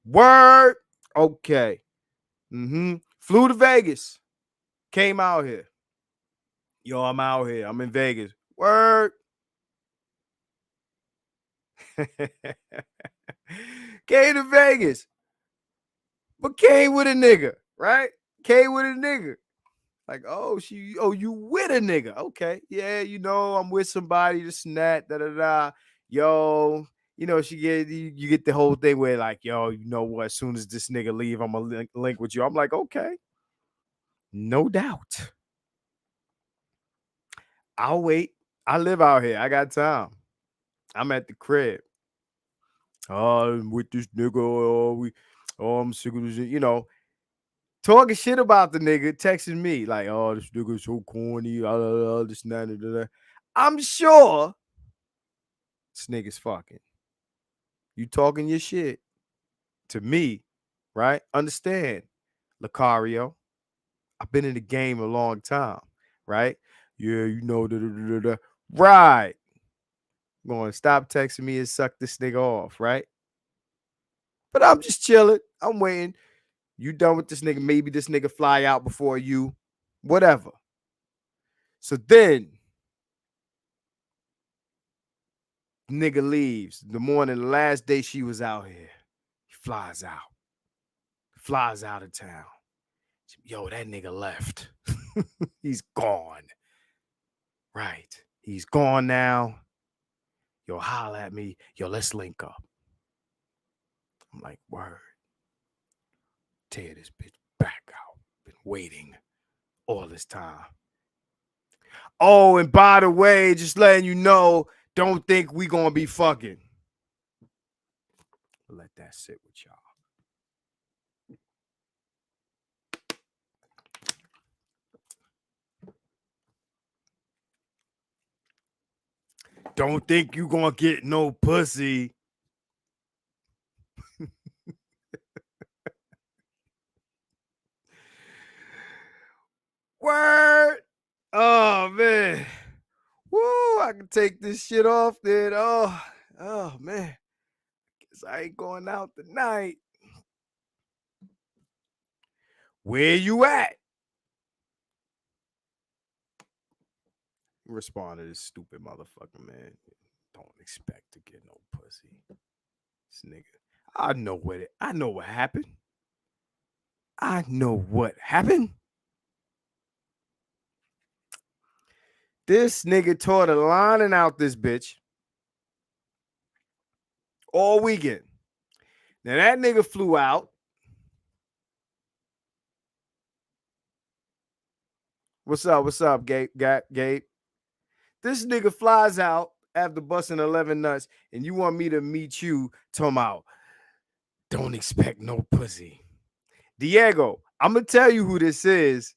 Word. Okay. Flew to Vegas. Came out here. Yo, I'm out here. I'm in Vegas. Word. Came to Vegas. But came with a nigga, right? Came with a nigga. Like, oh, you with a nigga. Okay. Yeah, I'm with somebody, this and that, da-da-da. Yo, she you get the whole thing where like, yo, you know what? As soon as this nigga leave, I'm gonna link with you. I'm like, okay. No doubt. I'll wait. I live out here. I got time. I'm at the crib. Oh, I'm with this nigga. I'm sick of this, talking shit about the nigga, texting me like, oh, this nigga's so corny, this and that. I'm sure this nigga's fucking. You talking your shit to me, right? Understand, Lucario. I've been in the game a long time, right? Yeah, right. Going to stop texting me and suck this nigga off, right? But I'm just chilling. I'm waiting. You done with this nigga? Maybe this nigga fly out before you. Whatever. So then, nigga leaves. The morning, the last day she was out here. He flies out. Flies out of town. Yo, that nigga left. He's gone. Right. He's gone now. Yo, holla at me. Yo, let's link up. I'm like, word. Tear this bitch back out. Been waiting all this time. Oh, and by the way, just letting you know, don't think we gonna be fucking. Let that sit with y'all. Don't think you gonna get no pussy. Word. Oh, man. Woo, I can take this shit off then. Oh, man. Guess I ain't going out tonight. Where you at? Respond to this stupid motherfucker, man. Don't expect to get no pussy. This nigga. I know what happened. I know what happened. This nigga tore the lining out this bitch all weekend. Now that nigga flew out. What's up, Gabe? This nigga flies out after busting 11 nuts, and you want me to meet you talking about don't expect no pussy. Diego, I'm gonna tell you who this is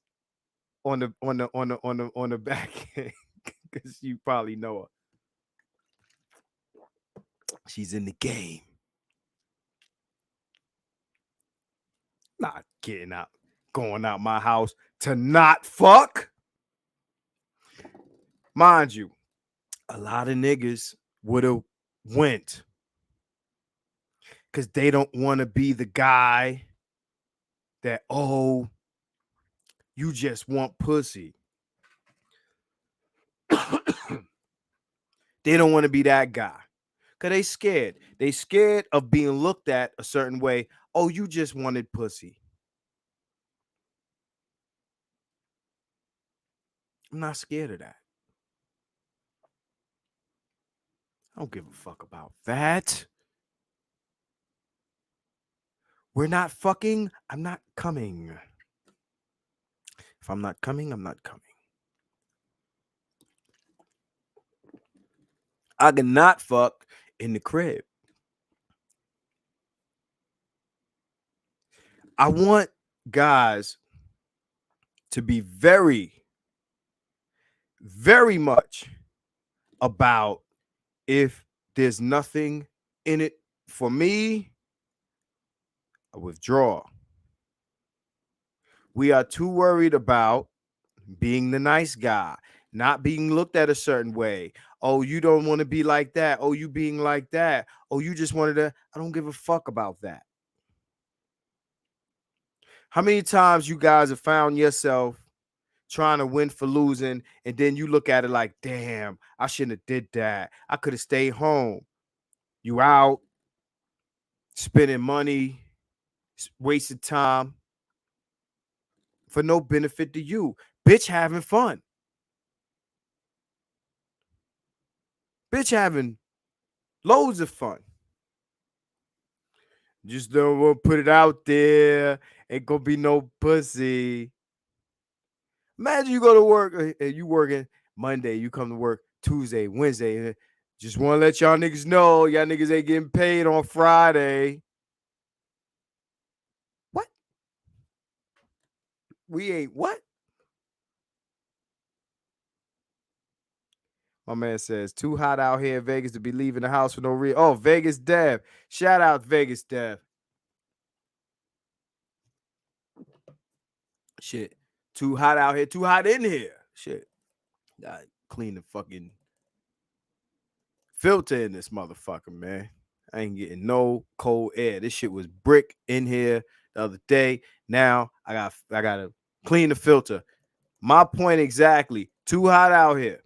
on the back end because you probably know her. She's in the game. Not getting out, going out my house to not fuck. Mind you, a lot of niggas would have went because they don't want to be the guy that, oh, you just want pussy. They don't want to be that guy because they scared. They scared of being looked at a certain way. Oh, you just wanted pussy. I'm not scared of that. I don't give a fuck about that. We're not fucking. I'm not coming. If I'm not coming, I'm not coming. I cannot fuck in the crib. I want guys to be very, very much about if there's nothing in it for me, I withdraw. We are too worried about being the nice guy, not being looked at a certain way. Oh, you don't want to be like that. Oh, you being like that. Oh, you just wanted to. I don't give a fuck about that. How many times you guys have found yourself trying to win for losing, and then you look at it like, damn, I shouldn't have did that. I could have stayed home. You out spending money, wasted time for no benefit to you. Bitch having fun. Bitch having loads of fun. Just don't want to put it out there. Ain't gonna be no pussy. Imagine you go to work and you working Monday, you come to work Tuesday, Wednesday. And just want to let y'all niggas know, y'all niggas ain't getting paid on Friday. What? We ain't what? My man says, too hot out here in Vegas to be leaving the house for no reason. Oh, Vegas Dev. Shout out Vegas Dev. Shit. Too hot out here. Too hot in here. Shit. I clean the fucking filter in this motherfucker, man. I ain't getting no cold air. This shit was brick in here the other day. Now I gotta clean the filter. My point exactly. Too hot out here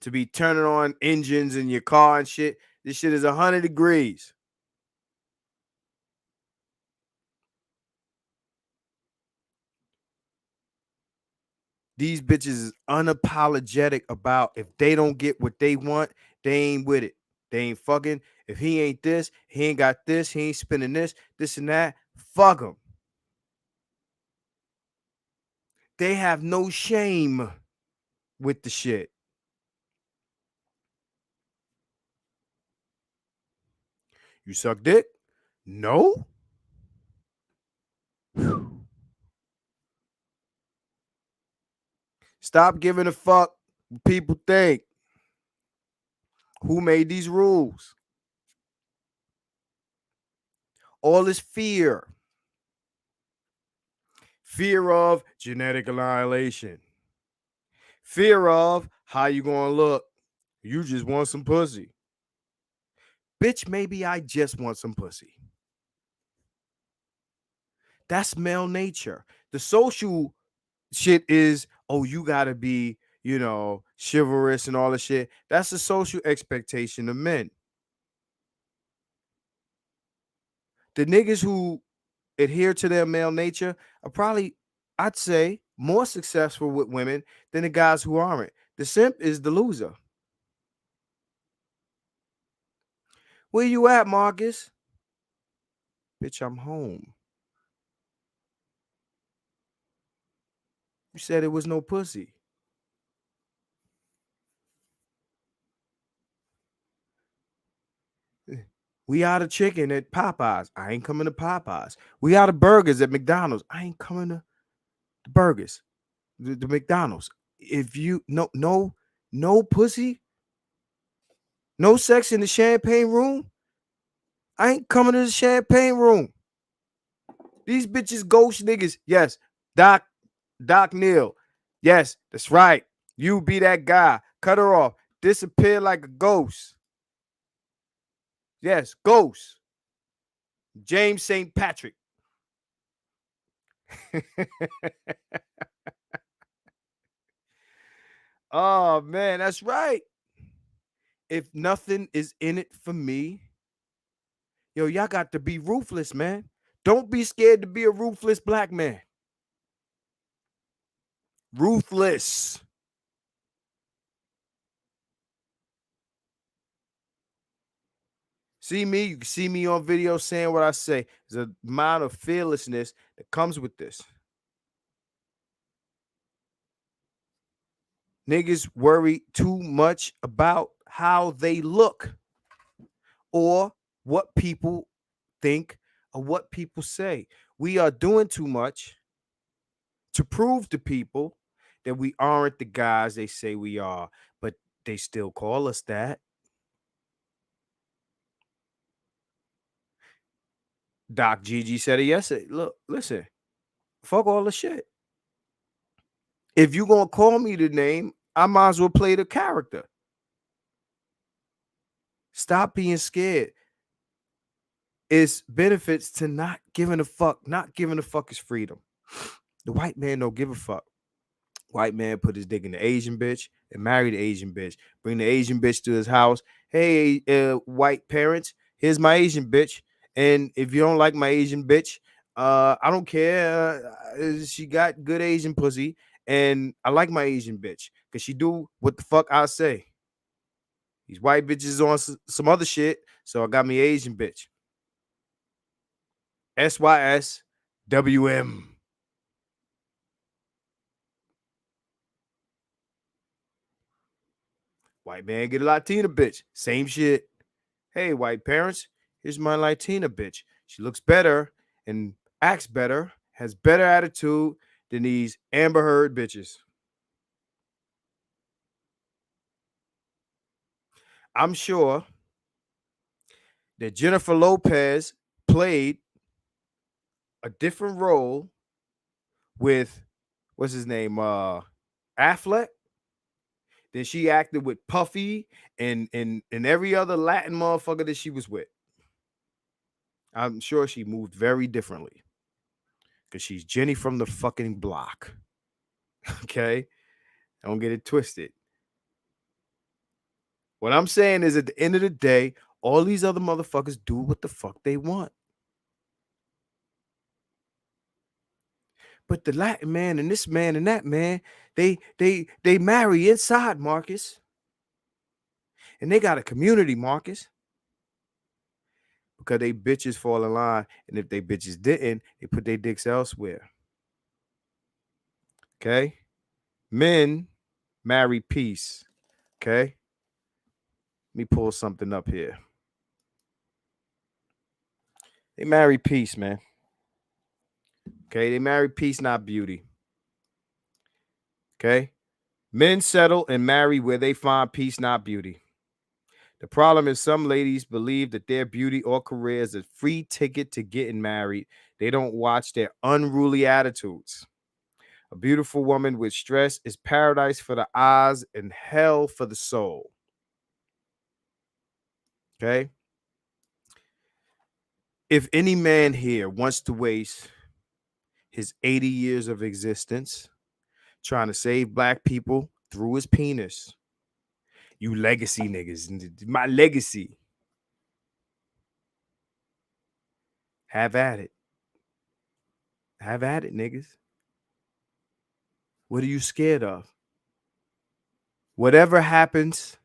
to be turning on engines in your car and shit. This shit is 100 degrees. These bitches is unapologetic about if they don't get what they want, they ain't with it. They ain't fucking. If he ain't this, he ain't got this, he ain't spending this and that, fuck him. They have no shame with the shit. You suck dick? No. Stop giving a fuck what people think. Who made these rules? All this fear. Fear of genetic annihilation. Fear of how you gonna look. You just want some pussy. Bitch, maybe I just want some pussy. That's male nature. The social shit is, oh, you gotta be, chivalrous and all the shit. That's the social expectation of men. The niggas who adhere to their male nature are probably, I'd say, more successful with women than the guys who aren't. The simp is the loser. Where you at, Marcus? Bitch, I'm home. You said it was no pussy. We out of chicken at Popeyes. I ain't coming to Popeyes. We out of burgers at McDonald's. I ain't coming to the burgers, the McDonald's. If you no pussy, no sex in the champagne room, I ain't coming to the champagne room. These bitches ghost niggas. Yes, Doc Neal. Yes, that's right. You be that guy. Cut her off. Disappear like a ghost. Yes, ghost. James St. Patrick. Oh, man, that's right. If nothing is in it for me, yo, y'all got to be ruthless, man. Don't be scared to be a ruthless black man. Ruthless. See me, you can see me on video saying what I say. There's an amount of fearlessness that comes with this. Niggas worry too much about how they look or what people think or what people say. We are doing too much to prove to people that we aren't the guys they say we are, but they still call us that. Doc Gigi said it yesterday. Look, listen. Fuck all the shit. If you gonna call me the name, I might as well play the character. Stop being scared. It's benefits to not giving a fuck. Not giving a fuck is freedom. The white man don't give a fuck. White man put his dick in the Asian bitch and marry the Asian bitch. Bring the Asian bitch to his house. Hey, white parents, here's my Asian bitch. And if you don't like my Asian bitch, I don't care. She got good Asian pussy, and I like my Asian bitch because she do what the fuck I say. These white bitches on some other shit, so I got me Asian bitch. SYSWM. White man get a Latina bitch. Same shit. Hey, white parents, here's my Latina bitch. She looks better and acts better, has better attitude than these Amber Heard bitches. I'm sure that Jennifer Lopez played a different role with, what's his name, Affleck. Then she acted with Puffy and every other Latin motherfucker that she was with. I'm sure she moved very differently because she's Jenny from the fucking block. Okay? Don't get it twisted. What I'm saying is at the end of the day, all these other motherfuckers do what the fuck they want. But the Latin man and this man and that man, they marry inside, Marcus. And they got a community, Marcus. Because they bitches fall in line. And if they bitches didn't, they put their dicks elsewhere. Okay? Men marry peace. Okay? Let me pull something up here. They marry peace, man. Okay? They marry peace, not beauty. Okay? Men settle and marry where they find peace, not beauty. The problem is some ladies believe that their beauty or career is a free ticket to getting married. They don't watch their unruly attitudes. A beautiful woman with stress is paradise for the eyes and hell for the soul. Okay? If any man here wants to waste his 80 years of existence trying to save black people through his penis, you legacy niggas, my legacy, have at it. Have at it, niggas. What are you scared of? Whatever happens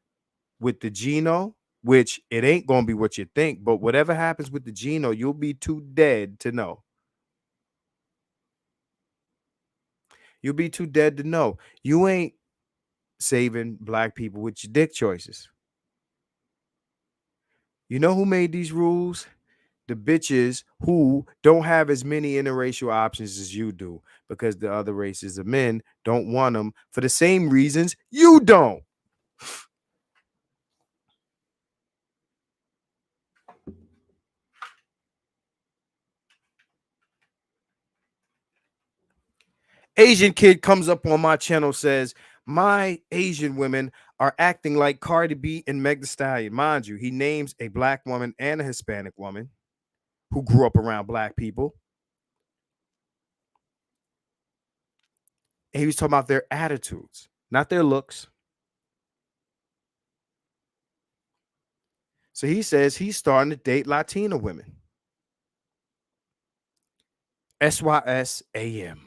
with the Geno, which it ain't going to be what you think, but whatever happens with the Geno, you'll be too dead to know. You'll be too dead to know. You ain't saving black people with your dick choices. You know who made these rules? The bitches who don't have as many interracial options as you do, because the other races of men don't want them for the same reasons you don't. Asian kid comes up on my channel, says, my Asian women are acting like Cardi B and Meg Thee Stallion. Mind you, he names a black woman and a Hispanic woman who grew up around black people. And he was talking about their attitudes, not their looks. So he says he's starting to date Latina women. SYSAM.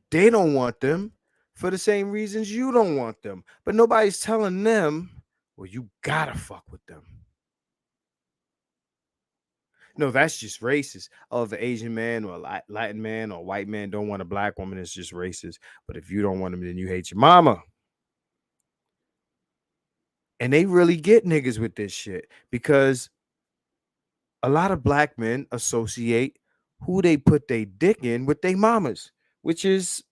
They don't want them for the same reasons you don't want them. But nobody's telling them, well, you gotta fuck with them. No, that's just racist. Oh, if an Asian man or a Latin man or white man don't want a black woman, it's just racist. But if you don't want them, then you hate your mama. And they really get niggas with this shit because a lot of black men associate who they put their dick in with their mamas, which is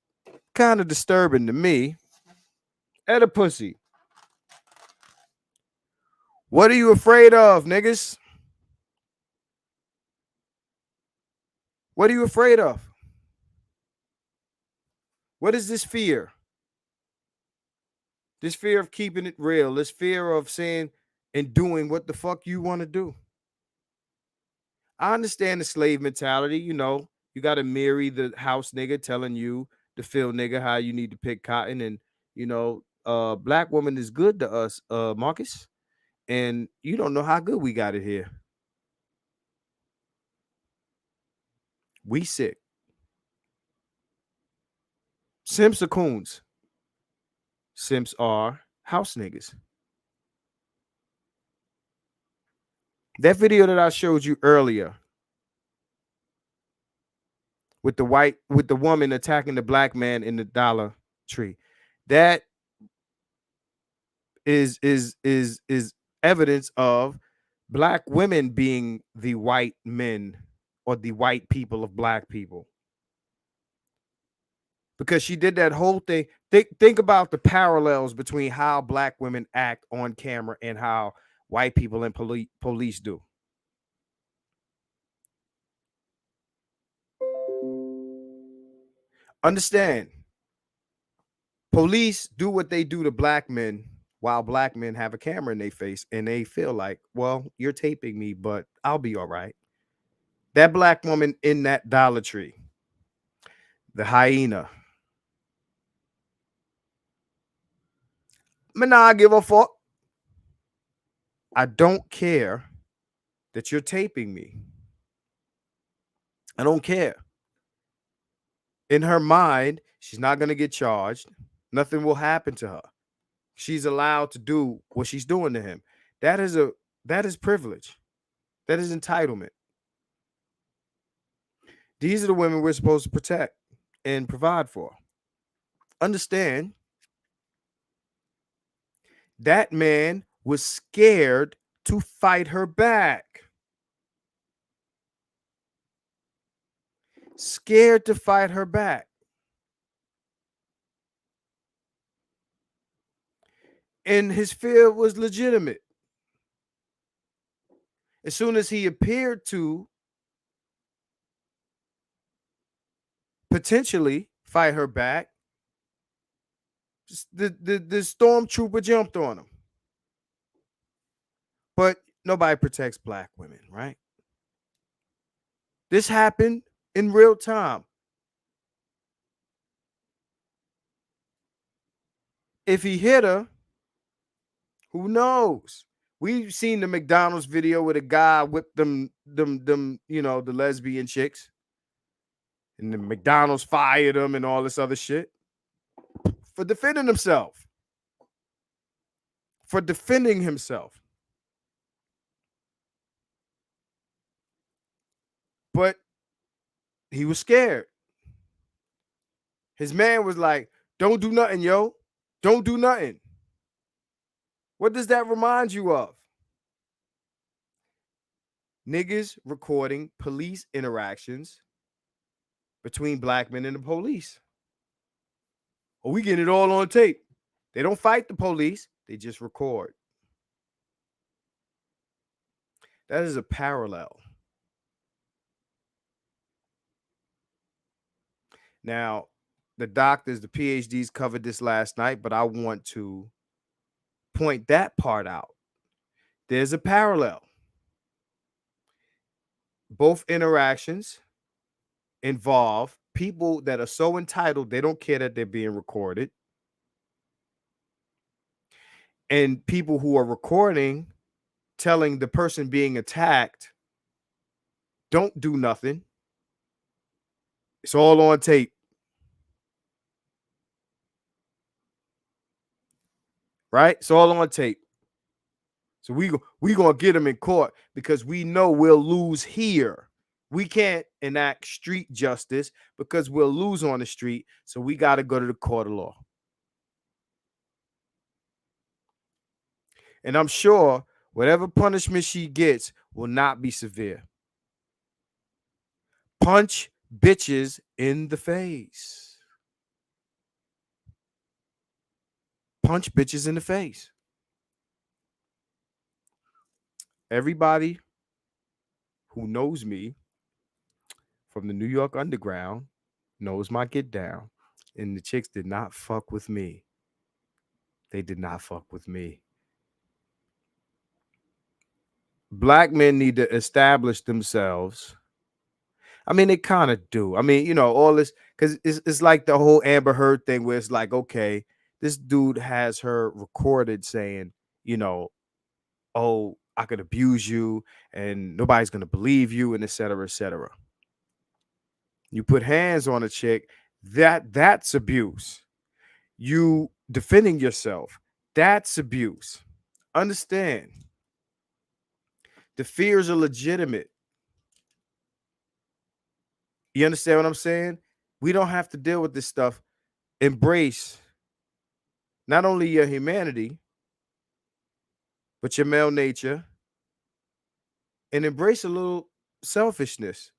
kind of disturbing to me. At a pussy. What are you afraid of, niggas? What are you afraid of? What is this fear? This fear of keeping it real, this fear of saying and doing what the fuck you want to do. I understand the slave mentality, you know, you got to marry the house nigga telling you, the field nigga, how you need to pick cotton. And, you know, black woman is good to us, Marcus. And you don't know how good we got it here. We sick. Simps are coons. Simps are house niggas. That video that I showed you earlier with the woman attacking the black man in the Dollar Tree, that is evidence of black women being the white men or the white people of black people. Because she did that whole thing. Think about the parallels between how black women act on camera and how white people and police do. Understand, police do what they do to black men while black men have a camera in their face and they feel like, well, you're taping me, but I'll be all right. That black woman in that Dollar Tree, the hyena, man, I give a fuck. I don't care that you're taping me. I don't care. In her mind, she's not going to get charged. Nothing will happen to her. She's allowed to do what she's doing to him. That is privilege. That is entitlement. These are the women we're supposed to protect and provide for. Understand, that man was scared to fight her back. Scared to fight her back. And his fear was legitimate. As soon as he appeared to potentially fight her back, the stormtrooper jumped on him. But nobody protects black women, right? This happened in real time. If he hit her, who knows? We've seen the McDonald's video where the guy whipped them, you know, the lesbian chicks. And the McDonald's fired him and all this other shit for defending himself. For defending himself. But he was scared. His man was like, don't do nothing, yo. Don't do nothing. What does that remind you of? Niggas recording police interactions between black men and the police. Oh, we get it all on tape. They don't fight the police. They just record. That is a parallel. Now, the doctors, the PhDs covered this last night, but I want to point that part out. There's a parallel. Both interactions involve people that are so entitled, they don't care that they're being recorded. And people who are recording, telling the person being attacked, don't do nothing. It's all on tape. Right? It's all on tape. So we gonna get them in court because we know we'll lose here. We can't enact street justice because we'll lose on the street. So we got to go to the court of law. And I'm sure whatever punishment she gets will not be severe. Punch bitches in the face. Punch bitches in the face. Everybody who knows me from the New York Underground knows my get down. And the chicks did not fuck with me. They did not fuck with me. Black men need to establish themselves. I mean, they kind of do. I mean, all this, because it's like the whole Amber Heard thing where it's like, okay, this dude has her recorded saying, oh, I could abuse you and nobody's going to believe you and et cetera, et cetera. You put hands on a chick, that's abuse. You defending yourself, that's abuse. Understand, the fears are legitimate. You understand what I'm saying? We don't have to deal with this stuff. Embrace not only your humanity, but your male nature, and embrace a little selfishness.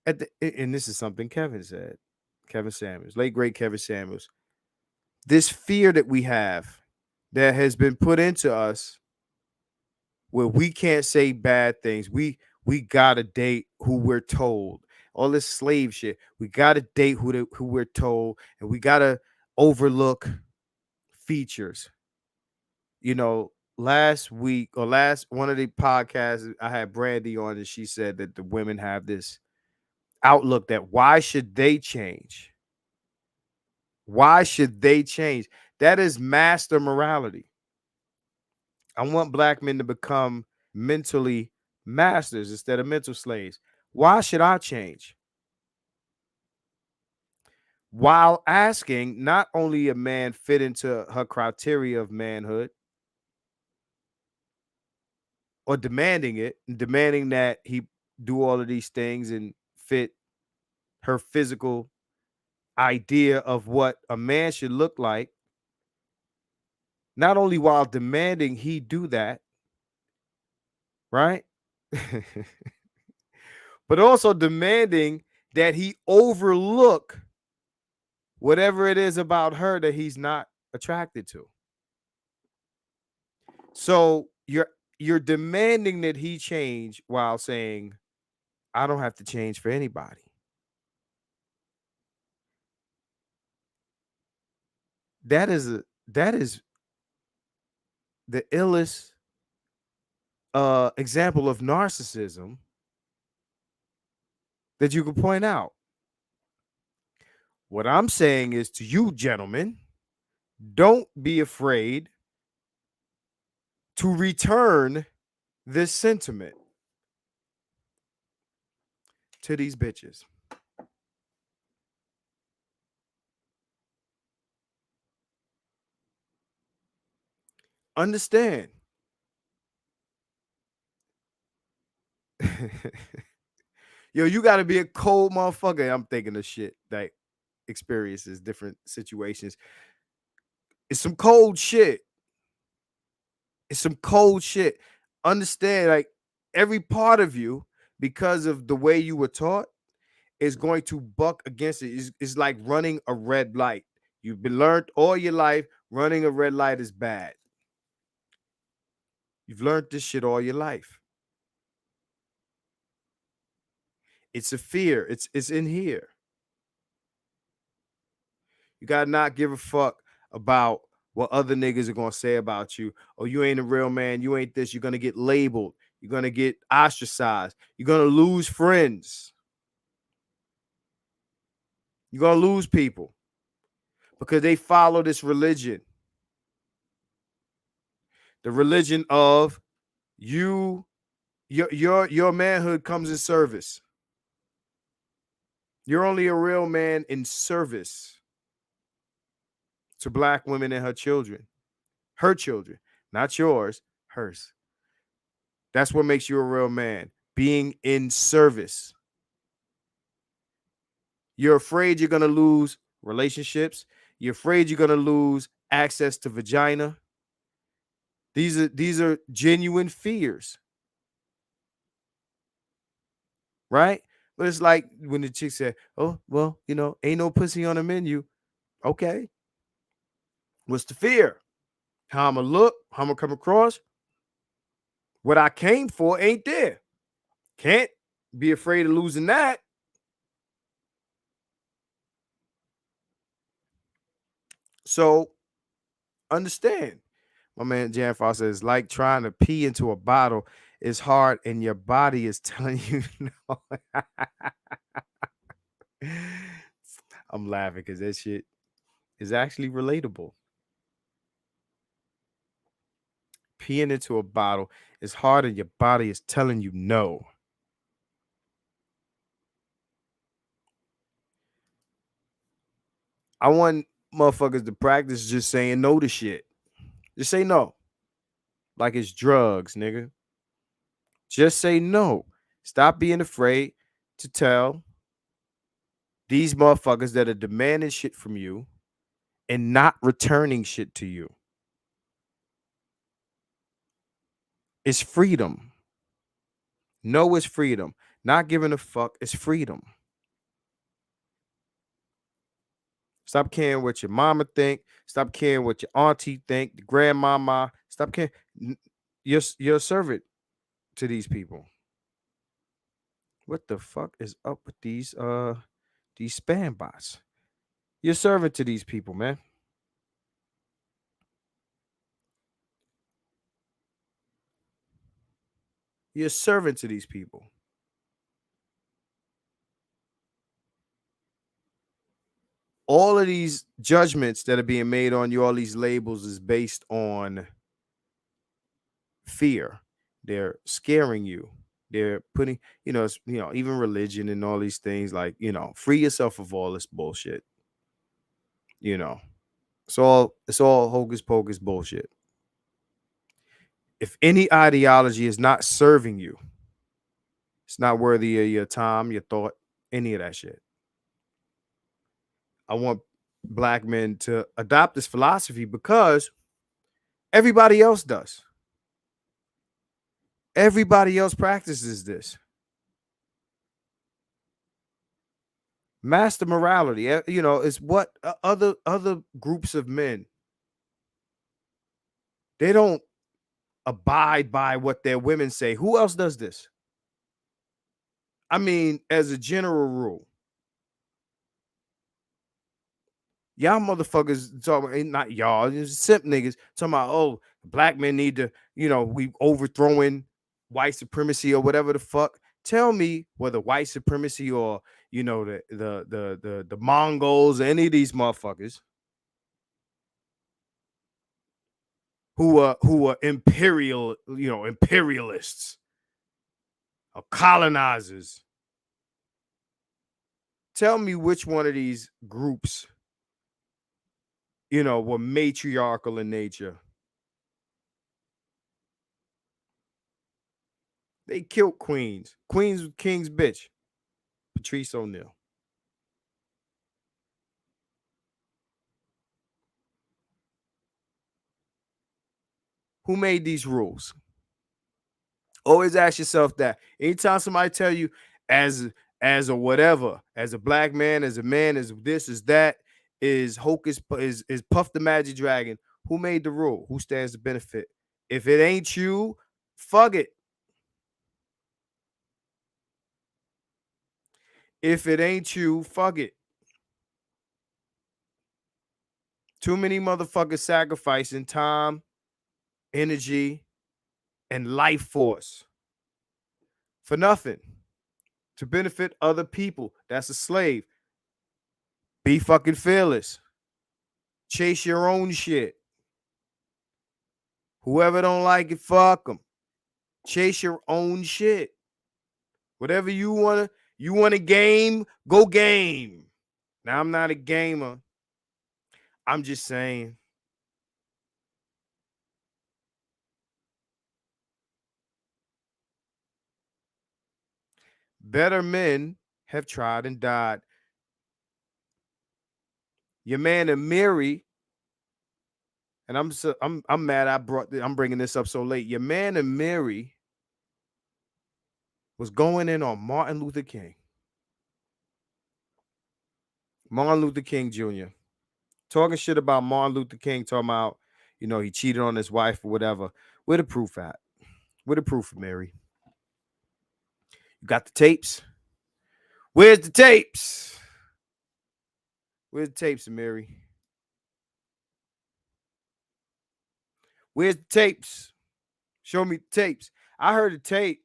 And this is something Kevin said. Kevin Samuels, late great Kevin Samuels. This fear that we have that has been put into us where we can't say bad things. We gotta date who we're told. All this slave shit. We gotta date who we're told, and we gotta overlook features. Last week or last one of the podcasts, I had Brandy on, and she said that the women have this outlook that why should they change? Why should they change? That is master morality. I want black men to become mentally masters instead of mental slaves. Why should I change? While asking, not only a man fit into her criteria of manhood, or demanding that he do all of these things and fit her physical idea of what a man should look like. Not only while demanding he do that, right? But also demanding that he overlook whatever it is about her that he's not attracted to. So you're demanding that he change while saying, I don't have to change for anybody. That is the illest example of narcissism that you could point out. What I'm saying is to you, gentlemen, don't be afraid to return this sentiment to these bitches. Understand. Yo, you got to be a cold motherfucker. I'm thinking of shit like experiences, different situations. It's some cold shit. It's some cold shit. Understand, like every part of you, because of the way you were taught, is going to buck against it. It's like running a red light. You've been learned all your life running a red light is bad. You've learned this shit all your life. It's a fear. It's in here. You gotta not give a fuck about what other niggas are gonna say about you. Oh, you ain't a real man. You ain't this. You're gonna get labeled. You're gonna get ostracized. You're gonna lose friends. You're gonna lose people because they follow this religion. The religion of your manhood comes in service. You're only a real man in service to black women and her children, not yours, hers. That's what makes you a real man, being in service. You're afraid you're going to lose relationships. You're afraid you're going to lose access to vagina. These are genuine fears. Right? But it's like when the chick said, oh, well, ain't no pussy on the menu. Okay. What's the fear? How I'm going to look? How I'm going to come across? What I came for ain't there. Can't be afraid of losing that. So understand. My man Jan Foss says, like trying to pee into a bottle is hard and your body is telling you no. I'm laughing because that shit is actually relatable. Peeing into a bottle is hard and your body is telling you no. I want motherfuckers to practice just saying no to shit. Just say no. Like it's drugs, nigga. Just say no. Stop being afraid to tell these motherfuckers that are demanding shit from you and not returning shit to you. It's freedom. No is freedom. Not giving a fuck is freedom. Stop caring what your mama think. Stop caring what your auntie think, the grandmama. Stop caring. You're a servant to these people. What the fuck is up with these spam bots? You're a servant to these people, man. You're a servant to these people. All of these judgments that are being made on you, all these labels is based on fear. They're scaring you. They're putting, even religion and all these things like, free yourself of all this bullshit. It's all hocus pocus bullshit. If any ideology is not serving you, it's not worthy of your time, your thought, any of that shit. I want black men to adopt this philosophy because everybody else does. Everybody else practices this. Master morality, is what other groups of men, they don't abide by what their women say. Who else does this? I mean, as a general rule, y'all motherfuckers talking, not y'all, just simp niggas talking about, oh, black men need to, we overthrowing white supremacy or whatever the fuck. Tell me whether white supremacy or the Mongols, any of these motherfuckers who are imperialists or colonizers. Tell me which one of these groups, were matriarchal in nature. They killed queens. Queens was king's bitch. Patrice O'Neal. Who made these rules? Always ask yourself that. Anytime somebody tell you as a whatever, as a black man, as a man, as this, as that, is hocus, is Puff the Magic Dragon, who made the rule? Who stands to benefit? If it ain't you, fuck it. If it ain't you, fuck it. Too many motherfuckers sacrificing time, energy, and life force for nothing to benefit other people. That's a slave. Be fucking fearless. Chase your own shit. Whoever don't like it, fuck them. Chase your own shit. Whatever you want to game, go game. Now, I'm not a gamer. I'm just saying. Better men have tried and died. Your man Amiri, and I'm mad I'm bringing this up so late. Your man Amiri was going in on Martin Luther King. Martin Luther King Jr. Talking shit about Martin Luther King, talking about, he cheated on his wife or whatever. Where the proof at? Where the proof, Mary? You got the tapes? Where's the tapes? Where's the tapes, Mary? Where's the tapes? Show me the tapes. I heard the tape.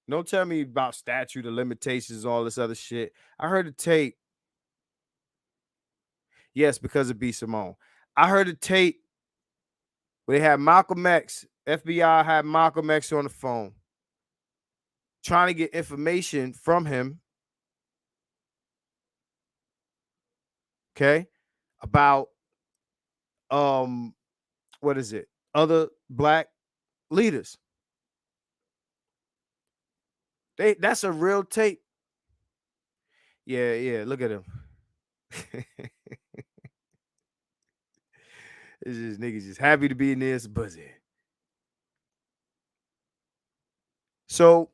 Don't tell me about statute of limitations, all this other shit. I heard the tape. Yes, because of B. Simone. I heard the tape where they had Malcolm X. FBI had Malcolm X on the phone trying to get information from him. Okay. About what is it? Other black leaders. That's a real tape. Yeah, look at him. It's just niggas just happy to be in this buzzy. So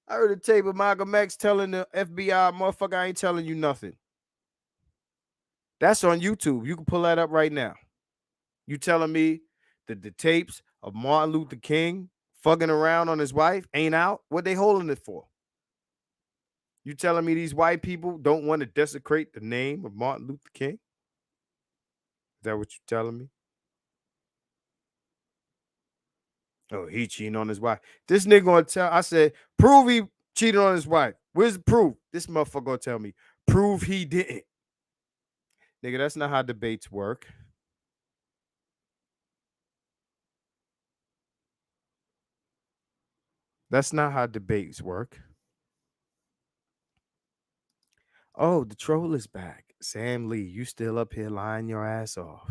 I heard a tape of Malcolm X telling the FBI, motherfucker, I ain't telling you nothing. That's on YouTube. You can pull that up right now. You telling me that the tapes of Martin Luther King fucking around on his wife ain't out? What they holding it for? You telling me these white people don't want to desecrate the name of Martin Luther King? Is that what you telling me? Oh, he cheating on his wife. This nigga gonna tell, I said, prove he cheated on his wife. Where's the proof? This motherfucker gonna tell me, prove he didn't. Nigga, that's not how debates work. That's not how debates work. Oh, the troll is back. Sam Lee, you still up here lying your ass off.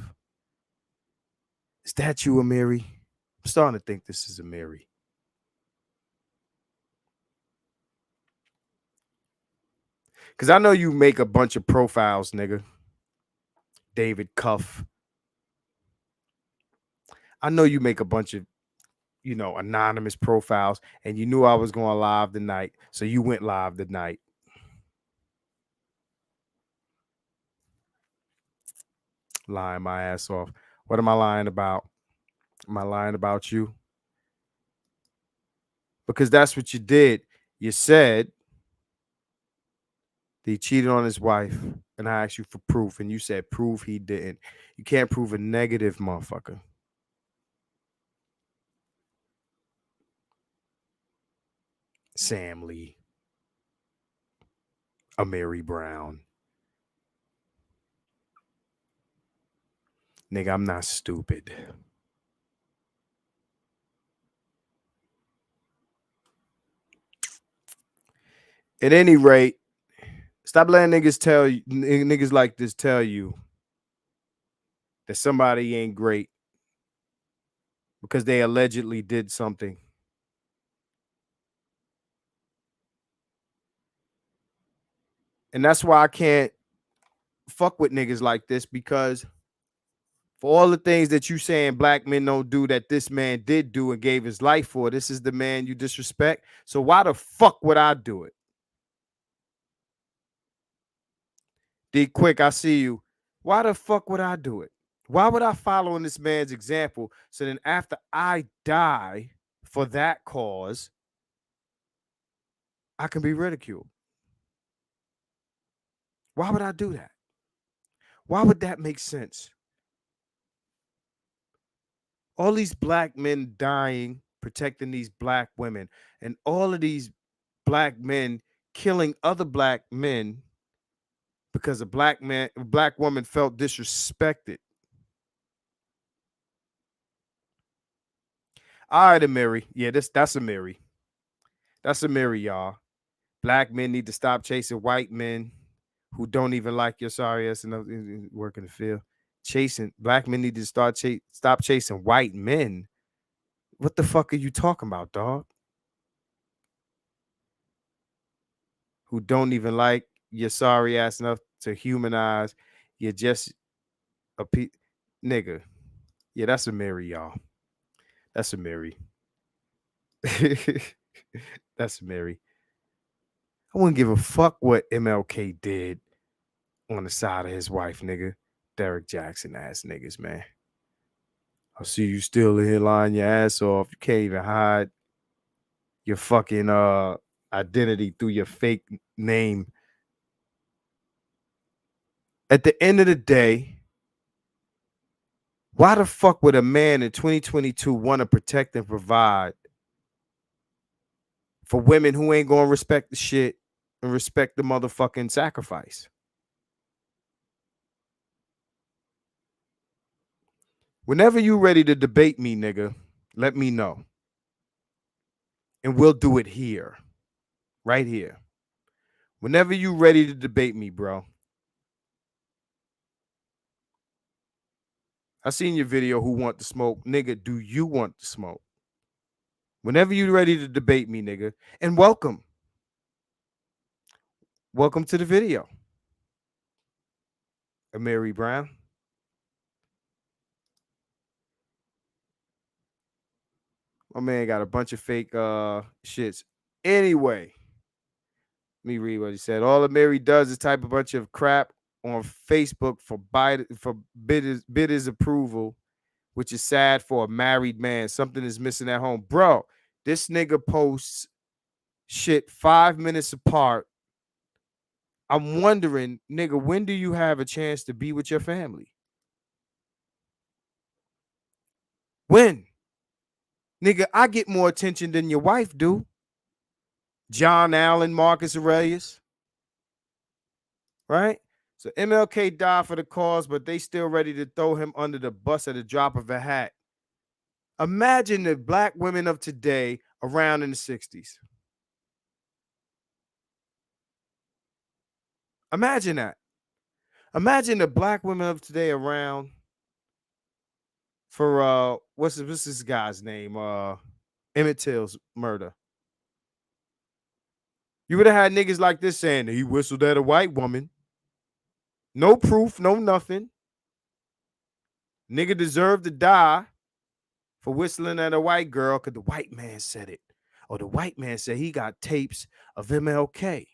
Is that you, Amiri? I'm starting to think this is Amiri. Because I know you make a bunch of profiles, nigga. David Cuff. I know you make a bunch of, anonymous profiles, and you knew I was going live tonight, so you went live tonight. Lying my ass off. What am I lying about? Am I lying about you? Because that's what you did. You said that he cheated on his wife, and I asked you for proof, and you said prove he didn't. You can't prove a negative, motherfucker. Sam Lee. Amiri Brown. Nigga, I'm not stupid. At any rate, stop letting niggas like this tell you that somebody ain't great because they allegedly did something. And that's why I can't fuck with niggas like this, because for all the things that you saying black men don't do that this man did do and gave his life for, this is the man you disrespect. So why the fuck would I do it? D Quick, I see you. Why the fuck would I do it? Why would I follow in this man's example so then after I die for that cause, I can be ridiculed? Why would I do that? Why would that make sense? All these black men dying, protecting these black women, and all of these black men killing other black men because a black woman felt disrespected. All right, Amiri. Yeah, that's Amiri. That's Amiri, y'all. Black men need to stop chasing white men who don't even like your sorry ass and work in the field. Black men need to stop chasing white men. What the fuck are you talking about, dog? Who don't even like your sorry ass enough to humanize. You're just a nigga. Yeah, that's Amiri, y'all. That's Amiri. That's Amiri. I wouldn't give a fuck what MLK did on the side of his wife, nigga. Derek Jackson ass niggas, man. I see you still in here lying your ass off. You can't even hide your fucking identity through your fake name. At the end of the day, Why the fuck would a man in 2022 want to protect and provide for women who ain't gonna respect the shit and respect the motherfucking sacrifice? Whenever you ready to debate me, nigga, let me know. And we'll do it here. Right here. Whenever you ready to debate me, bro. I seen your video, Who Want to Smoke? Nigga, do you want to smoke? Whenever you ready to debate me, nigga. And welcome. Welcome to the video. Mary Brown. My man got a bunch of fake shits. Anyway, let me read what he said. All that Mary does is type a bunch of crap on Facebook for bid his approval, which is sad for a married man. Something is missing at home. Bro, this nigga posts shit 5 minutes apart. I'm wondering, nigga, when do you have a chance to be with your family? When? Nigga, I get more attention than your wife do. John Allen, Marcus Aurelius. Right? So MLK died for the cause, but they still ready to throw him under the bus at the drop of a hat. Imagine the black women of today around in the 60s. Imagine that. Imagine the black women of today around for what's this guy's name? Emmett Till's murder. You would have had niggas like this saying he whistled at a white woman. No proof, no nothing. Nigga deserved to die for whistling at a white girl because the white man said it. Or the white man said he got tapes of MLK.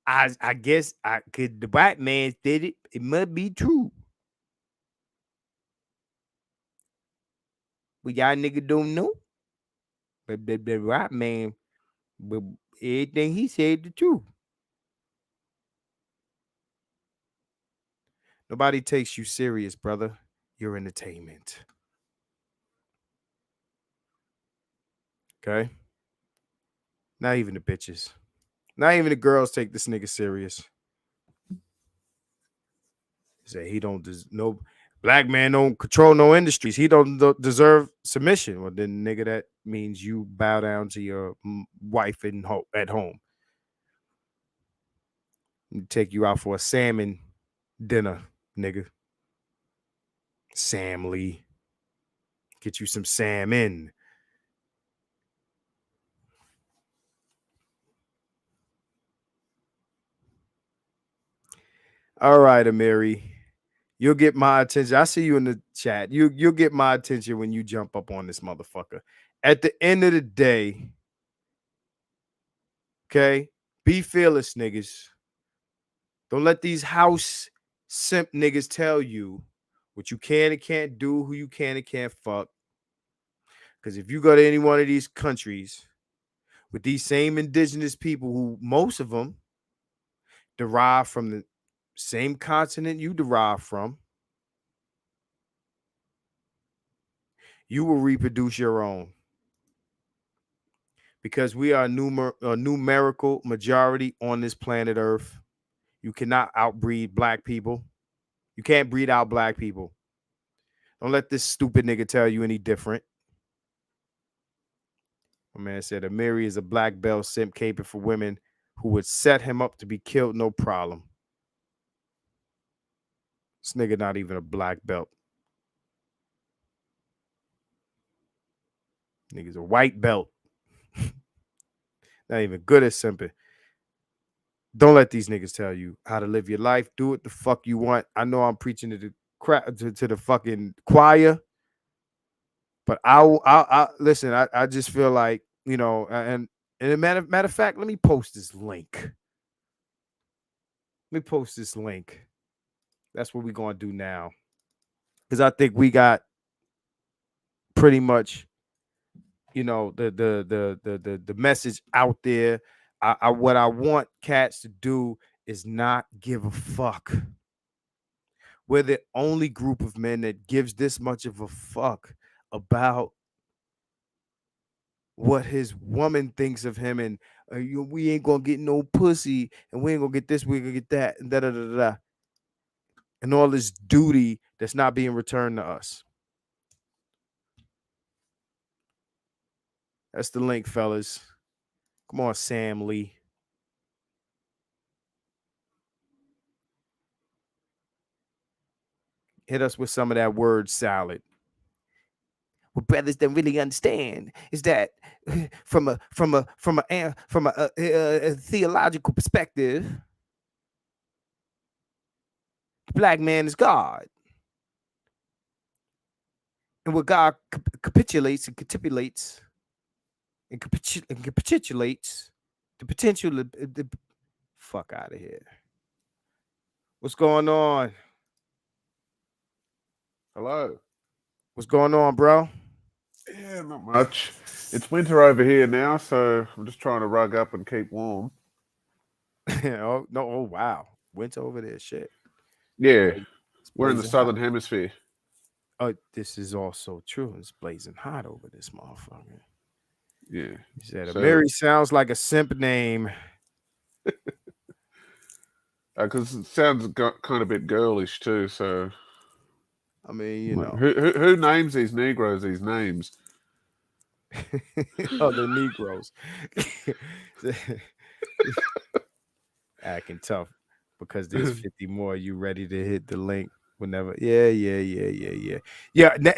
I guess the white man said it. It must be true. But y'all nigga don't know. But the white man, but everything he said the truth. Nobody takes you serious, brother. You're entertainment. Okay? Not even the bitches. Not even the girls take this nigga serious. Say he don't no black man don't control no industries. He don't deserve submission. Well, then nigga, that means you bow down to your wife at home. Take you out for a salmon dinner, nigga. Sam Lee. Get you some salmon. All right, Amiri. You'll get my attention. I see you in the chat. You'll get my attention when you jump up on this motherfucker. At the end of the day, okay, be fearless, niggas. Don't let these house simp niggas tell you what you can and can't do, who you can and can't fuck. Because if you go to any one of these countries with these same indigenous people who most of them derive from the same continent you derive from, you will reproduce your own. Because we are a numerical majority on this planet Earth. You cannot outbreed black people. You can't breed out black people. Don't let this stupid nigga tell you any different. My man said Amiri is a black belt simp caping for women who would set him up to be killed, no problem. This nigga not even a black belt. Nigga's a white belt. Not even good at simping. Don't let these niggas tell you how to live your life. Do what the fuck you want. I know I'm preaching to the to the fucking choir, but I listen. I just feel like, you know, and a matter of fact, let me post this link. Let me post this link. That's what we're gonna do now, because I think we got pretty much, you know, the message out there. What I want cats to do is not give a fuck. We're the only group of men that gives this much of a fuck about what his woman thinks of him, and we ain't gonna get no pussy, and we ain't gonna get this, we gonna get that, and da da da da, and all this duty that's not being returned to us. That's the link, fellas. Come on, Sam Lee. Hit us with some of that word salad. What brothers don't really understand is that from a theological perspective, the black man is God. And what God capitulates and capitulates and capitulates the potential the fuck out of here. What's going on? Hello. What's going on, bro? Yeah, not much. It's winter over here now, so I'm just trying to rug up and keep warm. Oh no! Oh wow, winter over there. Shit. Yeah, It's we're in the blazing southern hot. hemisphere. Oh, this is also true. It's blazing hot over this motherfucker. Yeah. He said, So- Mary sounds like a simp name. Because it sounds kind of a bit girlish too. So I mean, you know, who names these Negroes these names? other Negroes acting tough because there's 50 more. You ready to hit the link whenever? Yeah.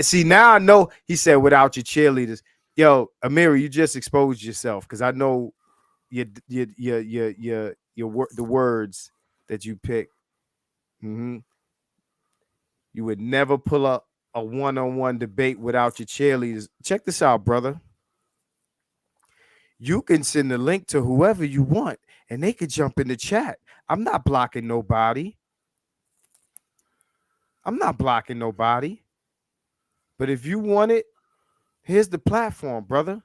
See, now I know. He said without your cheerleaders. Yo, Amiri, you just exposed yourself because I know the words that you pick. Mm-hmm. You would never pull up a one-on-one debate without your cheerleaders. Check this out, brother. You can send the link to whoever you want, and they could jump in the chat. I'm not blocking nobody. But if you want it, here's the platform, brother.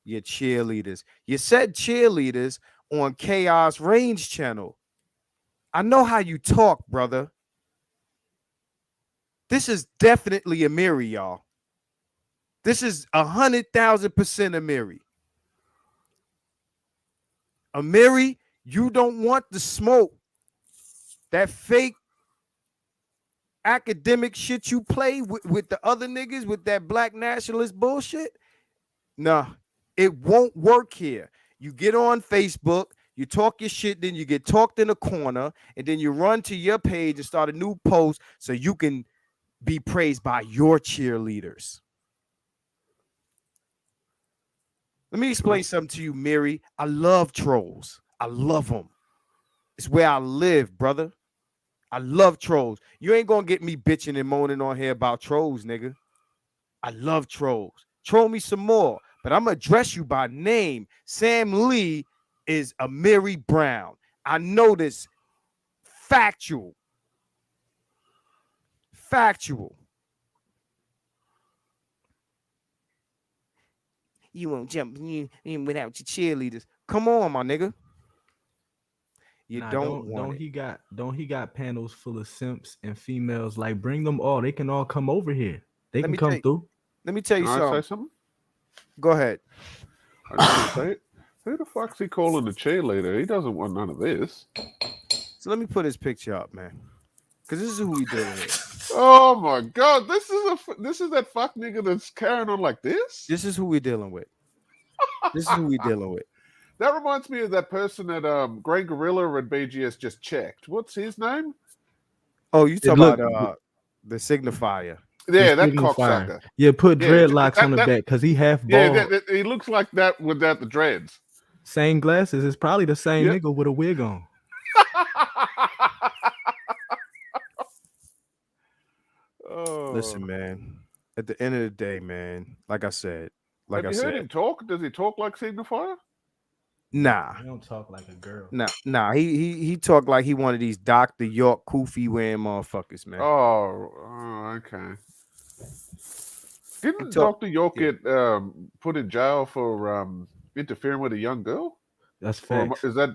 Your cheerleaders. You said cheerleaders on Chaos Range channel. I know how you talk, brother. This is definitely Amiri, y'all. This is 100,000% Amiri. Amiri, you don't want the smoke. That fake academic shit you play with the other niggas with that black nationalist bullshit. Nah, it won't work here. You get on Facebook, you talk your shit, then you get talked in a corner, and then you run to your page and start a new post so you can be praised by your cheerleaders. Let me explain something to you, Mary. I love trolls. I love them. It's where I live, brother. I love trolls. You ain't gonna get me bitching and moaning on here about trolls, nigga. I love trolls. Troll me some more, but I'm gonna address you by name. Sam Lee is Amiri Brown. I know this. Factual. You won't jump in without your cheerleaders. Come on, my nigga. You don't want it. Don't he got panels full of simps and females? Like, bring them all. They can all come over here. They can come through. Let me tell you Can something. I say something? Go ahead. I just want to say it. Who the fuck's he calling the cheerleader? He doesn't want none of this. So let me put his picture up, man. Because this is who we dealing with. Oh my god, this is that fuck nigga that's carrying on like this? This is who we dealing with. That reminds me of that person that Grey Gorilla and BGS just checked. What's his name? Oh, you talking about the signifier. Yeah, that cocksucker. Yeah, put dreadlocks on the back because he half bald. Yeah, he looks like that without the dreads. Same glasses. It's probably the same nigga with a wig on. Listen, man. At the end of the day, man, like I said, Have you heard him talk? Does he talk like Signifier? Nah. He don't talk like a girl. Nah. He talked like he one of these Dr. York Koofy wearing motherfuckers, man. Oh, okay. Didn't Dr. York get put in jail for interfering with a young girl? That's facts. Is that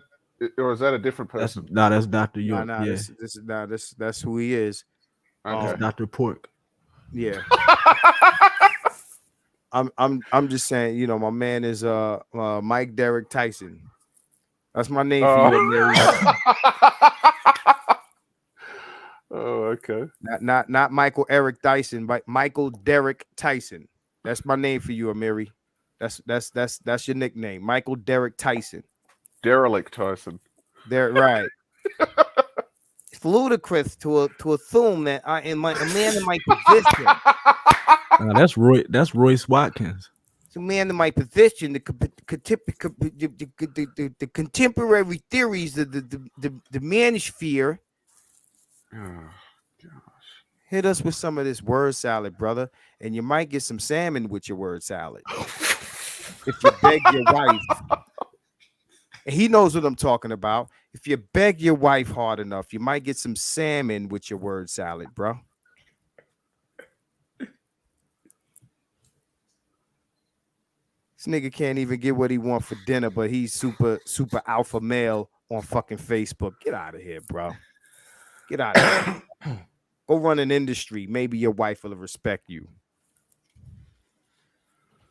Or is that a different That's person? that's Dr. Nah, York. nah, Yeah, that's who he is. that's Okay. Dr. Pork. Yeah. I'm just saying, you know, my man is Mike Derek Tyson. That's my name for you, Mary. Oh, okay. Not Michael Eric Dyson, but Michael Derek Tyson. That's my name for you, Amiri. That's your nickname, Michael Derek Tyson. Derelict Tyson. They're right. It's ludicrous to assume that I am a man in my position. That's Roy. That's Royce Watkins. It's a man in my position. The contemporary theories of the manosphere Oh, hit us with some of this word salad, brother, and you might get some salmon with your word salad if you beg your wife. And he knows what I'm talking about. If you beg your wife hard enough, you might get some salmon with your word salad, bro. This nigga can't even get what he wants for dinner, but he's super alpha male on fucking Facebook. Get out of here, bro. Get out of here. Go run an industry. Maybe your wife will respect you.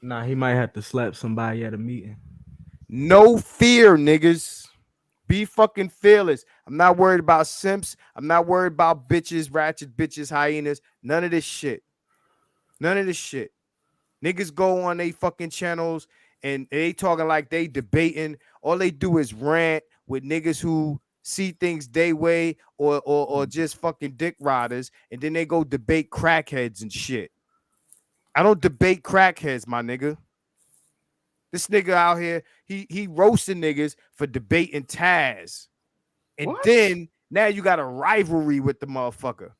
Nah, he might have to slap somebody at a meeting. No fear, niggas. Be fucking fearless. I'm not worried about simps. I'm not worried about bitches, ratchet bitches, hyenas. None of this shit. None of this shit. Niggas go on they fucking channels and they talking like they debating. All they do is rant with niggas who see things they way or just fucking dick riders, and then they go debate crackheads and shit. I don't debate crackheads, my nigga. This nigga out here, he roasting niggas for debating Taz. And What? then now you got a rivalry with the motherfucker.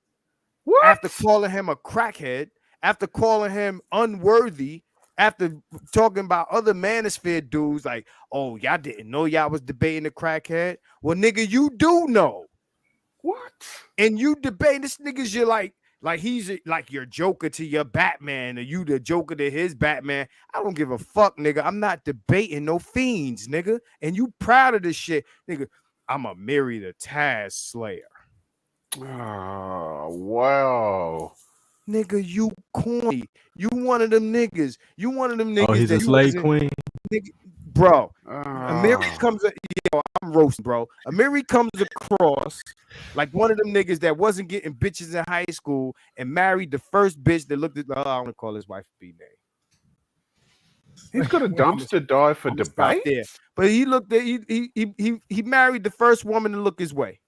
What? After calling him a crackhead, after calling him unworthy, after talking about other manosphere dudes like, oh, y'all didn't know y'all was debating a crackhead. Well, nigga, you do know. What? And you debate this nigga's you're like he's like your Joker to your Batman, or you the Joker to his Batman. I don't give a fuck, nigga. I'm not debating no fiends, nigga. And you proud of this shit, nigga. I'm a marry the Taz Slayer. Oh, wow. Nigga, you corny. You one of them niggas. You one of them niggas Oh, he's that a you slave wasn't- queen. nigga, bro. Oh. Amiri comes, I'm roasting, bro. Amiri comes across like one of them niggas that wasn't getting bitches in high school and married the first bitch that looked at. I want to call his wife B name. He's got a dumpster dive for Stop debate. there. But he looked at he married the first woman to look his way.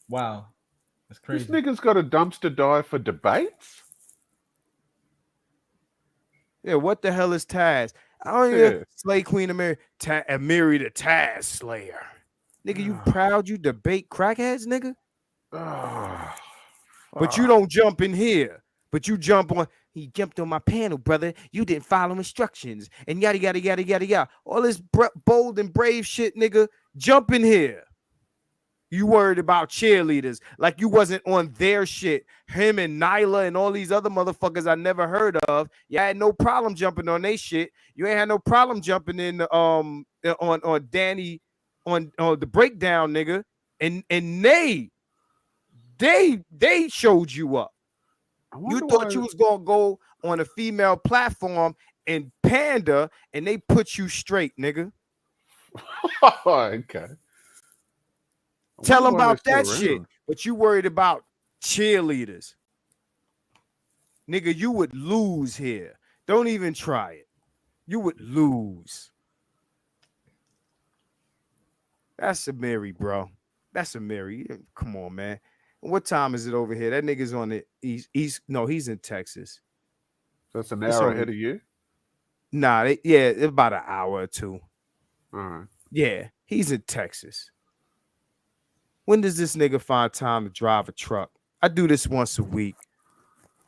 Wow, that's This crazy. nigga's got a dumpster dive for debates. Yeah, what the hell is Taz? I don't even Slay Queen Amiri. Amiri the Taz Slayer. Nigga, you proud you debate crackheads, nigga? Oh, But you don't jump in here. But you jump on. He jumped on my panel, brother. You didn't follow instructions. And yada, yada, yada, yada, yada. All this bold and brave shit, nigga. Jump in here. You worried about cheerleaders like you wasn't on their shit. Him and Nyla and all these other motherfuckers I never heard of. You had no problem jumping on they shit. You ain't had no problem jumping in on Danny on the breakdown, nigga. And they showed you up. You thought you was gonna go on a female platform and panda, and they put you straight, nigga. Okay. Tell them about that shit. But you worried about cheerleaders. Nigga, you would lose here. Don't even try it. You would lose. That's a Mary, bro. That's a Mary. Come on, man. What time is it over here? That nigga's on the east. No, he's in Texas. That's an hour ahead of you? Nah, it's about an hour or two. All right. Yeah, he's in Texas. When does this nigga find time to drive a truck? I do this once a week.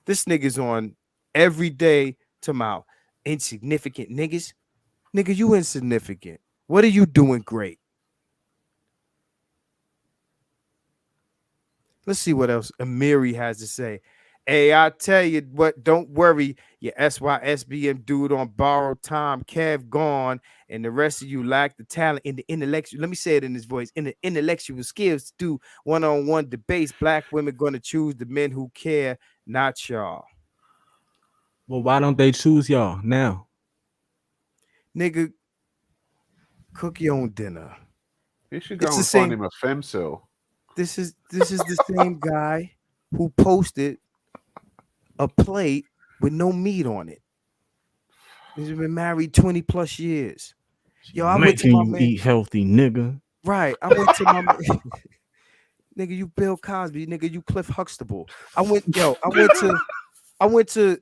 This nigga's on every day to my insignificant niggas. Nigga, you insignificant. What are you doing great? Let's see what else Amiri has to say. Hey, I tell you what, don't worry. Your SYSBM dude on borrowed time, Kev gone, and the rest of you lack the talent in the intellectual. Let me say it in his voice, in the intellectual skills to do one-on-one debates. Black women gonna choose the men who care, not y'all. Well, why don't they choose y'all now? Nigga, cook your own dinner. He should It's go the and find same. him a femcel. This is the same guy who posted a plate with no meat on it. He's been married 20 plus years. Yo, I went to Making my you man. eat healthy, nigga. Right. I went to my man. Nigga, you Bill Cosby, nigga, you Cliff Huxtable. I went to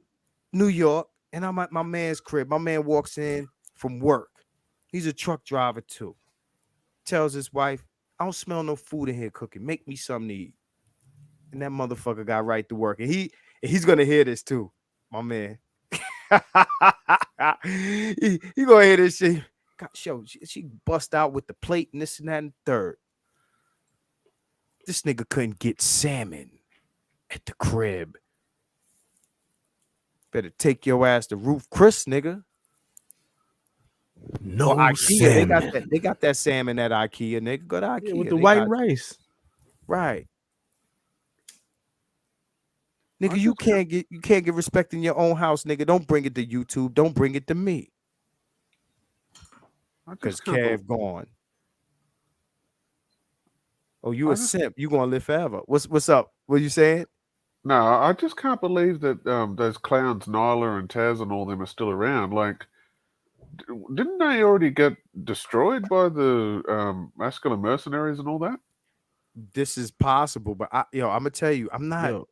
New York and I'm at my man's crib. My man walks in from work. He's a truck driver too. Tells his wife, I don't smell no food in here cooking. Make me something to eat. And that motherfucker got right to work. And he's gonna hear this too, my man. he gonna hear this shit. God, she bust out with the plate and this and that and the third. This nigga couldn't get salmon at the crib. Better take your ass to Roof Chris, nigga. No Or IKEA. salmon. They got that salmon at IKEA, nigga. Go to IKEA. Yeah, with the They white got, rice. right. I Nigga, you just can't get respect in your own house, nigga. Don't bring it to YouTube. Don't bring it to me. Cause can't. Kev gone. Oh, you I a just- simp. You gonna live forever. What's up? What you saying? No, I just can't believe that those clowns, Nyla and Taz and all them are still around. Like, didn't they already get destroyed by the masculine mercenaries and all that? This is possible, but I'm gonna tell you, I'm not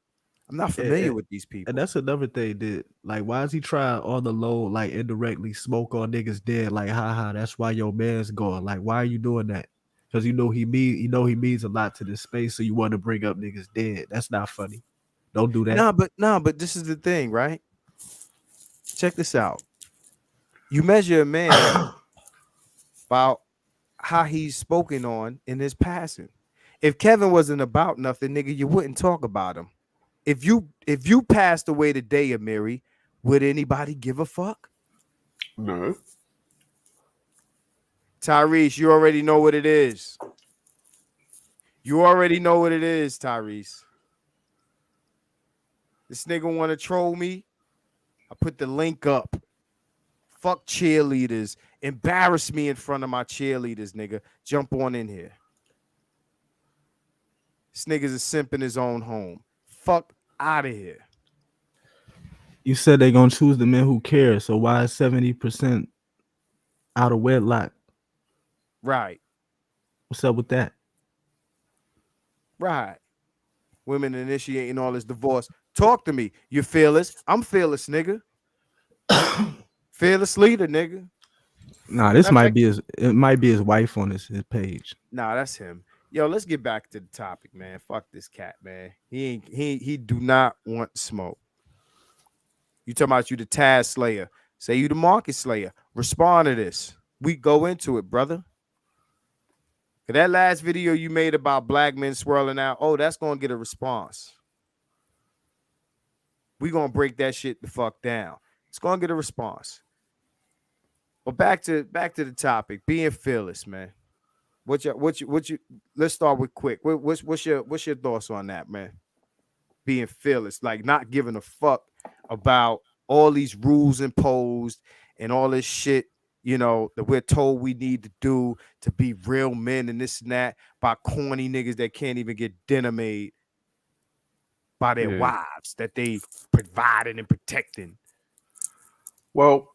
familiar with these people. And that's another thing that, like, why is he trying on the low, like, indirectly smoke on niggas dead? Like, haha, that's why your man's gone. Like, why are you doing that? Because he means a lot to this space, so you want to bring up niggas dead. That's not funny. Don't do that. But this is the thing, right? Check this out. You measure a man about how he's spoken on in his passing. If Kevin wasn't about nothing, nigga, you wouldn't talk about him. If you passed away today, Amiri, would anybody give a fuck? No. Tyrese, you already know what it is. You already know what it is, Tyrese. This nigga want to troll me. I put the link up. Fuck cheerleaders. Embarrass me in front of my cheerleaders, nigga. Jump on in here. This nigga's a simp in his own home. Fuck out of here. You said they're gonna choose the men who care. So why is 70% out of wedlock? Right. What's up with that? Right. Women initiating all this divorce. Talk to me. You fearless? I'm fearless, nigga. Fearless leader, nigga. Nah, it might be his wife on his page. Nah, that's him. Yo, let's get back to the topic, man. Fuck this cat, man. He do not want smoke. You talking about you the Taz Slayer. Say you the Market Slayer. Respond to this. We go into it, brother. That last video you made about black men swirling out, oh, that's gonna get a response. We gonna break that shit the fuck down. It's gonna get a response. But back to the topic, being fearless, man. What you? Let's start with quick. What's your thoughts on that, man? Being fearless, like not giving a fuck about all these rules imposed and all this shit, you know, that we're told we need to do to be real men and this and that by corny niggas that can't even get dinner made by their wives that they providing and protecting. Well,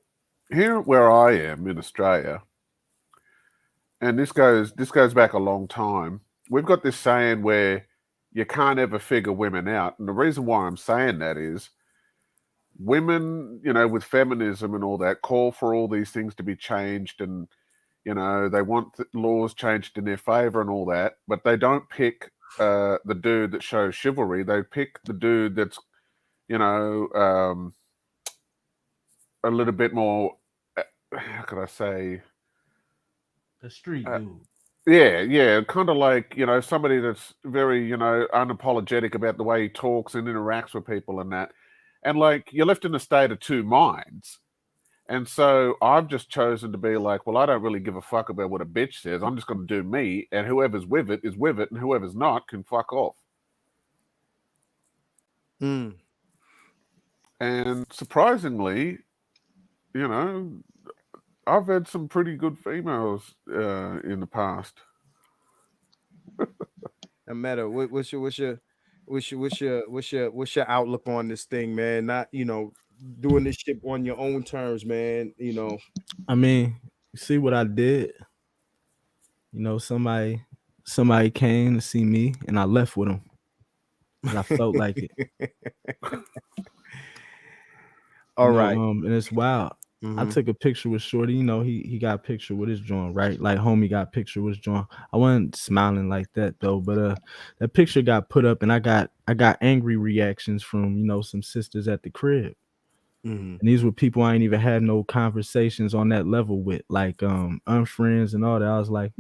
here where I am in Australia, and this goes back a long time, we've got this saying where you can't ever figure women out. And the reason why I'm saying that is women, you know, with feminism and all that, call for all these things to be changed, and, you know, they want laws changed in their favor and all that, but they don't pick the dude that shows chivalry. They pick the dude that's, you know, a little bit more, how could I say? The street dude. Yeah, kind of like, somebody that's very, unapologetic about the way he talks and interacts with people and that. And like, you're left in a state of two minds. And so I've just chosen to be like, well, I don't really give a fuck about what a bitch says. I'm just going to do me, and whoever's with it is with it, and whoever's not can fuck off. Mm. And surprisingly, I've had some pretty good females in the past. No matter what's your outlook on this thing, man? Not doing this shit on your own terms, man. I mean, you see what I did? Somebody came to see me, and I left with them. And I felt like it. All right. And it's wild. I took a picture with Shorty. He got a picture with his joint, right? Like homie got a picture with his joint. I wasn't smiling like that though, but that picture got put up, and I got angry reactions from some sisters at the crib. And these were people I ain't even had no conversations on that level with, like unfriends and all that. I was like,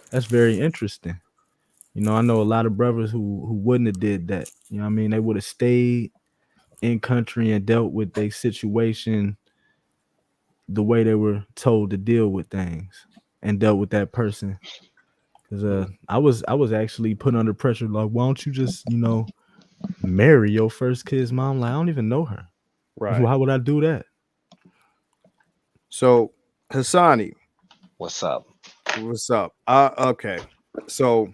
that's very interesting. I know a lot of brothers who wouldn't have did that. You know what I mean? They would have stayed in country and dealt with their situation the way they were told to deal with things, and dealt with that person. Because I was actually put under pressure, like, why don't you just marry your first kid's mom? Like, I don't even know her. Right. Why would I do that? So, Hassani, what's up? What's up? Okay. So,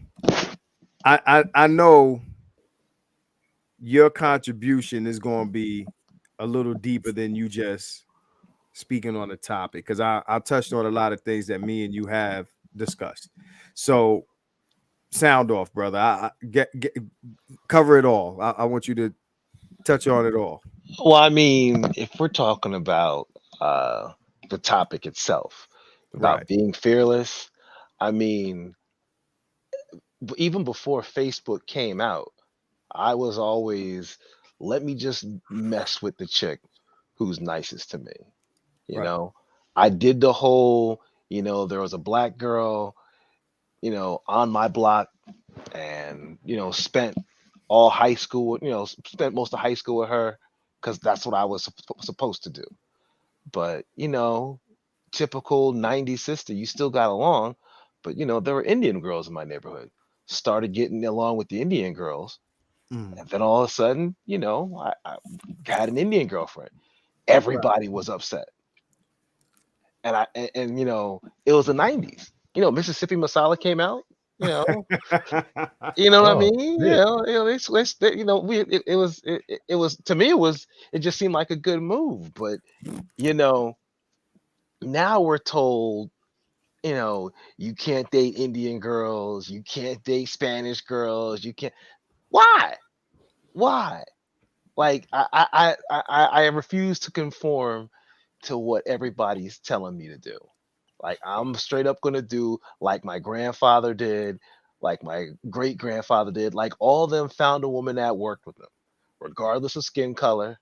I know your contribution is going to be a little deeper than you just speaking on the topic, because I touched on a lot of things that me and you have discussed. So, sound off, brother. I get cover it all. I want you to touch on it all. Well, I mean, if we're talking about the topic itself, about being fearless, I mean, even before Facebook came out, I was always, let me just mess with the chick who's nicest to me. I did the whole, there was a black girl, on my block, and, spent all high school, spent most of high school with her, because that's what I was supposed to do. But, typical 90s sister, you still got along. But, there were Indian girls in my neighborhood. Started getting along with the Indian girls. And then all of a sudden, I had an Indian girlfriend. Everybody was upset. And it was the 90s. Mississippi Masala came out. You know what I mean? It was to me, it just seemed like a good move. But now we're told, you can't date Indian girls, you can't date Spanish girls, you can't. Why? Like I refuse to conform to what everybody's telling me to do. Like, I'm straight up gonna do like my grandfather did, like my great grandfather did. Like, all of them found a woman that worked with them, regardless of skin color,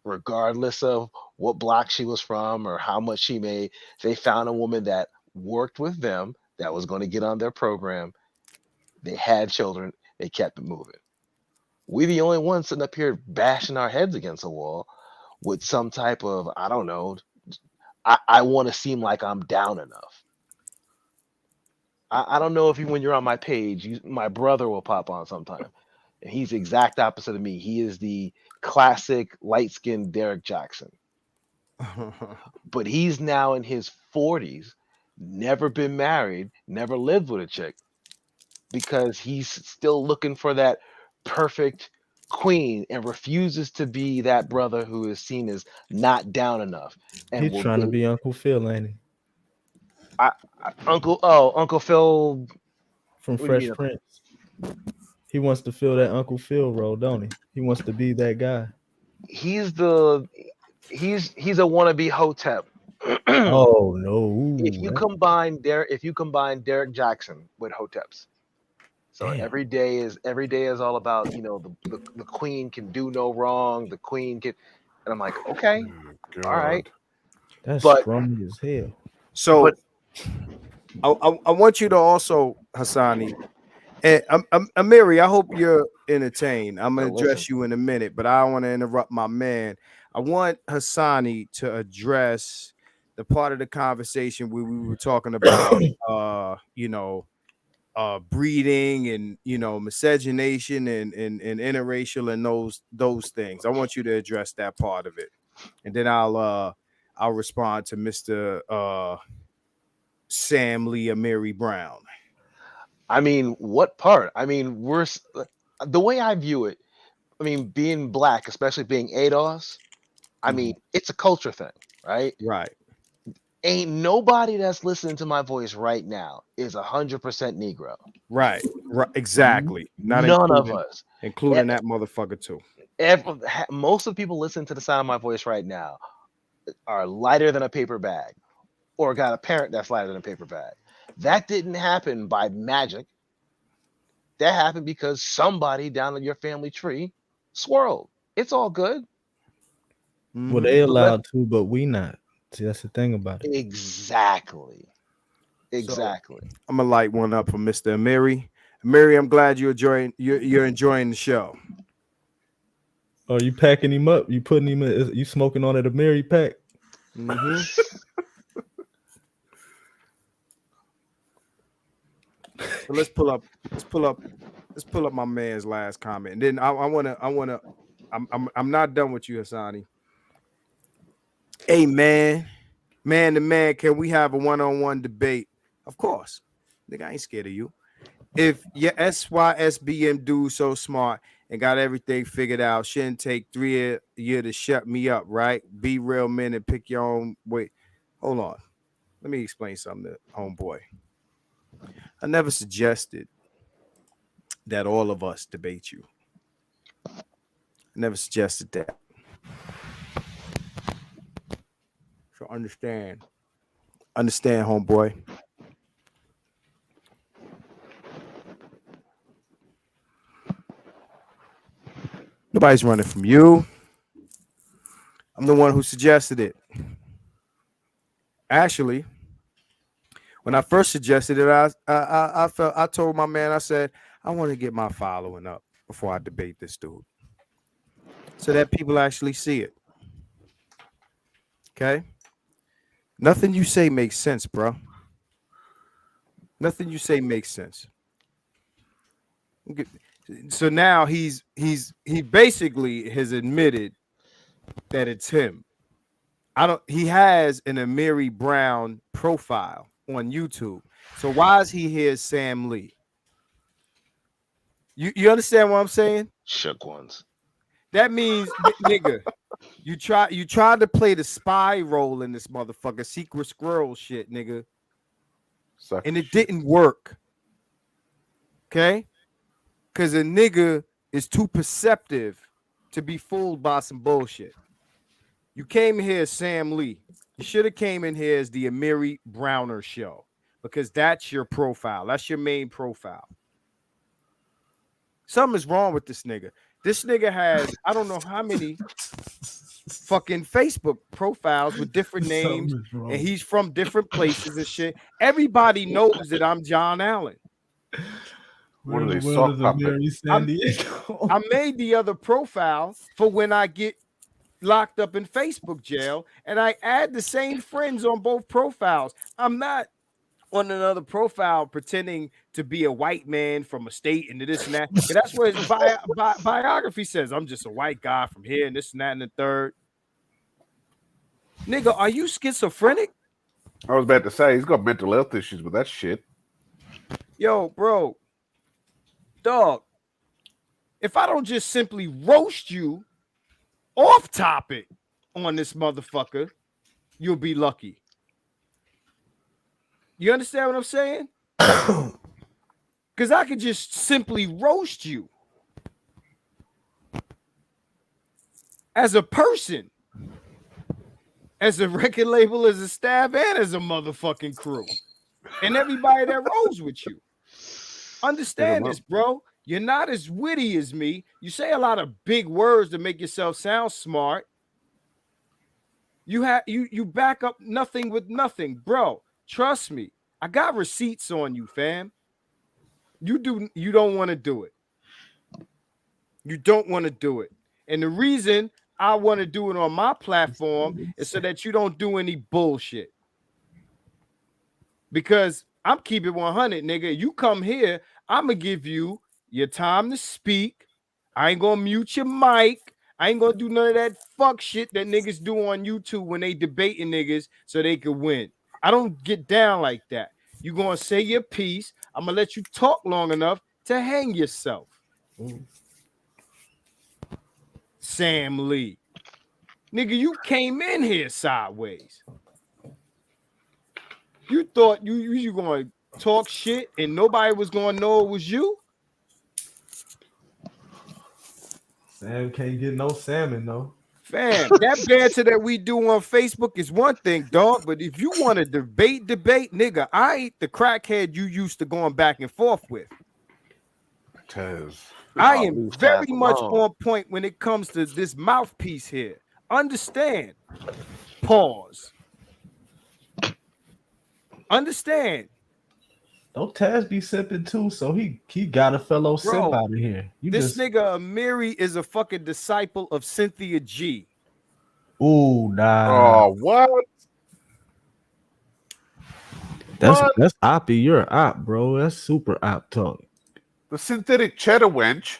regardless of what block she was from or how much she made. They found a woman that worked with them, that was going to get on their program. They had children. They kept it moving. We the only ones sitting up here bashing our heads against a wall with some type of, I don't know, I want to seem like I'm down enough. I don't know if when you're on my page, my brother will pop on sometime. And he's the exact opposite of me. He is the classic light-skinned Derek Jackson. But he's now in his 40s, never been married, never lived with a chick, because he's still looking for that perfect queen and refuses to be that brother who is seen as not down enough. And He's trying to be Uncle Phil, ain't he? Uncle Phil from Fresh Prince. He wants to fill that Uncle Phil role, don't he? He wants to be that guy. He's a wannabe Hotep. Oh no! If you combine Derek Jackson with Hoteps, so every day is all about, the queen can do no wrong, the queen can, and I'm like, okay, all right, that's but strong as hell. So, I want you to also, Hassani, and Amiri, I hope you're entertained. I'm gonna Yo, listen. address you in a minute, but I don't want to interrupt my man. I want Hassani to address the part of the conversation where we were talking about, breeding and miscegenation and interracial and those things. I want you to address that part of it, and then I'll respond to Mr. Sam Lee Amiri Brown. I mean, what part? I mean, the way I view it. I mean, being black, especially being ADOS. I mean, it's a culture thing, right? Right. Ain't nobody that's listening to my voice right now is 100% Negro. Right. Exactly. Not None of us. including that motherfucker too. Most of the people listening to the sound of my voice right now are lighter than a paper bag, or got a parent that's lighter than a paper bag. That didn't happen by magic. That happened because somebody down in your family tree swirled. It's all good. Well, they allowed to, but we not. See, that's the thing about it. Exactly. So, I'm gonna light one up for Mr. Amiri. Amiri, I'm glad you're enjoying the show. Oh, you packing him up? You putting him in? You smoking on it? A Mary pack? Mm-hmm. So let's pull up my man's last comment, and then I'm not done with you, Hassani. Hey man to man, can we have a one-on-one debate? Of course, nigga, I ain't scared of you. If your SYSBM dude so smart and got everything figured out, shouldn't take 3 years to shut me up, right? Be real men and pick your own way. Hold on, let me explain something to homeboy. I never suggested that all of us debate you. I never suggested that. So understand, homeboy. Nobody's running from you. I'm the one who suggested it. Actually, when I first suggested it, I told my man, I said, I want to get my following up before I debate this dude, so that people actually see it. Okay? Nothing you say makes sense, bro. Nothing you say makes sense. So now he basically has admitted that it's him. He has an Amiri Brown profile on YouTube. So why is he here, Sam Lee? You understand what I'm saying? Shook ones. That means, nigga, you tried to play the spy role in this motherfucker, secret squirrel shit, nigga. And it didn't work. Okay? Because a nigga is too perceptive to be fooled by some bullshit. You came here as Sam Lee. You should have came in here as the Amiri Browner show, because that's your profile. That's your main profile. Something is wrong with this nigga. This nigga has, I don't know how many fucking Facebook profiles with different names, and he's from different places and shit. Everybody knows that I'm John Allen. What are they, sock puppets? I made the other profile for when I get locked up in Facebook jail, and I add the same friends on both profiles. I'm not on another profile pretending to be a white man from a state and this and that. And that's what his biography says. I'm just a white guy from here and this and that and the third. Nigga, are you schizophrenic? I was about to say he's got mental health issues with that shit. Yo, bro, dog, if I don't just simply roast you off topic on this motherfucker, you'll be lucky. You understand what I'm saying? Because I could just simply roast you as a person, as a record label, as a staff, and as a motherfucking crew, and everybody that rolls with you. Understand this, bro. You're not as witty as me. You say a lot of big words to make yourself sound smart. You back up nothing with nothing, bro. Trust me. I got receipts on you, fam. You don't want to do it. You don't want to do it. And the reason I want to do it on my platform is so that you don't do any bullshit. Because I'm keep it 100, nigga. You come here, I'm gonna give you your time to speak. I ain't gonna mute your mic. I ain't gonna do none of that fuck shit that niggas do on YouTube when they debating niggas so they could win. I don't get down like that. You gonna say your piece. I'm gonna let you talk long enough to hang yourself. Sam Lee. Nigga, you came in here sideways. You thought you gonna talk shit and nobody was gonna know it was you? Sam can't get no salmon though. Fam, that banter that we do on Facebook is one thing, dog. But if you want to debate, nigga, I ain't the crackhead you used to going back and forth with. Tez. I am leave very Taz much alone. on point when it comes to this mouthpiece here. Understand. Pause. Understand. Don't Taz be sipping too, so he got a fellow sip Bro, out of here. You this just nigga Amiri is a fucking disciple of Cynthia G. ooh nah. Oh, what? That's oppy. You're an op, bro. That's super op talk. The synthetic cheddar wench.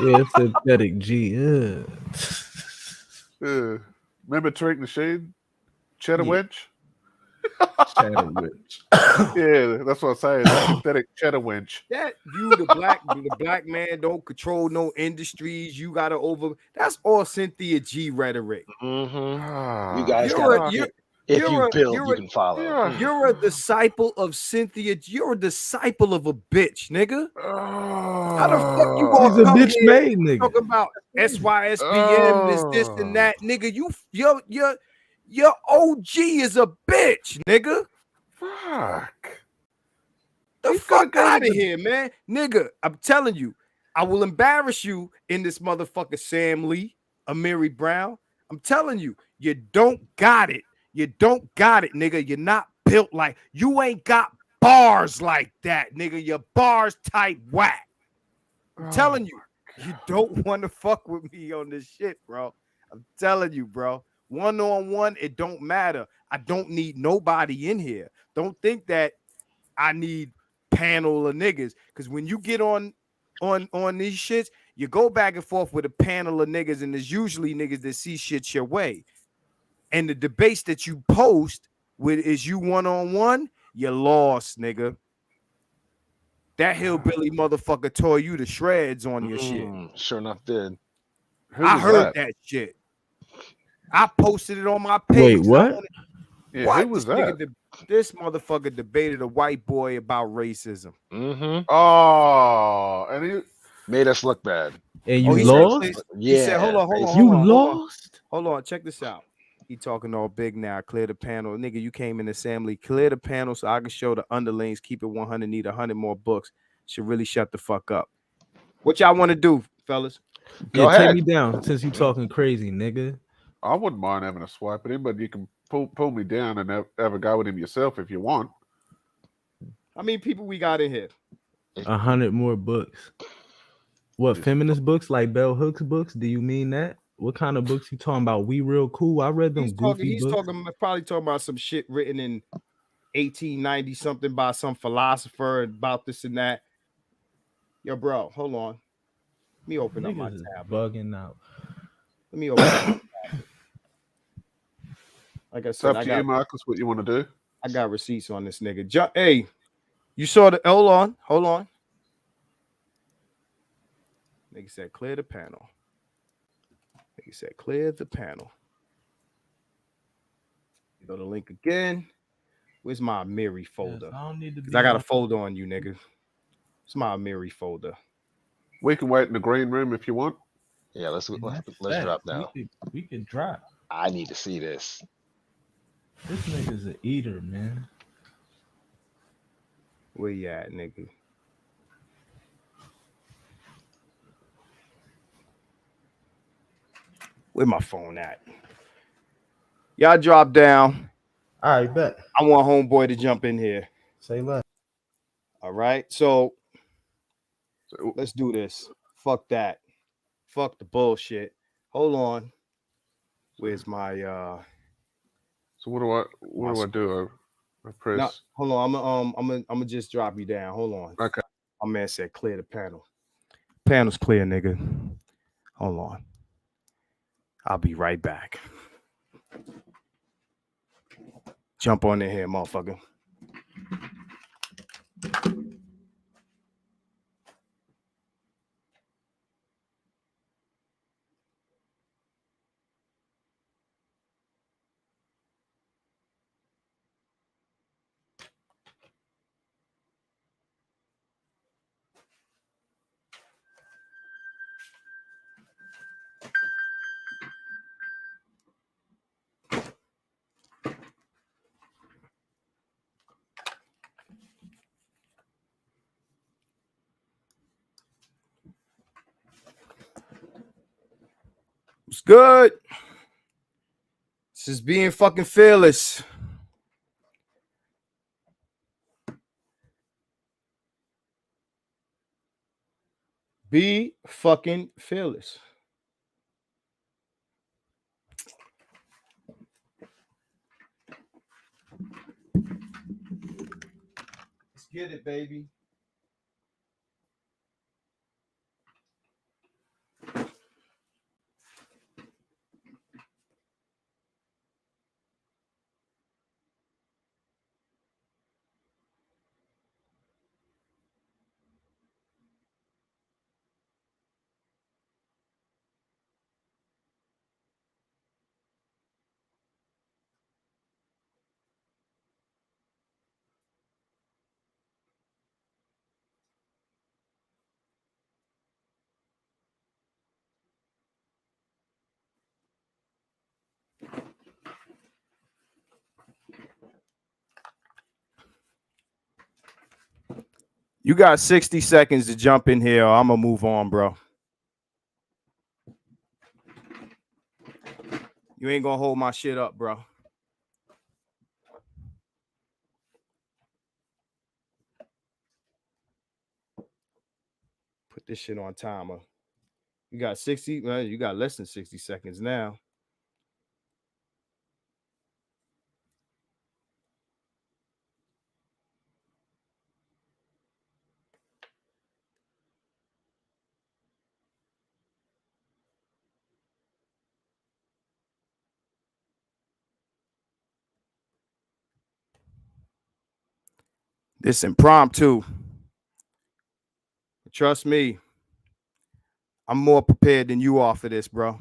Yeah, synthetic G. Yeah. Remember Tariq Nasheed? Cheddar Yeah. wench? Cheddar witch. Yeah, that's what I'm saying. The synthetic cheddar wench. That you, the black man, don't control no industries. You gotta that's all Cynthia G rhetoric. Mm-hmm. You guys You're got a, if you're you a, build, you're you a, can follow. you're a disciple of Cynthia. You're a disciple of a bitch, nigga. How the fuck you gonna He's a come bitch here made nigga. talking about SYSBM, this and that, nigga? Your OG is a bitch, nigga. Fuck. The He's gotta fuck go to out of the- here, man. Nigga, I'm telling you, I will embarrass you in this motherfucker Sam Lee, Amiri Brown. I'm telling you, you don't got it. You don't got it, nigga. You're not built like, you ain't got bars like that, nigga. Your bars type whack. I'm telling you, you don't want to fuck with me on this shit, bro. I'm telling you, bro. One-on-one, it don't matter. I don't need nobody in here. Don't think that I need panel of niggas, because when you get on these shits, you go back and forth with a panel of niggas, and there's usually niggas that see shit your way. And the debates that you post with is you one-on-one, you lost, nigga. That hillbilly motherfucker tore you to shreds on your shit. Sure enough did. I heard that shit. I posted it on my page. Wait, what? Yeah, What? who was This that? nigga this motherfucker debated a white boy about racism. Mm-hmm. Oh, and he Made us look bad. And you he lost? said, he said, hold on. You lost? Hold on, check this out. He talking all big now. Clear the panel. Nigga, you came in assembly. Clear the panel so I can show the underlings. Keep it 100. Need 100 more books. Should really shut the fuck up. What y'all want to do, fellas? Go Take ahead. me down since you talking crazy, nigga. I wouldn't mind having a swipe at him, but you can pull me down and have a go with him yourself if you want. How many people we got in here? 100 more books. What, feminist books like Bell Hooks books? Do you mean that? What kind of books you talking about? We Real Cool. I read them goofy books. Probably talking about some shit written in 1890 something by some philosopher about this and that. Yo, bro, hold on. Let me open up my tab. Bugging out. Let me open up my tab. Like I It's said, up to you, Marcus, what you want to do. I got receipts on this nigga. Hey, you saw the hold on. Nigga said clear the panel. Nigga said clear the panel. You go to link again. Where's my Amiri folder? Yes, I don't need to Because I got a folder on you, nigga. It's my Amiri folder. We can wait in the green room if you want. Yeah, let's drop now. We can drop. I need to see this. This nigga's an eater, man. Where you at, nigga? Where my phone at? Y'all drop down. All right, bet. I want homeboy to jump in here. Say less. All right. So let's do this. Fuck that. Fuck the bullshit. Hold on. Where's my So what do I do? I press. no, hold on. I'm gonna just drop you down. Hold on. Okay. My man said clear the panel. Panel's clear, nigga. Hold on. I'll be right back. Jump on in here, motherfucker. What's good? This is being fucking fearless. Be fucking fearless. Let's get it, baby. You got 60 seconds to jump in here, or I'm gonna move on, bro. You ain't gonna hold my shit up, bro. Put this shit on timer. You got 60, well, you got less than 60 seconds now. This impromptu. Trust me, I'm more prepared than you are for this, bro.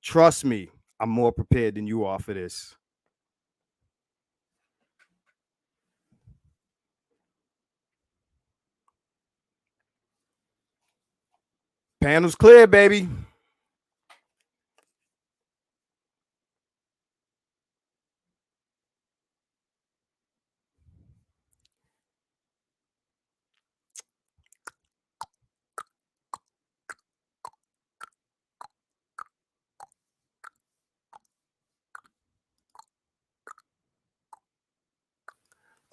Trust me, I'm more prepared than you are for this. Panel's clear, baby.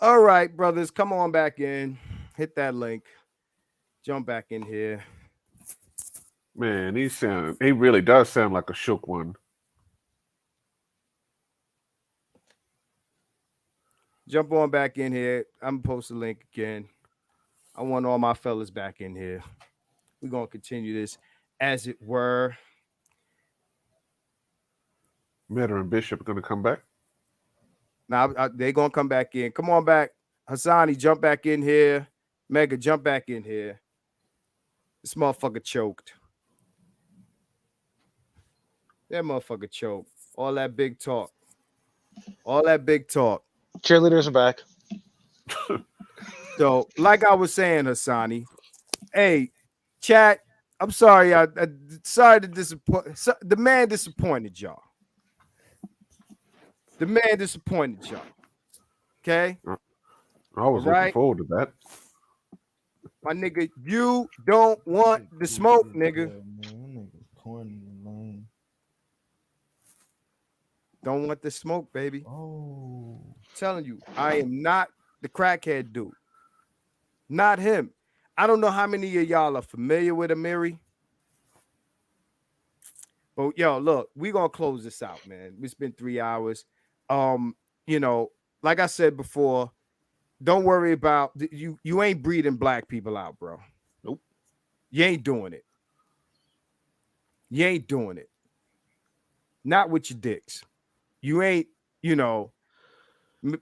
All right, brothers, come on back in. Hit that link. Jump back in here. Man, he really does sound like a shook one. Jump on back in here. I'm gonna post the link again. I want all my fellas back in here. We're gonna continue this as it were. Meta and Bishop are gonna come back. Now they're gonna come back in. Come on back. Hassani, jump back in here. Mega, jump back in here. This motherfucker choked. That motherfucker choked. All that big talk. All that big talk. Cheerleaders are back. So, like I was saying, Hassani, hey, chat, I'm sorry. I sorry to disappoint. The man disappointed y'all. The man disappointed y'all. Okay? I was looking forward to that. My nigga, you don't want the smoke, nigga. Man, corny and lame. Don't want the smoke, baby. Oh, Telling you, I am not the crackhead dude. Not him. I don't know how many of y'all are familiar with Amiri. But yo, look, we gonna close this out, man. We spent 3 hours. You know, like I said before, don't worry about you. You ain't breeding black people out, bro. Nope. You ain't doing it. You ain't doing it. Not with your dicks. You ain't, you know,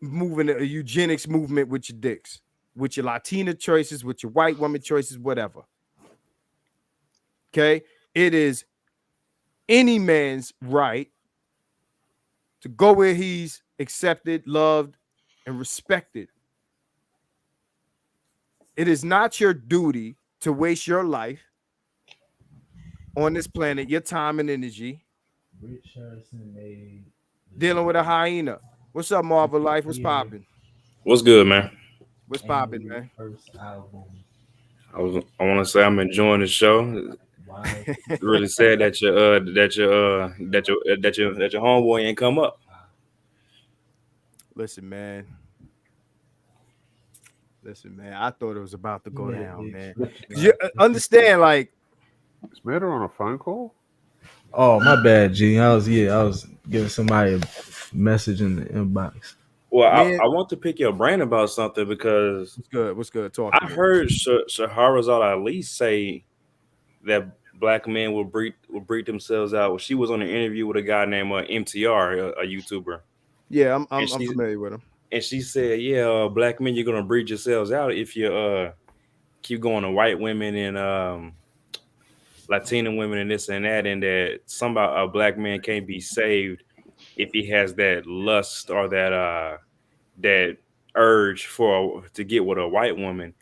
moving a eugenics movement with your dicks, with your Latina choices, with your white woman choices, whatever. Okay, it is any man's right to go where he's accepted, loved, and respected. It is not your duty to waste your life on this planet, your time and energy, Rich Harrison made dealing with a hyena. What's up, Marvel Life? What's popping? What's good, man? What's popping, man? first album. I want to say I'm enjoying the show. Why? Really sad that your homeboy ain't come up. Listen, man. I thought it was about to go down, man. You understand, like, Is Matter on a phone call? Oh, my bad, G. I was giving somebody a message in the inbox. Well, man, I want to pick your brain about something because what's good? Talk. I heard Shahrazad Ali say that black men will breed themselves out. She was on an interview with a guy named MTR, a YouTuber. Yeah, I'm familiar with him. And she said, "Yeah, black men, you're gonna breed yourselves out if you keep going to white women and Latina women and this and that, and that a black man can't be saved if he has that lust or that urge to get with a white woman."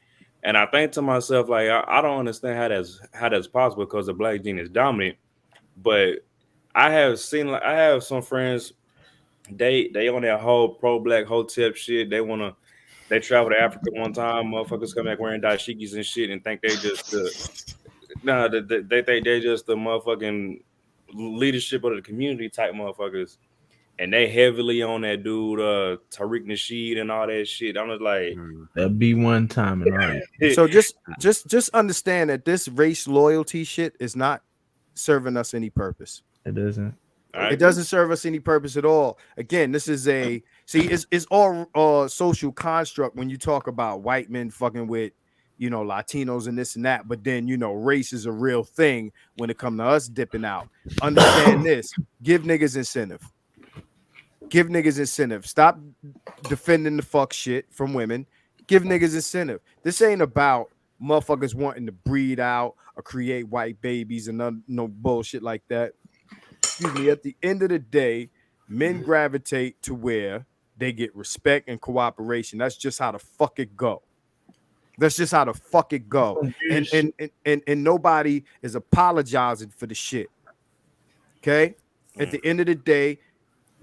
And I think to myself, like, I don't understand how that's possible because the black gene is dominant. But I have some friends, they on that whole pro black Hotep shit. They travel to Africa one time, motherfuckers come back wearing dashikis and shit and think they just they think they just the motherfucking leadership of the community type motherfuckers. And they heavily on that dude, Tariq Nasheed and all that shit. I'm just like, That be one time and all. So just understand that this race loyalty shit is not serving us any purpose. It doesn't. It doesn't serve us any purpose at all. Again, this is it's all social construct when you talk about white men fucking with, you know, Latinos and this and that, but then, you know, race is a real thing when it comes to us dipping out. Understand this. Give niggas incentive. Give niggas incentive. Stop defending the fuck shit from women. Give niggas incentive. This ain't about motherfuckers wanting to breed out or create white babies and no bullshit like that. Excuse me. At the end of the day, men gravitate to where they get respect and cooperation. That's just how the fuck it go. That's just how the fuck it go. And nobody is apologizing for the shit. Okay? At the end of the day,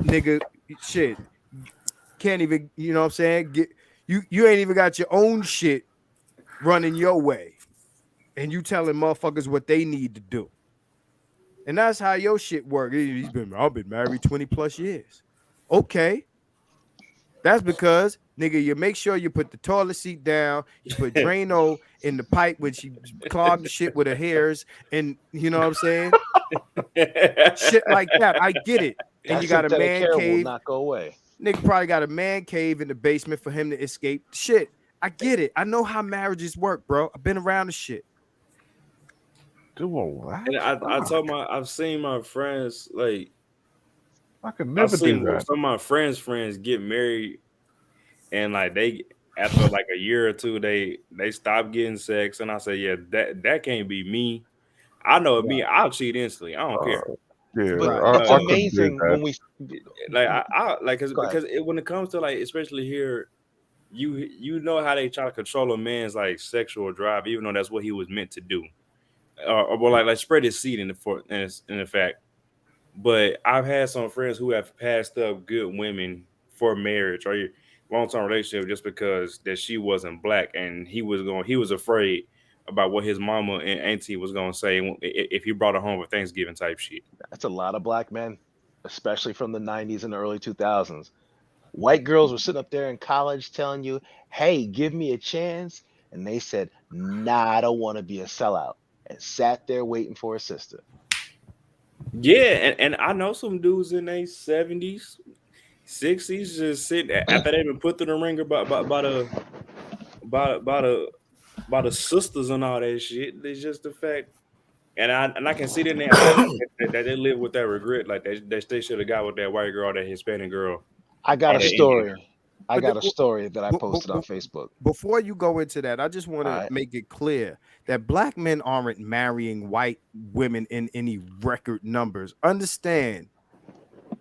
nigga, shit, can't even, you know what I'm saying? You ain't even got your own shit running your way. And you telling motherfuckers what they need to do. And that's how your shit work. I've been married 20 plus years. Okay. That's because, nigga, you make sure you put the toilet seat down, you put Drano in the pipe when she clogged the shit with her hairs, and you know what I'm saying? Shit like that. I get it. And you got a man cave. Will not go away. Nigga probably got a man cave in the basement for him to escape. Shit. I get it. I know how marriages work, bro. I've been around the shit. Do all that? And I've seen my friends, like, I could never do that. Some of my friends get married, and like they after like a year or two, they stop getting sex, and I say, yeah, that can't be me. I know me, I'll cheat instantly. I don't care. Yeah, But it's amazing when we like I like because when it comes to like especially here, you know how they try to control a man's like sexual drive, even though that's what he was meant to do, or like spread his seed in the fact. But I've had some friends who have passed up good women for marriage or long-term relationship just because that she wasn't black, and he was afraid about what his mama and auntie was gonna say if he brought her home for Thanksgiving type shit. That's a lot of black men. especially from the 90s and the early 2000s. White girls were sitting up there in college telling you, hey, give me a chance. And they said, nah, I don't want to be a sellout. And sat there waiting for a sister. Yeah, and I know some dudes in their 70s, 60s just sit after they've been put through the ringer by the sisters and all that shit. It's just the fact, and I can see that in their eyes that they live with that regret, like they should have got with that white girl, that Hispanic girl, I got or a that Indian. story. I But got a the, story that I b- b- posted on b- Facebook. before you go into that, I just want All to right. make it clear that black men aren't marrying white women in any record numbers. Understand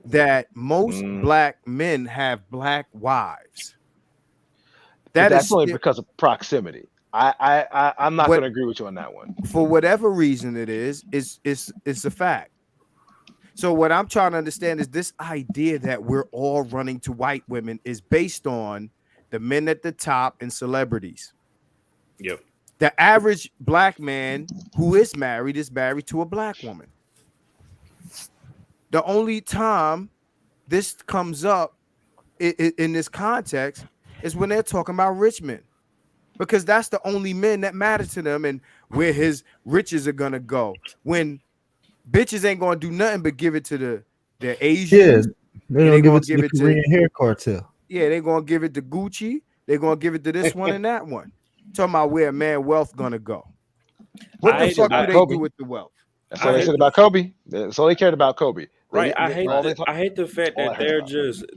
that most Mm, black men have black wives. but That that's is only because of proximity. I'm not what, going to agree with you on that one. for whatever reason it is it's a fact. So what I'm trying to understand is this idea that we're all running to white women is based on the men at the top and celebrities. Yep. The average black man who is married to a black woman. The only time this comes up in this context is when they're talking about rich men, because that's the only men that matter to them and where his riches are gonna go. When bitches ain't gonna do nothing but give it to the Yeah, Asians, they and don't they give gonna it to give the it to, Korean hair cartel. yeah, they gonna give it to Gucci. They're gonna give it to this one and that one. Talking about where man wealth gonna go. What I the They hate said fuck do about I, they do Kobe. with the wealth? That's all I they hate said the about Kobe. That's all they cared about Kobe. right. All they I hate the fact all I that heard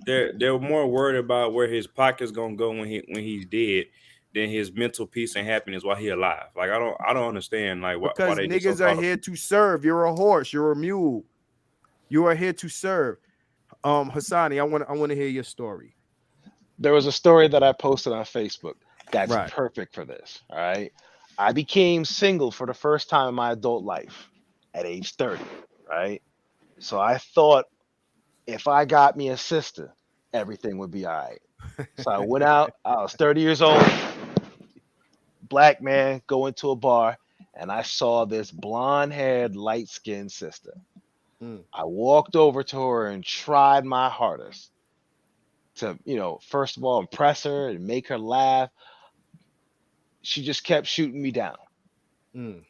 about. they're more worried about where his pocket's gonna go when he's dead than his mental peace and happiness while he alive. Like I don't understand like why Because they get so niggas are caught up. here to serve. You're a horse. You're a mule. You are here to serve. Hassani, I want to hear your story. There was a story that I posted on Facebook that's Right. perfect for this. All right. I became single for the first time in my adult life at age 30. Right. So I thought if I got me a sister, everything would be all right. So I went out. I was 30 years old, black man, go into a bar, and I saw this blonde haired, light skinned sister. Mm. I walked over to her and tried my hardest to, first of all, impress her and make her laugh. She just kept shooting me down. Mm.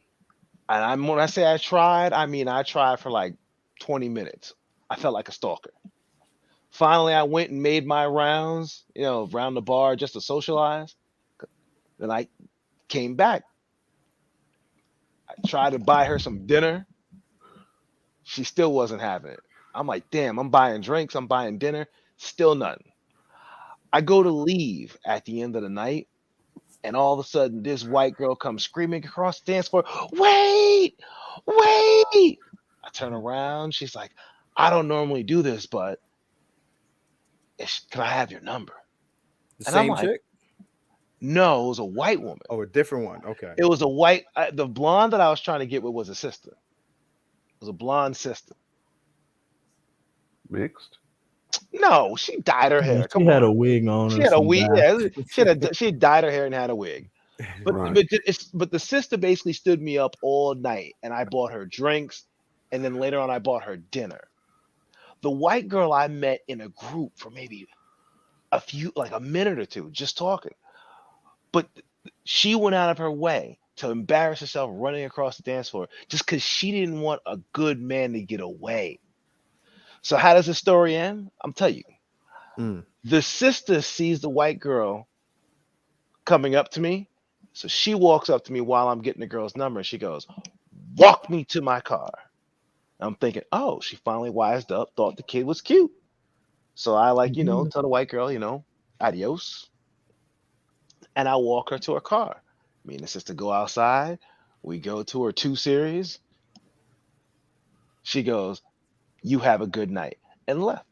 And when I say I tried, I mean I tried for like 20 minutes. I felt like a stalker. Finally, I went and made my rounds, around the bar just to socialize. Then I came back. I tried to buy her some dinner. She still wasn't having it. I'm like, damn, I'm buying drinks, I'm buying dinner, still nothing. I go to leave at the end of the night, and all of a sudden, this white girl comes screaming across the dance floor, wait, wait. I turn around. She's like, I don't normally do this, but can I have your number? The And I'm same like, chick? no, it was a white woman. Oh, a different one. Okay. It was the blonde that I was trying to get with was a sister. It was a blonde sister. Mixed. No, she dyed her hair. She Come had on. a wig on She or had a some wig. guy. Yeah, she dyed her hair and had a wig. But Right. but the sister basically stood me up all night, and I bought her drinks, and then later on I bought her dinner. The white girl I met in a group for maybe like a minute or two, just talking. But she went out of her way to embarrass herself running across the dance floor just because she didn't want a good man to get away. So how does the story end? I'm telling you. Mm. The sister sees the white girl coming up to me. So she walks up to me while I'm getting the girl's number. And she goes, walk me to my car. I'm thinking, oh, she finally wised up, thought the kid was cute. So I tell the white girl, adios. And I walk her to her car. Me and the sister go outside. We go to her 2 Series. She goes, you have a good night, and left.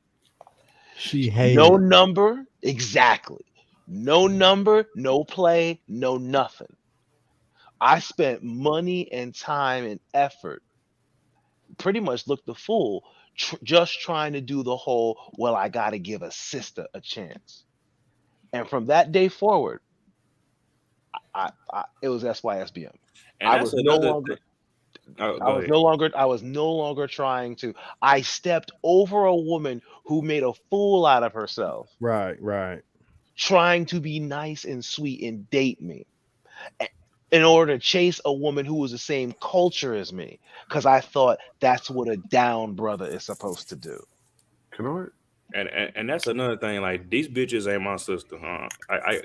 She hated No it. number, exactly. No number, no play, no nothing. I spent money and time and effort, pretty much looked the fool, just trying to do the whole, well, I got to give a sister a chance. And from that day forward, it was SYSBM. And I that's was no another longer, thing. Oh, I go was ahead. no longer trying to. I stepped over a woman who made a fool out of herself, Right, right. trying to be nice and sweet and date me in order to chase a woman who was the same culture as me, because I thought that's what a down brother is supposed to do. Can I? And that's another thing. Like these bitches ain't my sister, huh? I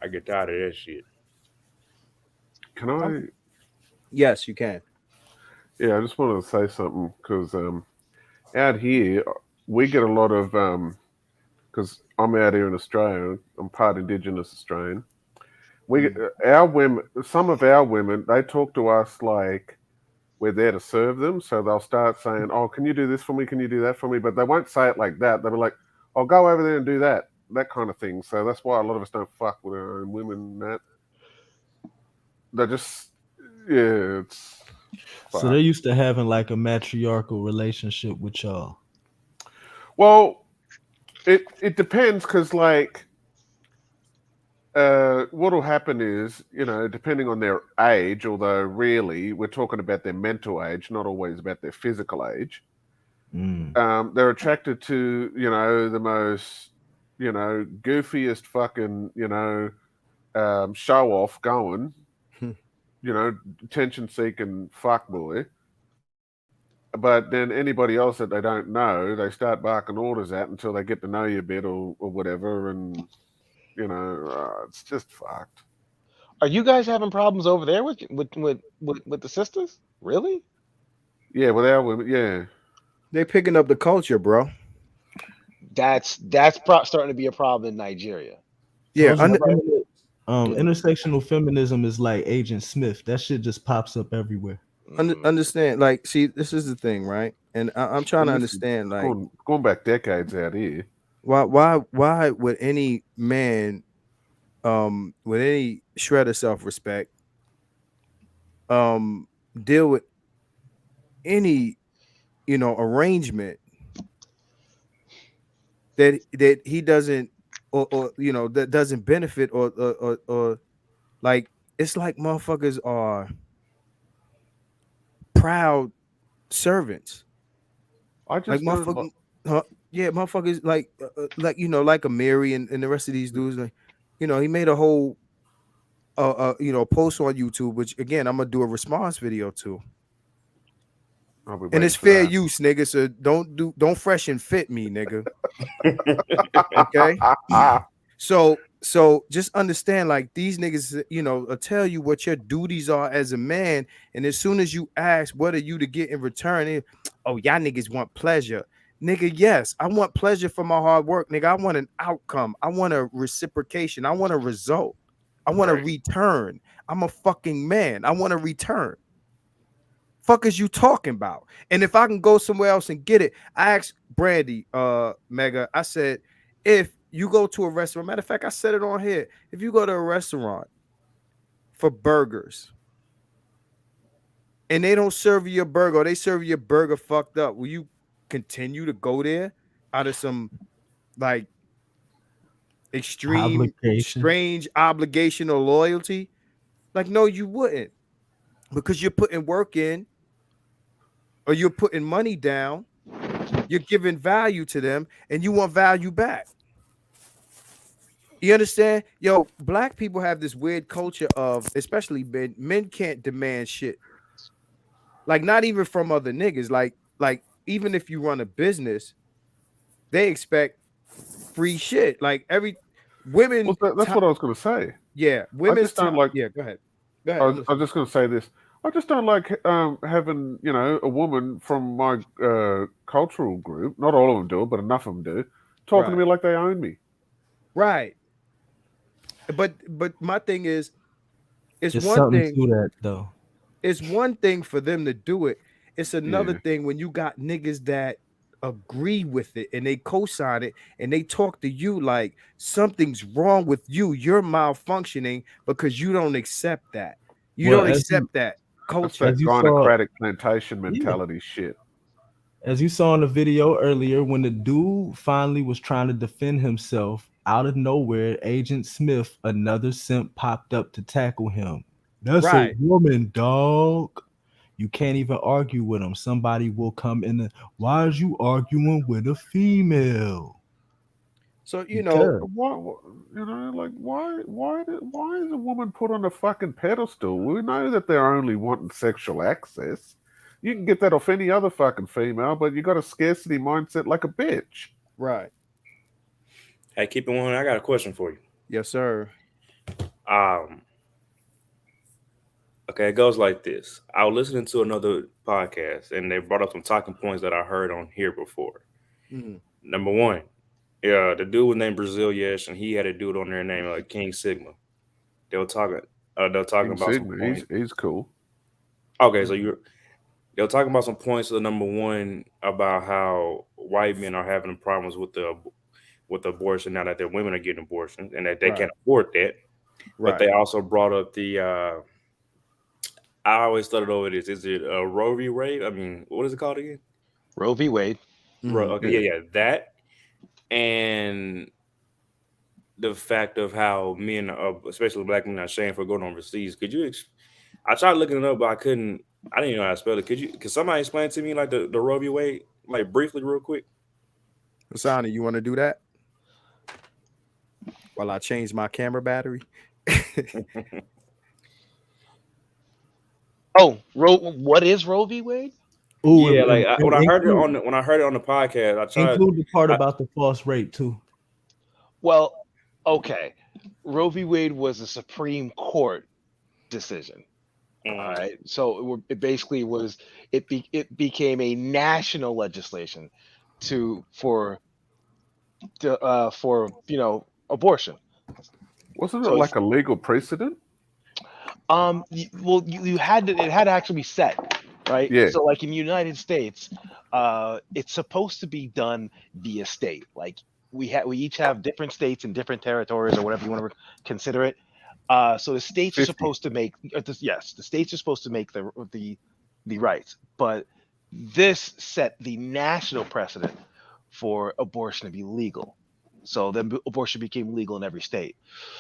get tired of that shit. Can I? Yes, you can. Yeah, I just wanted to say something because out here we get a lot of because I'm out here in Australia. I'm part Indigenous Australian. We get our women. Some of our women they talk to us like we're there to serve them. So they'll start saying, "Oh, can you do this for me? Can you do that for me?" But they won't say it like that. They'll be like, "I'll go over there and do that." That kind of thing. So that's why a lot of us don't fuck with our own women. That they just yeah, it's So fuck. they're used to having like a matriarchal relationship with y'all. Well, it depends because like what'll happen is depending on their age, although really we're talking about their mental age, not always about their physical age. They're attracted to the most goofiest fucking show off going attention seeking fuckboy. But then anybody else that they don't know, they start barking orders at until they get to know you a bit or whatever, and it's just fucked. Are you guys having problems over there with the sisters? Really? Yeah, with our women, yeah. They picking up the culture, bro. That's starting to be a problem in Nigeria. Yeah, Told you intersectional feminism is like Agent Smith. That shit just pops up everywhere. understand. Like, see, this is the thing, right? And I'm trying to understand, like, going back decades out here. Why would any man, with any shred of self-respect, deal with any, arrangement that he doesn't, or that doesn't benefit, or like, it's like motherfuckers are proud servants. I just like motherfuckers, yeah, motherfuckers like like a Mary and the rest of these dudes. Like, he made a whole post on YouTube, which again I'm gonna do a response video to. And it's fair use, nigga. So don't fresh and fit me, nigga. Okay. So just understand, like, these niggas, will tell you what your duties are as a man, and as soon as you ask what are you to get in return, oh, y'all niggas want pleasure. Nigga, yes, I want pleasure for my hard work, nigga. I want an outcome. I want a reciprocation. I want a result. I want a return. I'm a fucking man. I want a return. Fuck is you talking about? And if I can go somewhere else and get it, I asked Brandy, Mega, I said, if you go to a restaurant, matter of fact, I said it on here, if you go to a restaurant for burgers and they don't serve you a burger, or they serve you a burger fucked up, will you continue to go there out of some like extreme strange obligation or loyalty? Like, no, you wouldn't, because you're putting work in, or you're putting money down, you're giving value to them, and you want value back. You understand? Yo, black people have this weird culture of, especially men can't demand shit. Like, not even from other niggas. Like even if you run a business, they expect free shit. Like women. Well, that's what I was gonna say. Yeah, women just don't like. Yeah, go ahead. I was just gonna say this. I just don't like having a woman from my cultural group. Not all of them do it, but enough of them do. Talking to me like they own me. Right. But my thing is, it's There's one something thing to that though. It's one thing for them to do it. It's another thing when you got niggas that agree with it and they co-sign it and they talk to you like something's wrong with you. You're malfunctioning because you don't accept that. You don't accept that culture. That's that gynocratic plantation mentality shit. As you saw in the video earlier, when the dude finally was trying to defend himself, out of nowhere, Agent Smith, another simp, popped up to tackle him. That's Right. a woman, dog. You can't even argue with them. Somebody will come in and why is you arguing with a female? So you know, Why, why is a woman put on a fucking pedestal? We know that they're only wanting sexual access. You can get that off any other fucking female, but you got a scarcity mindset like a bitch. right? Hey, keep it 100. I got a question for you. Yes, sir. Um, okay, it goes like this. I was listening to another podcast, and they brought up some talking points that I heard on here before. Mhm. Number one, yeah, the dude was named Brazil, yes, and he had a dude on there named King Sigma. They were talking. They were talking King about some Sigma, points. he's cool. Okay, so they were talking about some points. Of number one, about how white men are having problems with abortion now that their women are getting abortions and that they Right. can't afford that. But Right. they also brought up the. I always started over this. Is it Roe v. Wade? I mean, what is it called again? Roe v. Wade. Mhm. Okay, yeah, that, and the fact of how men, especially black men, are shamed for going overseas. Could you? I tried looking it up, but I couldn't. I didn't even know how to spell it. Could somebody explain to me like the Roe v. Wade, like briefly, real quick? Hasani, you want to do that while I change my camera battery? Oh, what is Roe v. Wade? Ooh, Yeah, like when I heard it include, on the podcast, I tried. include the part about the false rape too. Well, okay. Roe v. Wade was a Supreme Court decision. All right. So it basically was it became a national legislation for abortion. Wasn't it So it's like a legal precedent? you had to it had to actually be set, right? Yeah. So like in the United States, it's supposed to be done via state. Like we each have different states and different territories or whatever you want to consider it. So the states 50. are supposed to make yes, the states are supposed to make the rights, but this set the national precedent for abortion to be legal. So then abortion became legal in every state.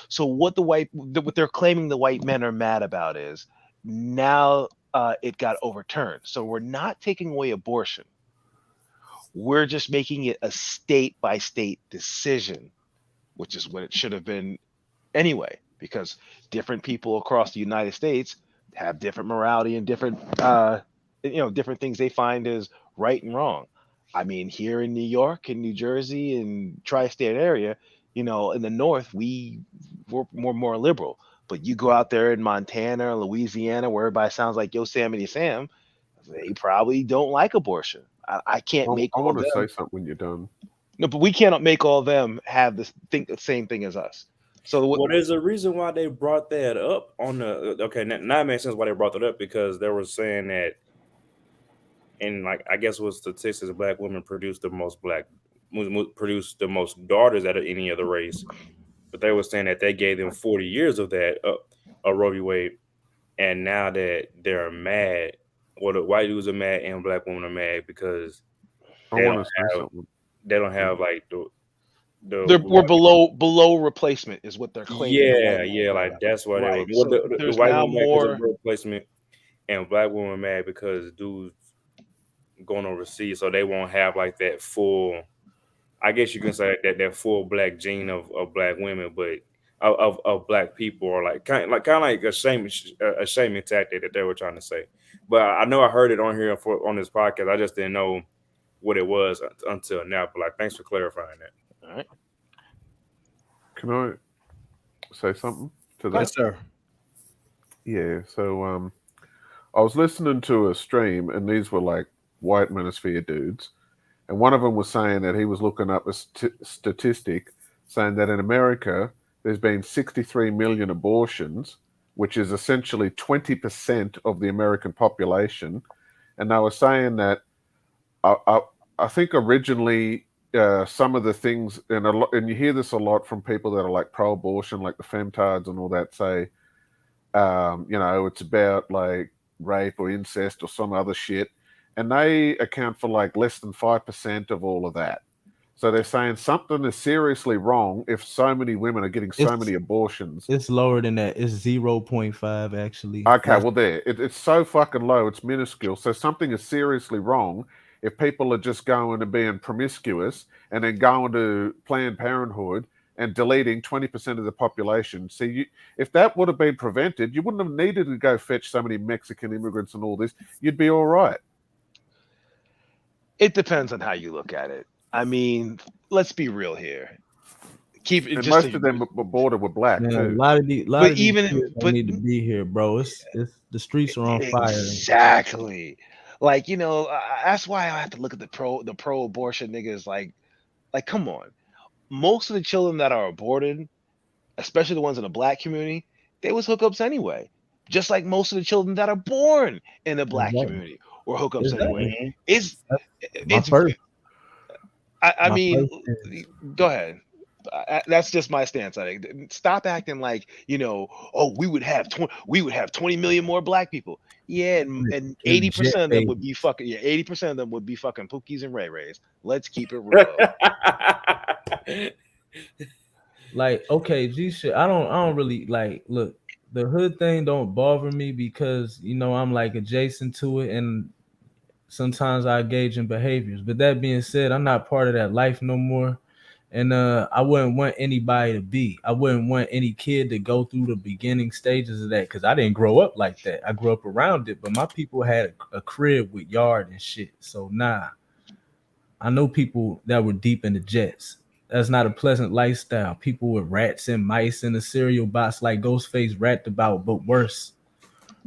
So what what they're claiming the white men are mad about is now it got overturned. So we're not taking away abortion. We're just making it a state by state decision, which is what it should have been anyway, because different people across the United States have different morality and different different things they find as right and wrong. I mean, here in New York and New Jersey and tri-state area, in the north we're more liberal. But you go out there in Montana or Louisiana where everybody sounds like Yosemite Sam, they probably don't like abortion. I can't make I all want to say them. something when you're done. No, but we cannot make all them have think the same thing as us. So Well, there's a reason why they brought that up on the. Okay, now it makes sense why they brought that up, because they were saying that, and like I guess it was statistics, black women produce the most produce the most daughters out of any other race, but they were saying that they gave them 40 years of that Roe v. Wade, and now that they're mad, well, the white dudes are mad and black women are mad because I they want don't to say have something. they don't have like the we're below replacement is what they're claiming. yeah, like that's why they were. Right. Well, So the there's white now woman mad because more. of replacement, and black woman mad because dudes going overseas, so they won't have like that full. I guess you can say that full black gene of black women, but of black people, or like kind of like a shaming tactic that they were trying to say. But I know I heard it on here on this podcast. I just didn't know what it was until now. But like, thanks for clarifying that. All right. Can I say something to that? Yes, sir. Yeah. So I was listening to a stream, and these were like white manosphere dudes, and one of them was saying that he was looking up a statistic saying that in America there's been 63 million abortions, which is essentially 20% of the American population, and they were saying that I think originally some of the things, and you hear this a lot from people that are like pro-abortion, like the femtards and all that, say, it's about like rape or incest or some other shit, and they account for like less than 5% of all of that. So they're saying something is seriously wrong if so many women are getting so It's- many abortions. It's lower than that. It's 0.5 actually. Okay, That's- well, it's so fucking low, it's minuscule. So something is seriously wrong if people are just going and being promiscuous and then going to Planned Parenthood and deleting 20% of the population. See, if that would have been prevented, you wouldn't have needed to go fetch so many Mexican immigrants and all this. You'd be all right. It depends on how you look at it. I mean, let's be real here. And most of them were bordered with black Man, a too. lot of these even- kids don't need to be here, bro. It's the streets are on fire. Exactly. Like, that's why I have to look at the pro-abortion niggas. Like, come on. Most of the children that are aborted, especially the ones in the black community, they was hookups anyway. Just like most of the children that are born in the black Exactly. community were hookups Exactly. anyway. It's My first. I my mean, first- go ahead. That's just my stance on it. Stop acting like, oh, we would have 20 million more black people. Yeah, and 80% of them would be fucking 80% of them would be fucking Pookies and Ray Rays. Let's keep it real. Like, okay, G shit. I don't really like look, the hood thing don't bother me because I'm like adjacent to it and sometimes I engage in behaviors. But that being said, I'm not part of that life no more. And I wouldn't want anybody to be. I wouldn't want any kid to go through the beginning stages of that because I didn't grow up like that. I grew up around it, but my people had a crib with yard and shit. So nah, I know people that were deep in the jets. That's not a pleasant lifestyle. People with rats and mice in the cereal box like Ghostface rapped about, but worse.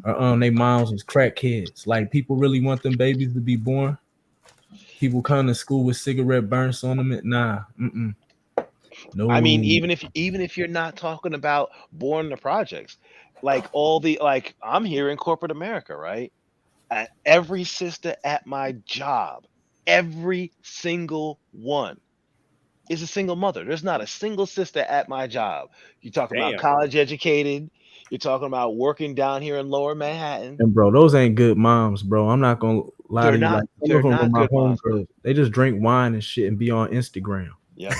Or they moms was crackheads. Like people really want them babies to be born. People come to school with cigarette burns on them. Nah, no. I mean, even if you're not talking about born in the projects, like I'm here in corporate America, right? Every sister at my job, every single one is a single mother. There's not a single sister at my job. You're talking about college educated. You're talking about working down here in Lower Manhattan. And bro, those ain't good moms, bro. I'm not gonna lie to you. Like some of them are my homegirls. They just drink wine and shit and be on Instagram. Yeah.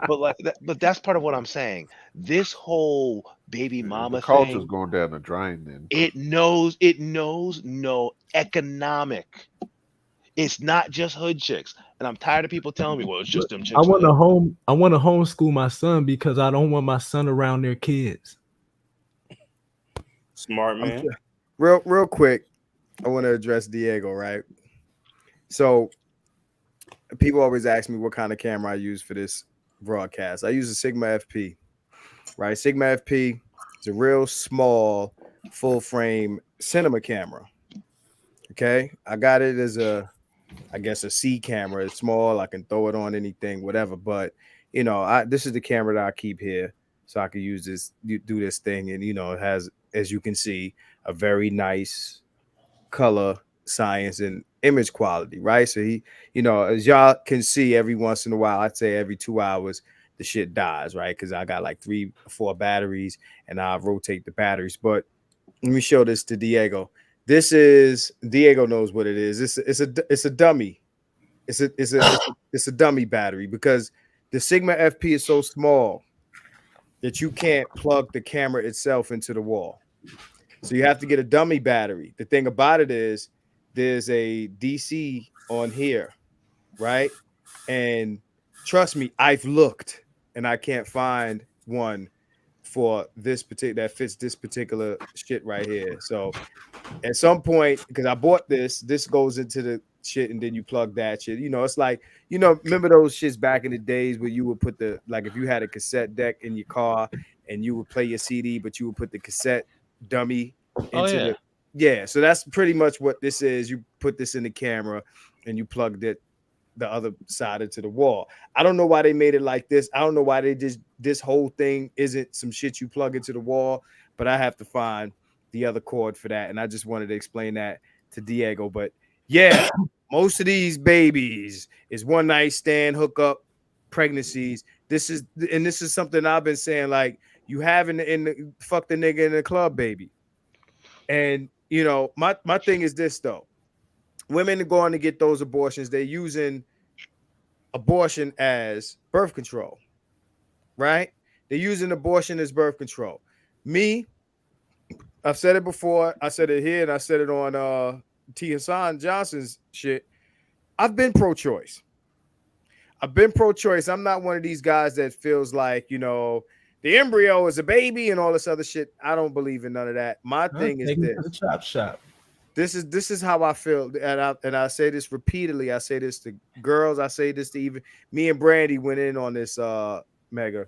but that's part of what I'm saying. This whole baby mama the culture's thing, going down the drain. Then it knows no economic. It's not just hood chicks, and I'm tired of people telling me, "Well, it's just them chicks." I want to homeschool my son because I don't want my son around their kids. Smart man. Real quick, I want to address Diego, right? So people always ask me what kind of camera I use for this broadcast. I use a Sigma FP, right? Sigma FP is a real small, full frame cinema camera. Okay, I got it as a C camera. It's small. I can throw it on anything, whatever. But this is the camera that I keep here, so I can use this, do this thing, and it has, as you can see, a very nice color science and image quality, right? So as y'all can see, every once in a while, I'd say every 2 hours, the shit dies, right? Because I got like 3 or 4 batteries, and I rotate the batteries. But let me show this to Diego. This is Diego knows what it is. It's a dummy. It's a dummy battery because the Sigma FP is so small that you can't plug the camera itself into the wall. So you have to get a dummy battery. The thing about it is there's a DC on here, right? And trust me, I've looked and I can't find one for this particular that fits this particular shit right here. So at some point, because I bought this goes into the shit and then you plug that shit. It's like, remember those shits back in the days where you would put if you had a cassette deck in your car and you would play your CD, but you would put the cassette dummy into so that's pretty much what this is. You put this in the camera and you plugged it the other side into the wall. I don't know why they made it like this. I don't know why they just, this whole thing isn't some shit you plug into the wall, but I have to find the other cord for that. And I just wanted to explain that to Diego. But yeah, most of these babies is one night stand, hookup, pregnancies. This is something I've been saying, like, you have in the fuck the nigga in the club, baby. And my thing is this though. Women are going to get those abortions. They're using abortion as birth control, right? They're using abortion as birth control. Me, I've said it before. I said it here, and I said it on T. Hassan Johnson's shit. I've been pro-choice. I've been pro-choice. I'm not one of these guys that feels like, you know, the embryo is a baby and all this other shit. I don't believe in none of that. My thing is Take it this. to the chop shop. This is how I feel, and I say this repeatedly. I say this to girls. I say this to even me and Brandy went in on this. Mega.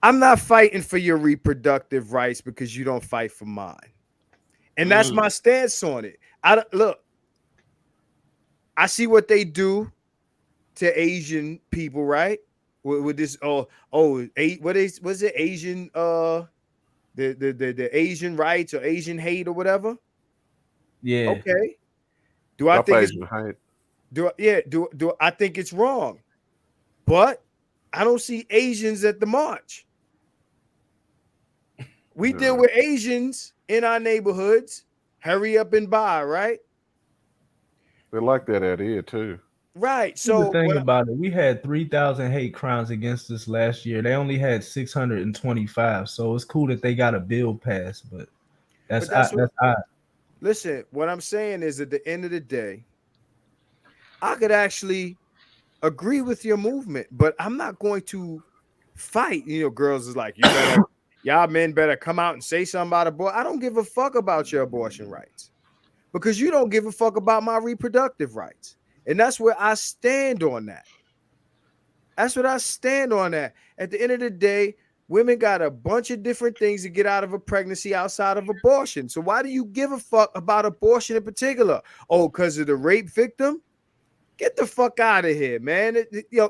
I'm not fighting for your reproductive rights because you don't fight for mine, and that's my stance on it. Look. I see what they do to Asian people, right? With this, what is it? Asian, the Asian rights or Asian hate or whatever. Yeah. Okay. Do I think Asian hate? Do I think it's wrong? But I don't see Asians at the march. We deal with Asians in our neighborhoods. Hurry up and buy, right? They like that out here too. Right. So the thing about it, we had 3,000 hate crimes against us last year. They only had 625. So it's cool that they got a bill passed, but that's odd. Listen, what I'm saying is at the end of the day, I could actually agree with your movement, but I'm not going to fight. You know, girls is like, y'all men better come out and say something about abortion. I don't give a fuck about your abortion rights because you don't give a fuck about my reproductive rights. And that's where I stand on that. That's what I stand on that. At the end of the day, women got a bunch of different things to get out of a pregnancy outside of abortion. So why do you give a fuck about abortion in particular? Oh, because of the rape victim? Get the fuck out of here, man.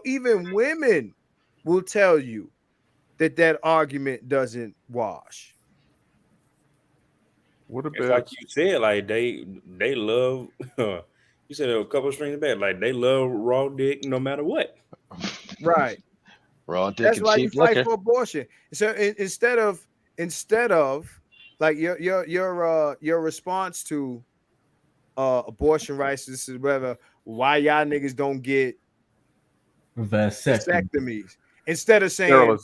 Even women will tell you that argument doesn't wash. What about, it's like you said, like they love you said a couple of strings back, like they love raw dick no matter what. Right. Raw dick That's and why cheap you fight liquor. for abortion. So instead of like your response to abortion rights, this is whether why y'all niggas don't get vasectomies instead of saying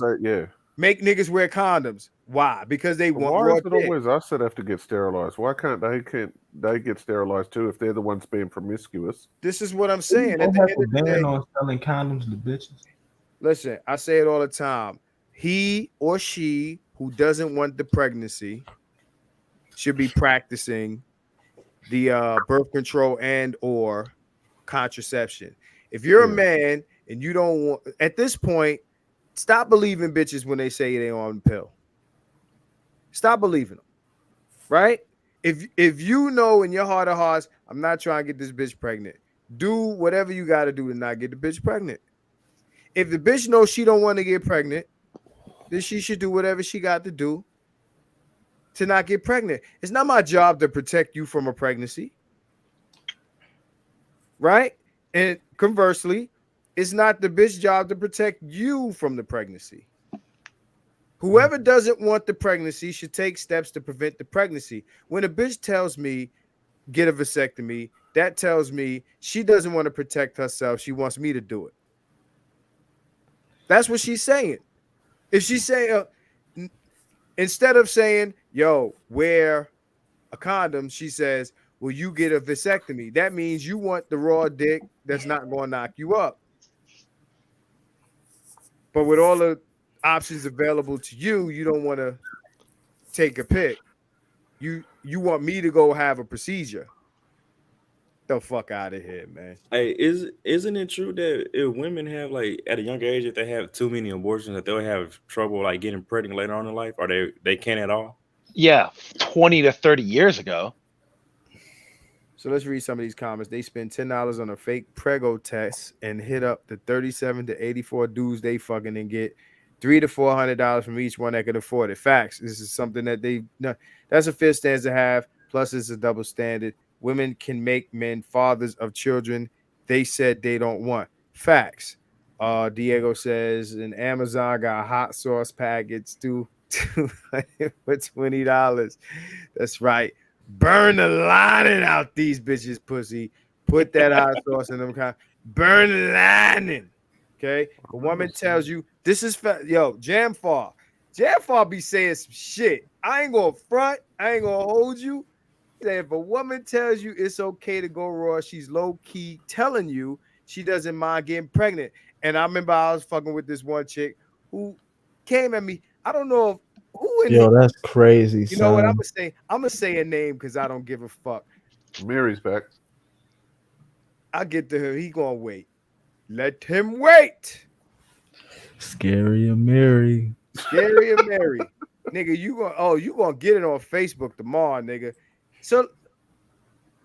make niggas wear condoms. Why? Because they want why raw is it dick. always us that have to get sterilized? Why can't they get sterilized too if they're the ones being promiscuous? This is what I'm saying. They have a ban on selling condoms to bitches. Listen, I say it all the time. He or she who doesn't want the pregnancy should be practicing the birth control and or contraception. If you're a man and you don't want, at this point, stop believing bitches when they say they on the pill. Stop believing them, right? If you know in your heart of hearts, I'm not trying to get this bitch pregnant, do whatever you got to do to not get the bitch pregnant. If the bitch knows she don't want to get pregnant, then she should do whatever she got to do to not get pregnant. It's not my job to protect you from a pregnancy, right? And conversely, it's not the bitch job to protect you from the pregnancy. Whoever doesn't want the pregnancy should take steps to prevent the pregnancy. When a bitch tells me get a vasectomy, that tells me she doesn't want to protect herself. She wants me to do it. That's what she's saying. If she's saying, instead of saying, yo, wear a condom, she says, well, you get a vasectomy. That means you want the raw dick that's not going to knock you up. But with all the options available to you, you don't want to take a pick. You want me to go have a procedure. The fuck out of here, man. Hey, isn't it true that if women have like at a younger age, if they have too many abortions, that they'll have trouble like getting pregnant later on in life, or they can't at all? Yeah, 20 to 30 years ago. So let's read some of these comments. They spend $10 on a fake prego test and hit up the 37 to 84 dudes they fucking and get $300 to $400 from each one that can afford it. Facts. This is something that that's a fair stance to have. Plus, it's a double standard. Women can make men fathers of children they said they don't want. Facts. Diego says, and Amazon got hot sauce packets too for $20. That's right. Burn the lining out these bitches' pussy. Put that hot sauce in them kind. Burn the lining. Okay. A woman tells you this is yo, Jamfar. Jamfar be saying some shit. I ain't gonna front. I ain't gonna hold you. Say if a woman tells you it's okay to go raw, she's low key telling you she doesn't mind getting pregnant. And I remember I was fucking with this one chick who came at me. I don't know if, who in Yo, that's crazy. you know what I'm son. gonna say? I'm gonna say a name because I don't give a fuck. Mary's back. I get to her. He gonna wait. Let him wait. Scary and Mary. Scary and Mary. Nigga, you gonna get it on Facebook tomorrow, nigga. So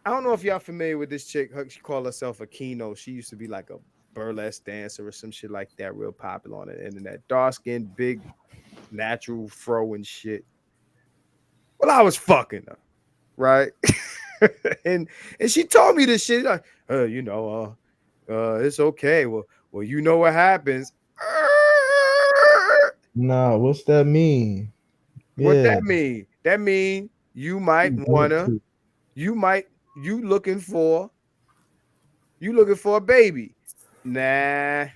I don't know if y'all familiar with this chick. She called herself Aquino. She used to be like a burlesque dancer or some shit like that, real popular on the internet. Dark skin, big, natural fro and shit. Well, I was fucking her, right? and she told me this shit like, it's okay. Well, you know what happens. Nah, what's that mean? What Yeah. that mean? That mean you might wanna, you looking for a baby. Nah.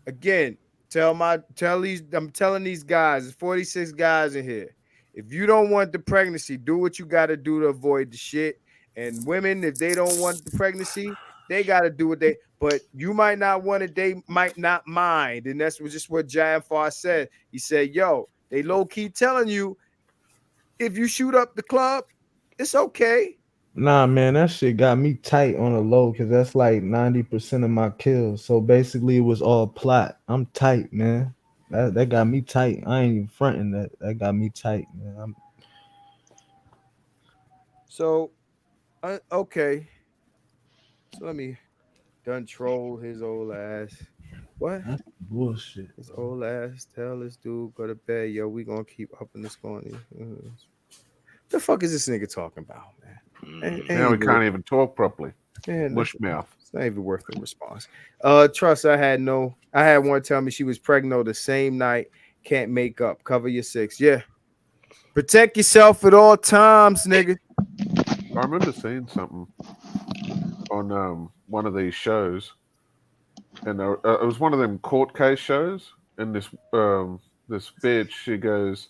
Again, I'm telling these guys, there's 46 guys in here. If you don't want the pregnancy, do what you got to do to avoid the shit. And women, if they don't want the pregnancy, they got to do what they, but you might not want it, they might not mind. And that's just what Giant Far said. He said, yo, they low key telling you if you shoot up the club, it's okay. Nah, man, that shit got me tight on the low because that's like 90% of my kills. So basically, it was all plot. I'm tight, man. That got me tight. I ain't even fronting that. That got me tight, man. So, okay. So let me done troll his old ass. What? That's bullshit. His old ass tell this dude go to bed. Yo, we gonna keep upping this going. The fuck is this nigga talking about, man? Now we can't even talk properly. Man, Mush mouth. It's not even worth the response. Trust, I had one tell me she was pregnant the same night. Can't make up. Cover your six. Yeah. Protect yourself at all times, nigga. I remember seeing something on one of these shows, and it was one of them court case shows. And this bitch, she goes,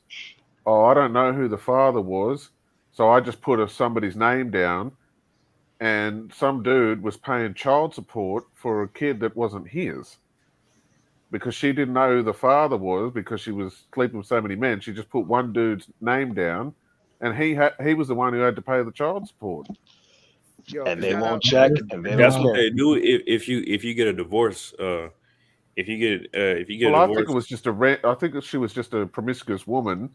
"Oh, I don't know who the father was, so I just put somebody's name down." And some dude was paying child support for a kid that wasn't his because she didn't know who the father was because she was sleeping with so many men. She just put one dude's name down, and he was the one who had to pay the child support. Yo, And they won't check. And they That's don't what care. they do if you get a divorce. If you get a I divorce. think it was just I think she was just a promiscuous woman.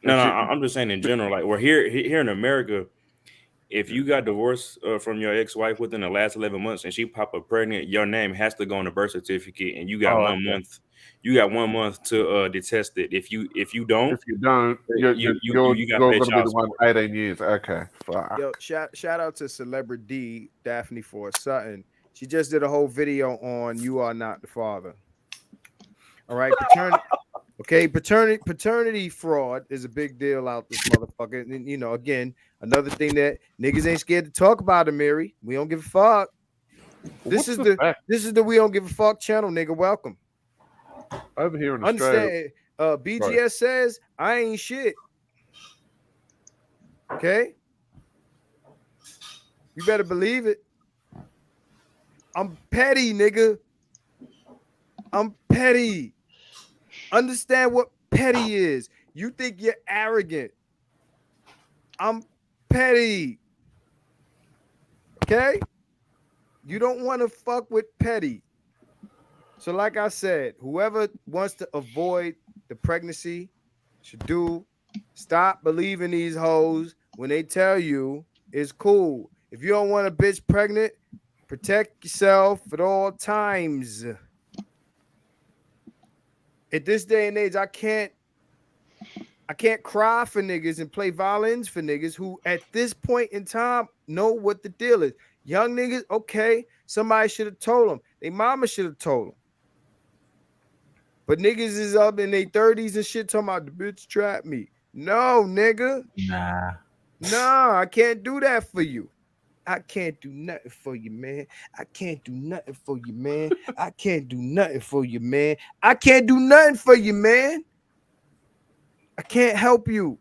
No, I'm just saying in general. Like we're here in America. If you got divorced from your ex-wife within the last 11 months and she pop up pregnant, your name has to go on the birth certificate, and you got 1 month. You got 1 month to detest it. If you don't, you're got to pay child support. 18 years. Okay. Fuck. Yo, shout out to Celebrity Daphne for Sutton. She just did a whole video on "You Are Not the Father." All right, paternity. Okay, paternity fraud is a big deal out this motherfucker. And again, another thing that niggas ain't scared to talk about, Amiri. We don't give a fuck. This is the we don't give a fuck channel, nigga. Welcome. Over here in Australia. Understand? BGS says I ain't shit. Okay, you better believe it. I'm petty, nigga. I'm petty. Understand what petty is. You think you're arrogant. I'm petty. Okay? You don't want to fuck with petty. So like I said, whoever wants to avoid the pregnancy should stop believing these hoes when they tell you it's cool. If you don't want a bitch pregnant, protect yourself at all times. At this day and age, I can't cry for niggas and play violins for niggas who at this point in time know what the deal is. Young niggas, okay, somebody should have told them. Their mama should have told them. But niggas is up in their 30s and shit talking about the bitch trapped me. No, nigga. Nah, I can't do that for you. I can't do nothing for you, man. I can't do nothing for you, man. I can't do nothing for you, man. I can't do nothing for you, man. I can't help you.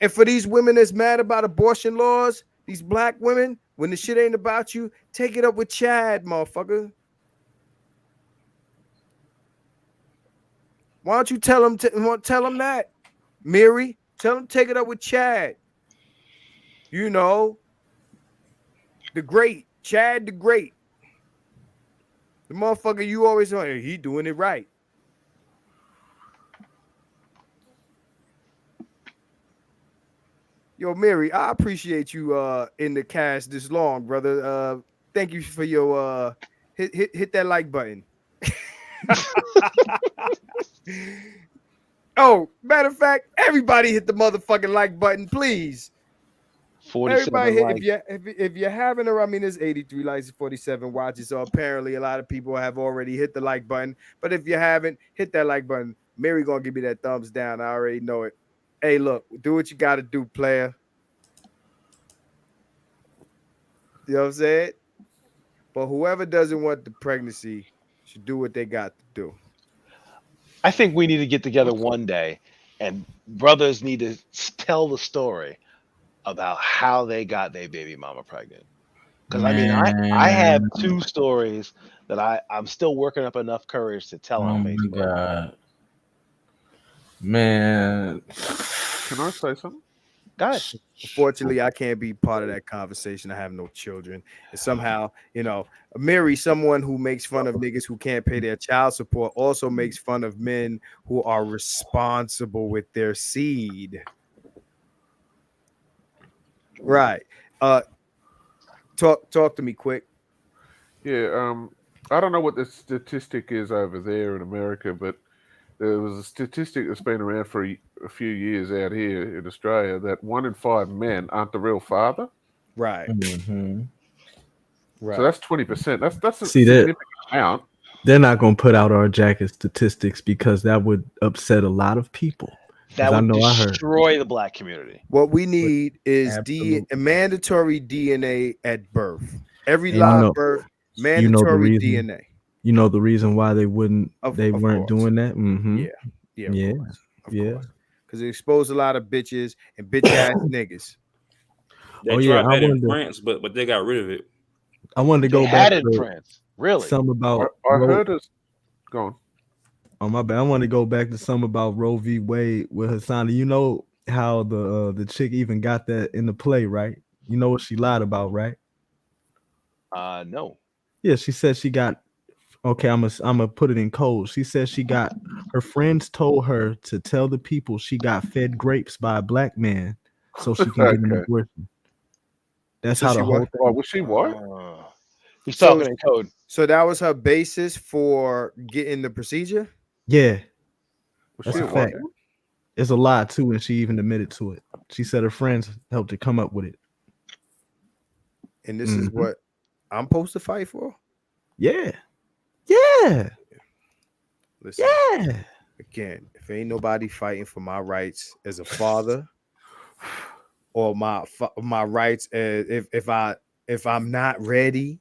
And for these women that's mad about abortion laws, these black women, when the shit ain't about you, take it up with Chad, motherfucker. Why don't you tell him that? Mary, tell him take it up with Chad. You know, the great, Chad the great. The motherfucker you always want, he doing it right. Yo, Mary, I appreciate you in the cast this long, brother. Thank you for your hit that like button. Oh, matter of fact, everybody hit the motherfucking like button, please. 47 Everybody hit, likes. if you haven't, or I mean, there's 83 likes, 47 watches. So apparently, a lot of people have already hit the like button. But if you haven't, hit that like button. Mary gonna give me that thumbs down. I already know it. Hey, look, do what you gotta do, player. You know what I'm saying? But whoever doesn't want the pregnancy should do what they got to do. I think we need to get together one day, and brothers need to tell the story about how they got their baby mama pregnant. Because I mean, I have two stories that I'm still working up enough courage to tell on Facebook. My God. Man. Can I say something? Guys, unfortunately, I can't be part of that conversation. I have no children. And somehow, you know, Mary, someone who makes fun of niggas who can't pay their child support, also makes fun of men who are responsible with their seed. Right. Talk to me quick. Yeah, I don't know what the statistic is over there in America, but there was a statistic that's been around for a few years out here in Australia that 1 in 5 men aren't the real father. Right. Mm-hmm. Right. So that's 20%. That's a See significant amount. They're not going to put out our jacket statistics because that would upset a lot of people. that would I heard. destroy the black community. What we need is Absolutely. mandatory DNA at birth. Every And live birth, mandatory DNA. You know the reason why they weren't Of doing course. that? Mm-hmm. Yeah, Yeah. of course. Because it exposed a lot of bitches and bitch ass niggas. They Oh, yeah, tried I that in wonder- France, but they got rid of it. I wanted to They go had back it in to France. Really? some about I heard us. Go on. Oh my bad. I want to go back to some about Roe v. Wade with Hassani. You know how the chick even got that in the play, right? You know what she lied about, right? No. Yeah, she said she got. Okay, I'm gonna put it in code. She said she got her friends told her to tell the people she got fed grapes by a black man so she can get an Okay. abortion. That's So how she the whole what? thing. Oh, was she what? He's So- talking in code. So that was her basis for getting the procedure? Yeah, Was that's she a what? fact. It's a lie too, and she even admitted to it. She said her friends helped her come up with it. And this is Mhm. what I'm supposed to fight for? Yeah, yeah, Listen, yeah. again, if ain't nobody fighting for my rights as a father or my rights as if I'm not ready.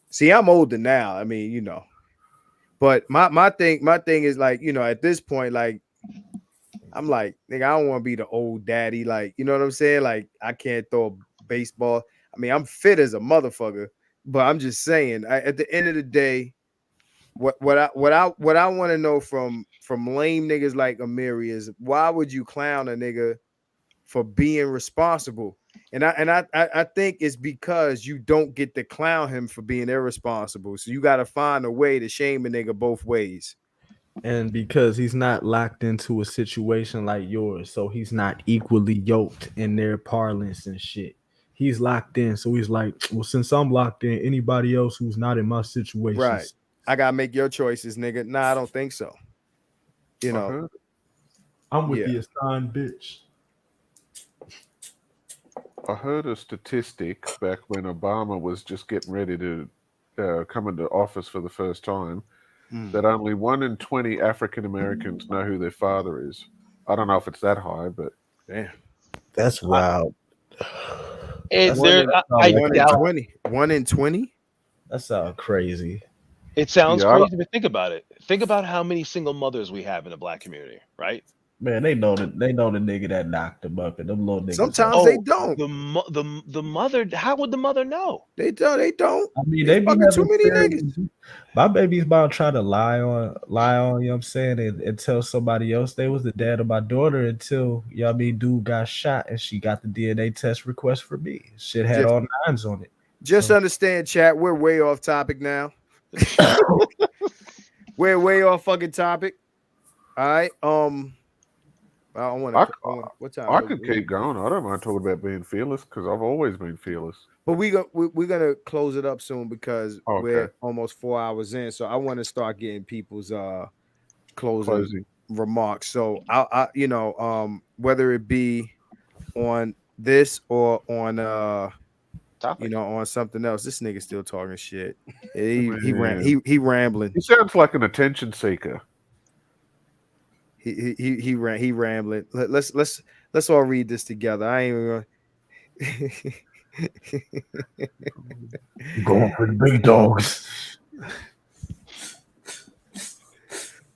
See, I'm older now. I mean, you know. But my thing is like, you know, at this point, like I'm like, nigga, I don't want to be the old daddy. Like, you know what I'm saying? Like, I can't throw a baseball. I mean, I'm fit as a motherfucker, but I'm just saying, at the end of the day, what I want to know from lame niggas like Amiri is why would you clown a nigga for being responsible? And I think it's because you don't get to clown him for being irresponsible. So you got to find a way to shame a nigga both ways. And because he's not locked into a situation like yours, so he's not equally yoked in their parlance and shit. He's locked in, so he's like, well, since I'm locked in, anybody else who's not in my situation, Right. I gotta make your choices, nigga. Nah, I don't think so. You I know, heard. I'm with Yeah. the assigned bitch. I heard a statistic back when Obama was just getting ready to come into office for the first time that only 1 in 20 African Americans know who their father is. I don't know if it's that high, but damn. That's wild. And One there, in, I one in doubt 20. 1 in 20? That sounds crazy. it sounds Yeah, I don't- crazy, but think about it. Think about how many single mothers we have in the black community, right? Man, they know the nigga that knocked him up, and them little niggas. Sometimes they Oh, don't. the mother. How would the mother know? They don't. They don't. I mean, They they be fucking too having many niggas. experiences. My baby's about to try to lie on, you know what I'm saying, and tell somebody else they was the dad of my daughter until, you know what I mean, dude got shot and she got the DNA test request for me. Shit had all nines on it. Just So- understand, chat. We're way off topic now. We're way off fucking topic. All right. I don't want to. What time? I could keep going. I don't mind talking about being fearless because I've always been fearless. But we're gonna close it up soon because Okay. we're almost 4 hours in. So I want to start getting people's closing remarks. So I you know, whether it be on this or on Topic. you know, on something else. This nigga still talking shit. He rambling. He sounds like an attention seeker. He rambling. Let's all read this together. I ain't even Going for the big dogs.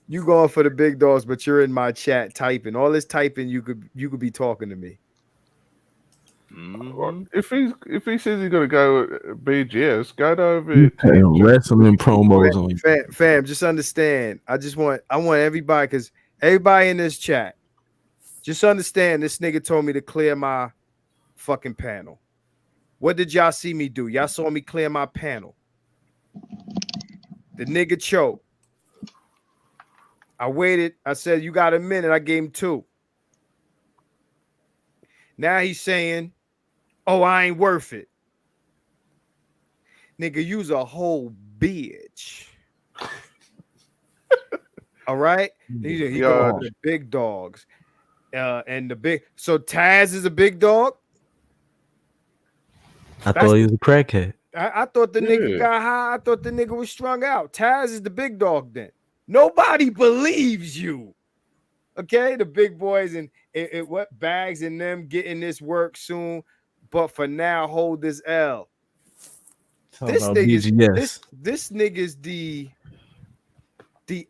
You going for the big dogs, but you're in my chat typing. All this typing, you could be talking to me. Mhm. If he says he's gonna go BGS, go over. Wrestling promos on Fam, just understand. I want everybody, because everybody in this chat, just understand this nigga told me to clear my fucking panel. What did y'all see me do? Y'all saw me clear my panel. The nigga choked. I waited. I said, you got a minute. I gave him 2. Now he's saying, oh, I ain't worth it. Nigga, you's a whole bitch. All right? He going for the big dogs. And the big, so Taz is a big dog? I thought he was a crackhead. I thought the nigga got high. I thought the nigga was strung out. Taz is the big dog then. Nobody believes you. Okay, the big boys and what Bags and them getting this work soon. But for now, hold this L. This nigga's the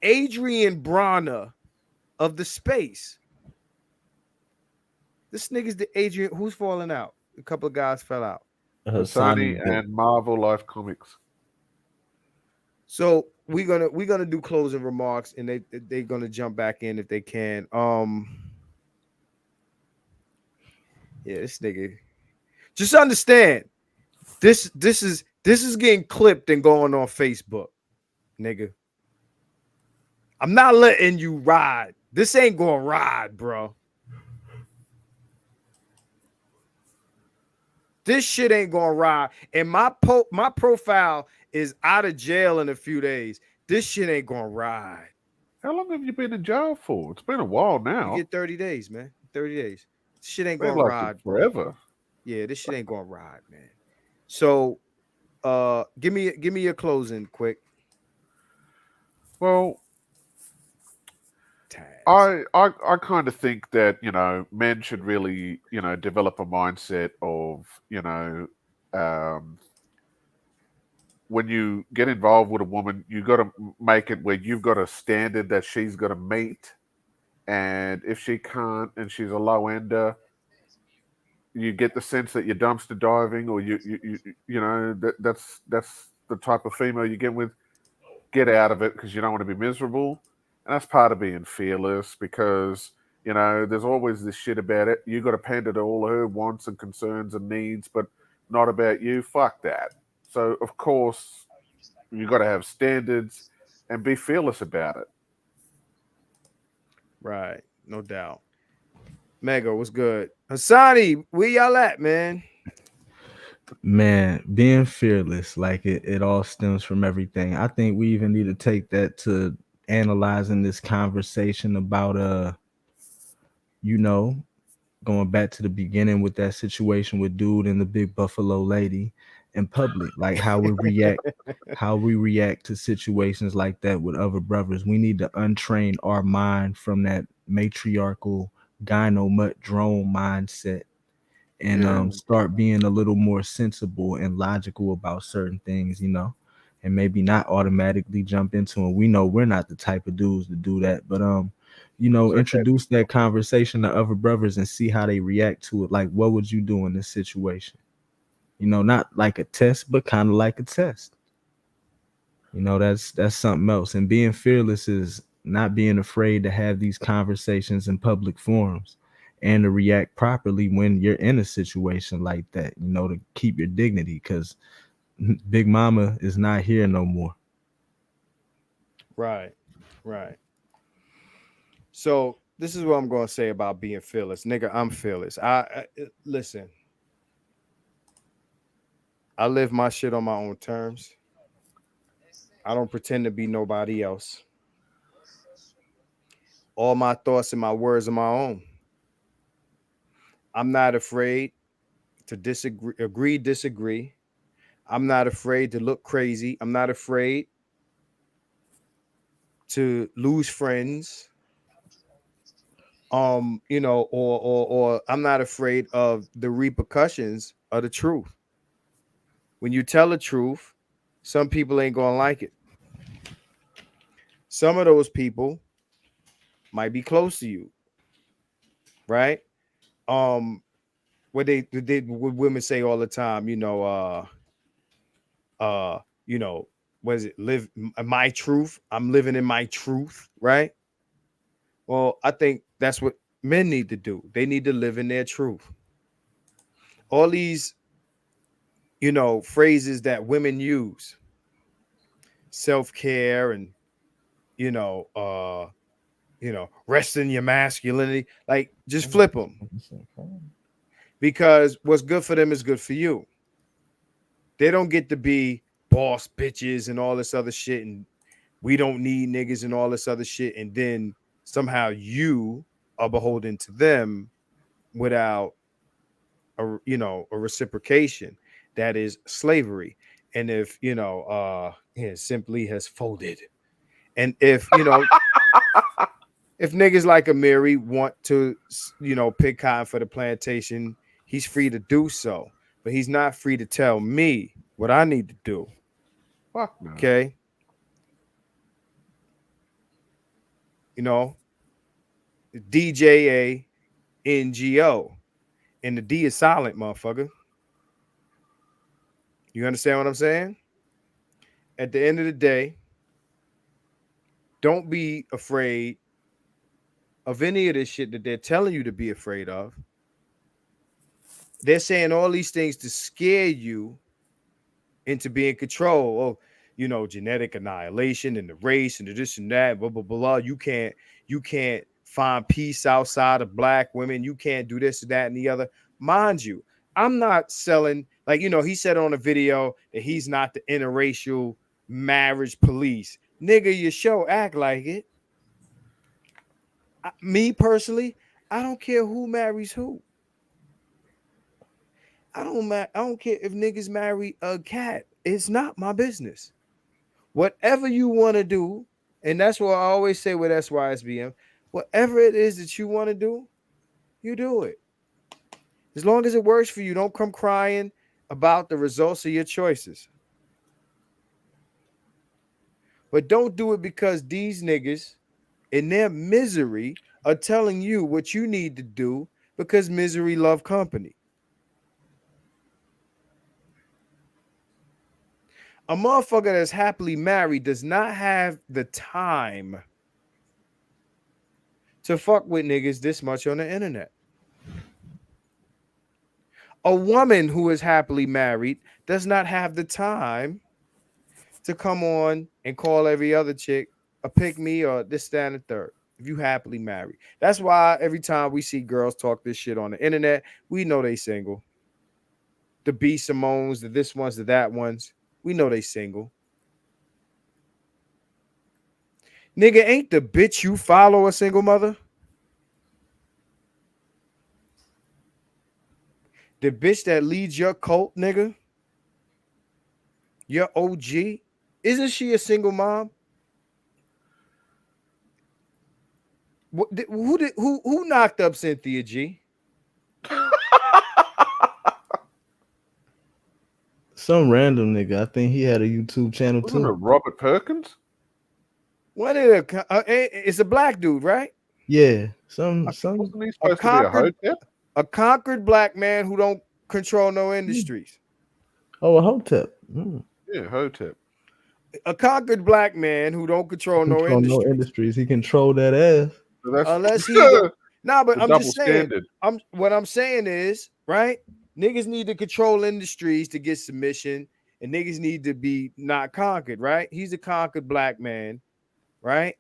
Adrian Bronner of the space. This nigga's the Adrian. Who's falling out? A couple of guys fell out. Sony and Marvel Life Comics. So we're gonna do closing remarks, and they're gonna jump back in if they can. Yeah, this nigga. Just understand, this is getting clipped and going on Facebook, nigga. I'm not letting you ride. This ain't gonna ride, bro. This shit ain't gonna ride. And my profile is out of jail in a few days. This shit ain't gonna ride. How long have you been in jail for? It's been a while now. You get 30 days, man. 30 days. This shit ain't gonna ride forever. Yeah, this shit ain't gonna ride, man. So give me your closing quick. Well, I kind of think that, you know, men should really, you know, develop a mindset of, you know, when you get involved with a woman, you got to make it where you've got a standard that she's got to meet, and if she can't and she's a low ender, you get the sense that you're dumpster diving, or you know, that's the type of female you get with. Get out of it because you don't want to be miserable. And that's part of being fearless, because, you know, there's always this shit about it. You got to pander to all her wants and concerns and needs, but not about you. Fuck that. So, of course, you got to have standards and be fearless about it. Right. No doubt. Mega, what's good? Hassani, where y'all at, man? Man, being fearless, like it all stems from everything. I think we even need to take that to analyzing this conversation about you know, going back to the beginning with that situation with dude and the big buffalo lady in public, like how we react to situations like that with other brothers. We need to untrain our mind from that matriarchal gyno mutt drone mindset and start being a little more sensible and logical about certain things, you know, and maybe not automatically jump into it. We know we're not the type of dudes to do that, but you know, introduce that conversation to other brothers and see how they react to it. Like, what would you do in this situation? You know, not like a test, but kind of like a test. You know, that's something else. And being fearless is not being afraid to have these conversations in public forums and to react properly when you're in a situation like that, you know, to keep your dignity, because Big Mama is not here no more. Right. So this is what I'm going to say about being fearless. Nigga, I'm fearless. I listen. I live my shit on my own terms. I don't pretend to be nobody else. All my thoughts and my words are my own. I'm not afraid to disagree. I'm not afraid to look crazy. I'm not afraid to lose friends. You know, or I'm not afraid of the repercussions of the truth. When you tell the truth, some people ain't gonna like it. Some of those people might be close to you, right? What what women say all the time, you know, what is it? Live my truth. I'm living in my truth, right? Well, I think that's what men need to do. They need to live in their truth. All these, you know, phrases that women use, self-care and you know, rest in your masculinity. Like, just flip them, because what's good for them is good for you. They don't get to be boss bitches and all this other shit, and we don't need niggas and all this other shit, and then somehow you are beholden to them without a reciprocation. That is slavery. And if simply has folded, and if if niggas like Amiri want to pick cotton for the plantation, he's free to do so, but he's not free to tell me what I need to do. Fuck no. Okay. DJANGO, and the D is silent, motherfucker. You understand what I'm saying? At the end of the day, don't be afraid of any of this shit that they're telling you to be afraid of. They're saying all these things to scare you into being control. Oh, genetic annihilation and the race and the this and that, blah, blah, blah. You can't find peace outside of black women. You can't do this, that, and the other. Mind you, I'm not selling, he said on a video that he's not the interracial marriage police. Nigga, your show act like it. Me personally, I don't care who marries who. I don't care if niggas marry a cat. It's not my business. Whatever you want to do, and that's what I always say with SYSBM, whatever it is that you want to do, you do it. As long as it works for you, don't come crying about the results of your choices. But don't do it because these niggas in their misery are telling you what you need to do, because misery love company. A motherfucker that's happily married does not have the time to fuck with niggas this much on the internet. A woman who is happily married does not have the time to come on and call every other chick a pick me or this, that, and the third. If you happily married, that's why every time we see girls talk this shit on the internet, we know they single. The B Simones, the this ones, the that ones, we know they single. Nigga, ain't the bitch you follow a single mother? The bitch that leads your cult, nigga, your OG, isn't she a single mom? Who knocked up Cynthia G? Some random nigga. I think he had a YouTube channel Wasn't it too. Robert Perkins? What is it? It's a black dude, right? Yeah, some Wasn't he A supposed to be a conquered, Hotep? a conquered black man who don't control no industries. oh, a Hotep. Mm. Yeah, Hotep. A conquered black man who don't control no Control no industries. industries. He controlled that ass. So that's Unless he go. Nah, but the I'm double just saying. standard. What I'm saying is, right? Niggas need to control industries to get submission, and niggas need to be not conquered, right? He's a conquered black man, right?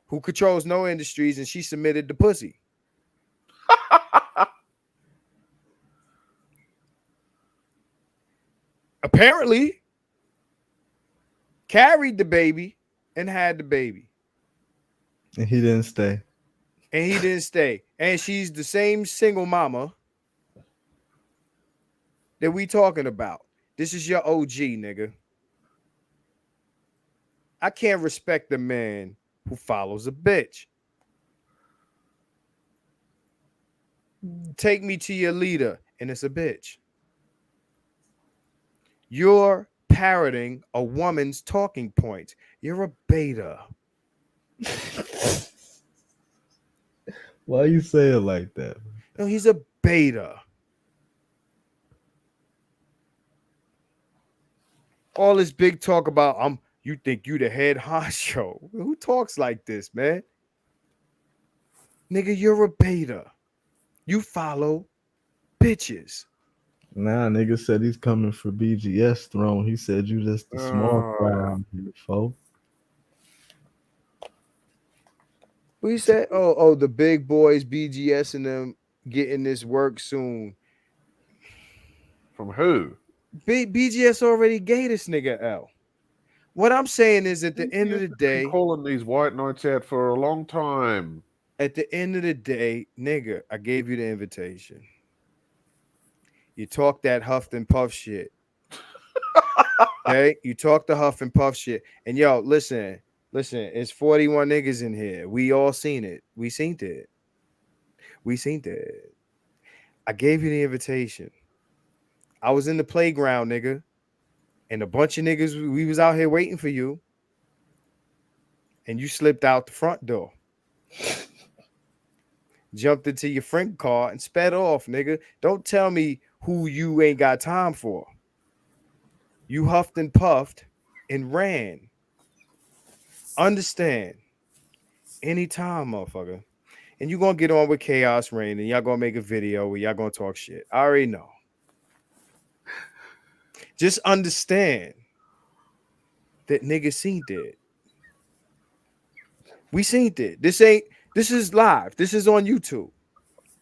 Who controls no industries, and she submitted the pussy. Apparently, carried the baby and had the baby. And he didn't stay. And he didn't stay. And she's the same single mama that we talking about. This is your OG, nigga. I can't respect a man who follows a bitch. Take me to your leader, and it's a bitch. You're parroting a woman's talking points. You're a beta. Why you say it like that? No, he's a beta. All this big talk about you think you the head honcho. Who talks like this, man? Nigga, you're a beta. You follow bitches. Nah, nigga said he's coming for BGS throne. He said you just the small fry out here, folks. We said, oh, the big boys, BGS and them getting this work soon. From who? BGS already gave this nigga L. What I'm saying is, at the end of the day, calling these white knights out for a long time. At the end of the day, nigga, I gave you the invitation. You talk that huff and puff shit. Okay? You talk the huff and puff shit. And yo, listen, it's 41 niggas in here. We all seen it. We seen it. I gave you the invitation. I was in the playground, nigga. And a bunch of niggas, we was out here waiting for you. And you slipped out the front door. Jumped into your friend car and sped off, nigga. Don't tell me who you ain't got time for. You huffed and puffed and ran. Understand. Anytime, motherfucker. And you gonna get on with Chaos Reign and y'all gonna make a video where y'all gonna talk shit. I already know. Just understand that niggas seen it. We seen it. This is live. This is on YouTube.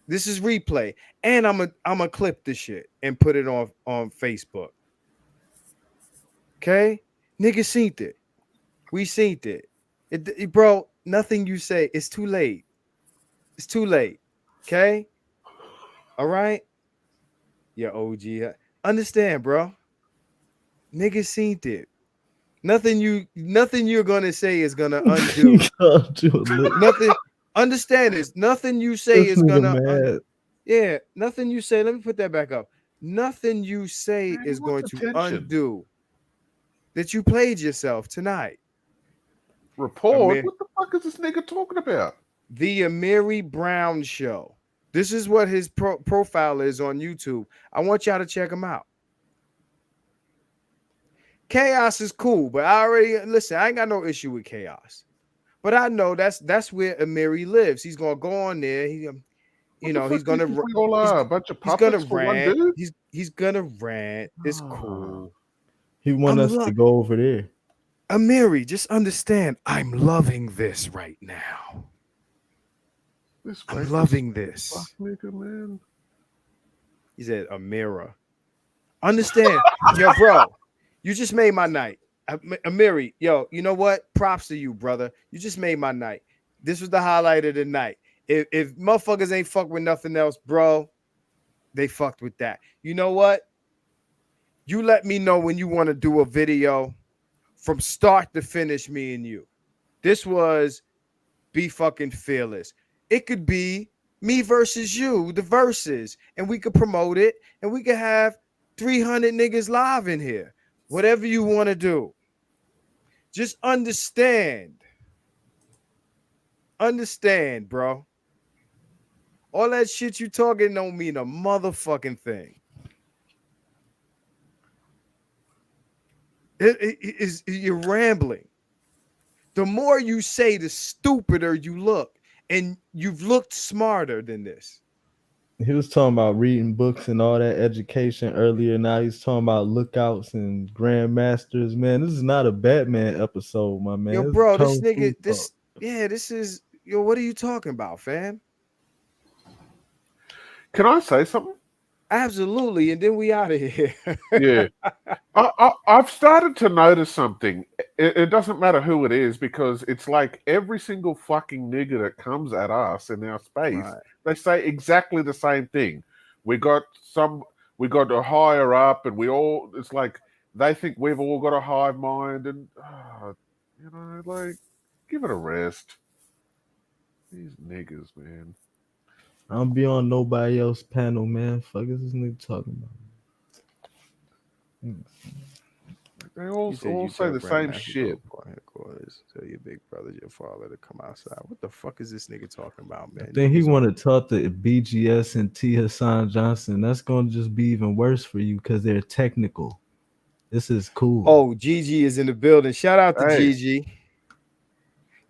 This is replay. And I'm clip this shit and put it on Facebook. Okay? Niggas seen it. We seen it. Bro, nothing you say. It's too late. It's too late. Okay? All right? Yeah, OG. Understand, bro. Niggas seen it. Nothing you're gonna say is gonna undo. Nothing. Understand this. Nothing you say is gonna. Yeah. Nothing you say. Let me put that back up. Nothing you say is going to undo that you played yourself tonight. Report. What the fuck is this nigga talking about? The Amiri Brown Show. This is what his profile is on YouTube. I want y'all to check him out. Chaos is cool, but I ain't got no issue with Chaos. But I know that's where Amiri lives. He's gonna go on there. He's gonna rant. He's gonna rant. It's cool. He want us to go over there. Amiri, just understand, I'm loving this right now. I'm loving this. Fuck nigga, man. He said Amira. Understand, yo, bro. You just made my night. Amiri, yo, you know what? Props to you, brother. You just made my night. This was the highlight of the night. If motherfuckers ain't fuck with nothing else, bro, they fucked with that. You know what? You let me know when you want to do a video from start to finish, me and you. This was Be Fucking Fearless. It could be me versus you, the verses, and we could promote it, and we could have 300 niggas live in here. Whatever you want to do. Just understand. Understand, bro. All that shit you talking don't mean a motherfucking thing. You're rambling. The more you say, the stupider you look. And you've looked smarter than this. He was talking about reading books and all that education earlier. Now he's talking about lookouts and grandmasters. Man, this is not a Batman episode, my man. Yo, This bro, is this Kung nigga, Fu this, talk. yeah, this is, yo, what are you talking about, fam? Can I say something? Absolutely. And then we out of here. Yeah. I've started to notice something. It doesn't matter who it is, because it's like every single fucking nigga that comes at us in our space, Right. they say exactly the same thing. We got to higher up, and it's like they think we've all got a hive mind, and you know, like, give it a rest. These niggas, man. I don't be on nobody else panel, man. Fuck is this nigga talking about? They all You said you say tell the same Grandmaster shit. Go headquarters, tell your big brother, your father to come outside. What the fuck is this nigga talking about, man? I think he Niggas want to talk to BGS and T. Hassan Johnson. That's going to just be even worse for you because they're technical. This is cool. Oh, Gigi is in the building. Shout out to Hey. Gigi.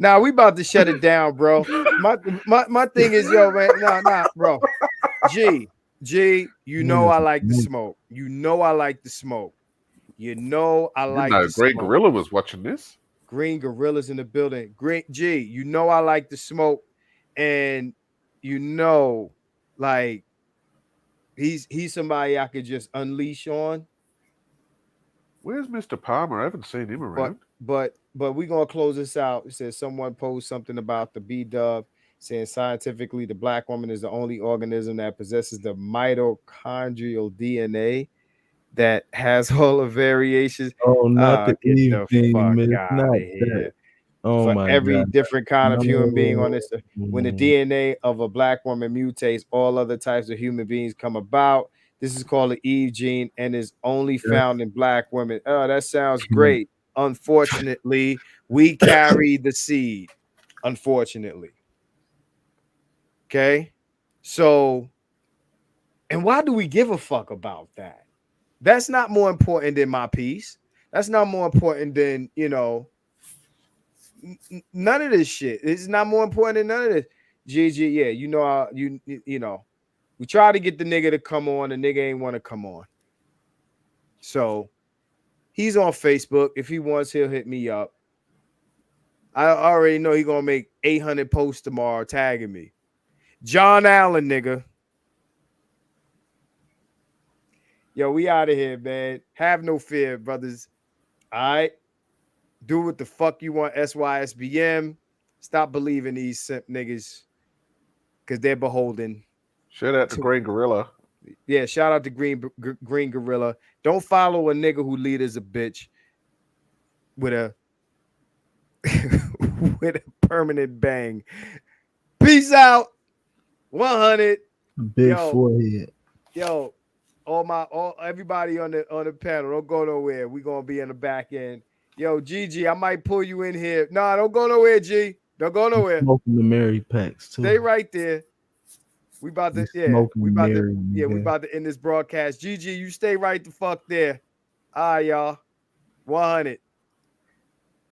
Now we about to shut it down, bro. My thing is, yo, man, nah, bro. G, you know I like the smoke. You know I like the smoke. You know I like the Green smoke. Gorilla was watching this. Green Gorilla's in the building. Green G, you know I like the smoke, and you know, like he's somebody I could just unleash on. Where's Mr. Palmer? I haven't seen him around. But we're gonna close this out. It says someone posed something about the B-dub, saying scientifically the black woman is the only organism that possesses the mitochondrial DNA that has all the variations. Oh, not the Get Eve the thing, fuck Miss. out Not of here. that. Oh For my every God. different kind of human being on No. this, when the DNA of a black woman mutates, all other types of human beings come about. This is called the Eve gene and is only found in black women. Oh, that sounds great. Unfortunately, we carry the seed. Unfortunately. Okay. So, and why do we give a fuck about that? That's not more important than my piece. That's not more important than, you know, none of this shit. It's not more important than none of this. GG, yeah, you know, you know, we try to get the nigga to come on. The nigga ain't want to come on. So he's on Facebook. If he wants, he'll hit me up. I already know he's gonna make 800 posts tomorrow tagging me. John Allen, nigga. Yo, we out of here, man. Have no fear, brothers. All right. Do what the fuck you want, SYSBM. Stop believing these simp niggas because they're beholden. Shout out to Green Gorilla. Yeah, shout out to Green Gorilla. Don't follow a nigga who leaders a bitch with a with a permanent bang. Peace out. 100. Big forehead. Yo, everybody on the panel, don't go nowhere. We're gonna be in the back end. Yo, Gigi, I might pull you in here. Nah, don't go nowhere, G. Don't go nowhere. Smoking the Mary packs too. Stay right there. We about to, we about to end this broadcast. Gigi, you stay right the fuck there. All right, y'all. 100.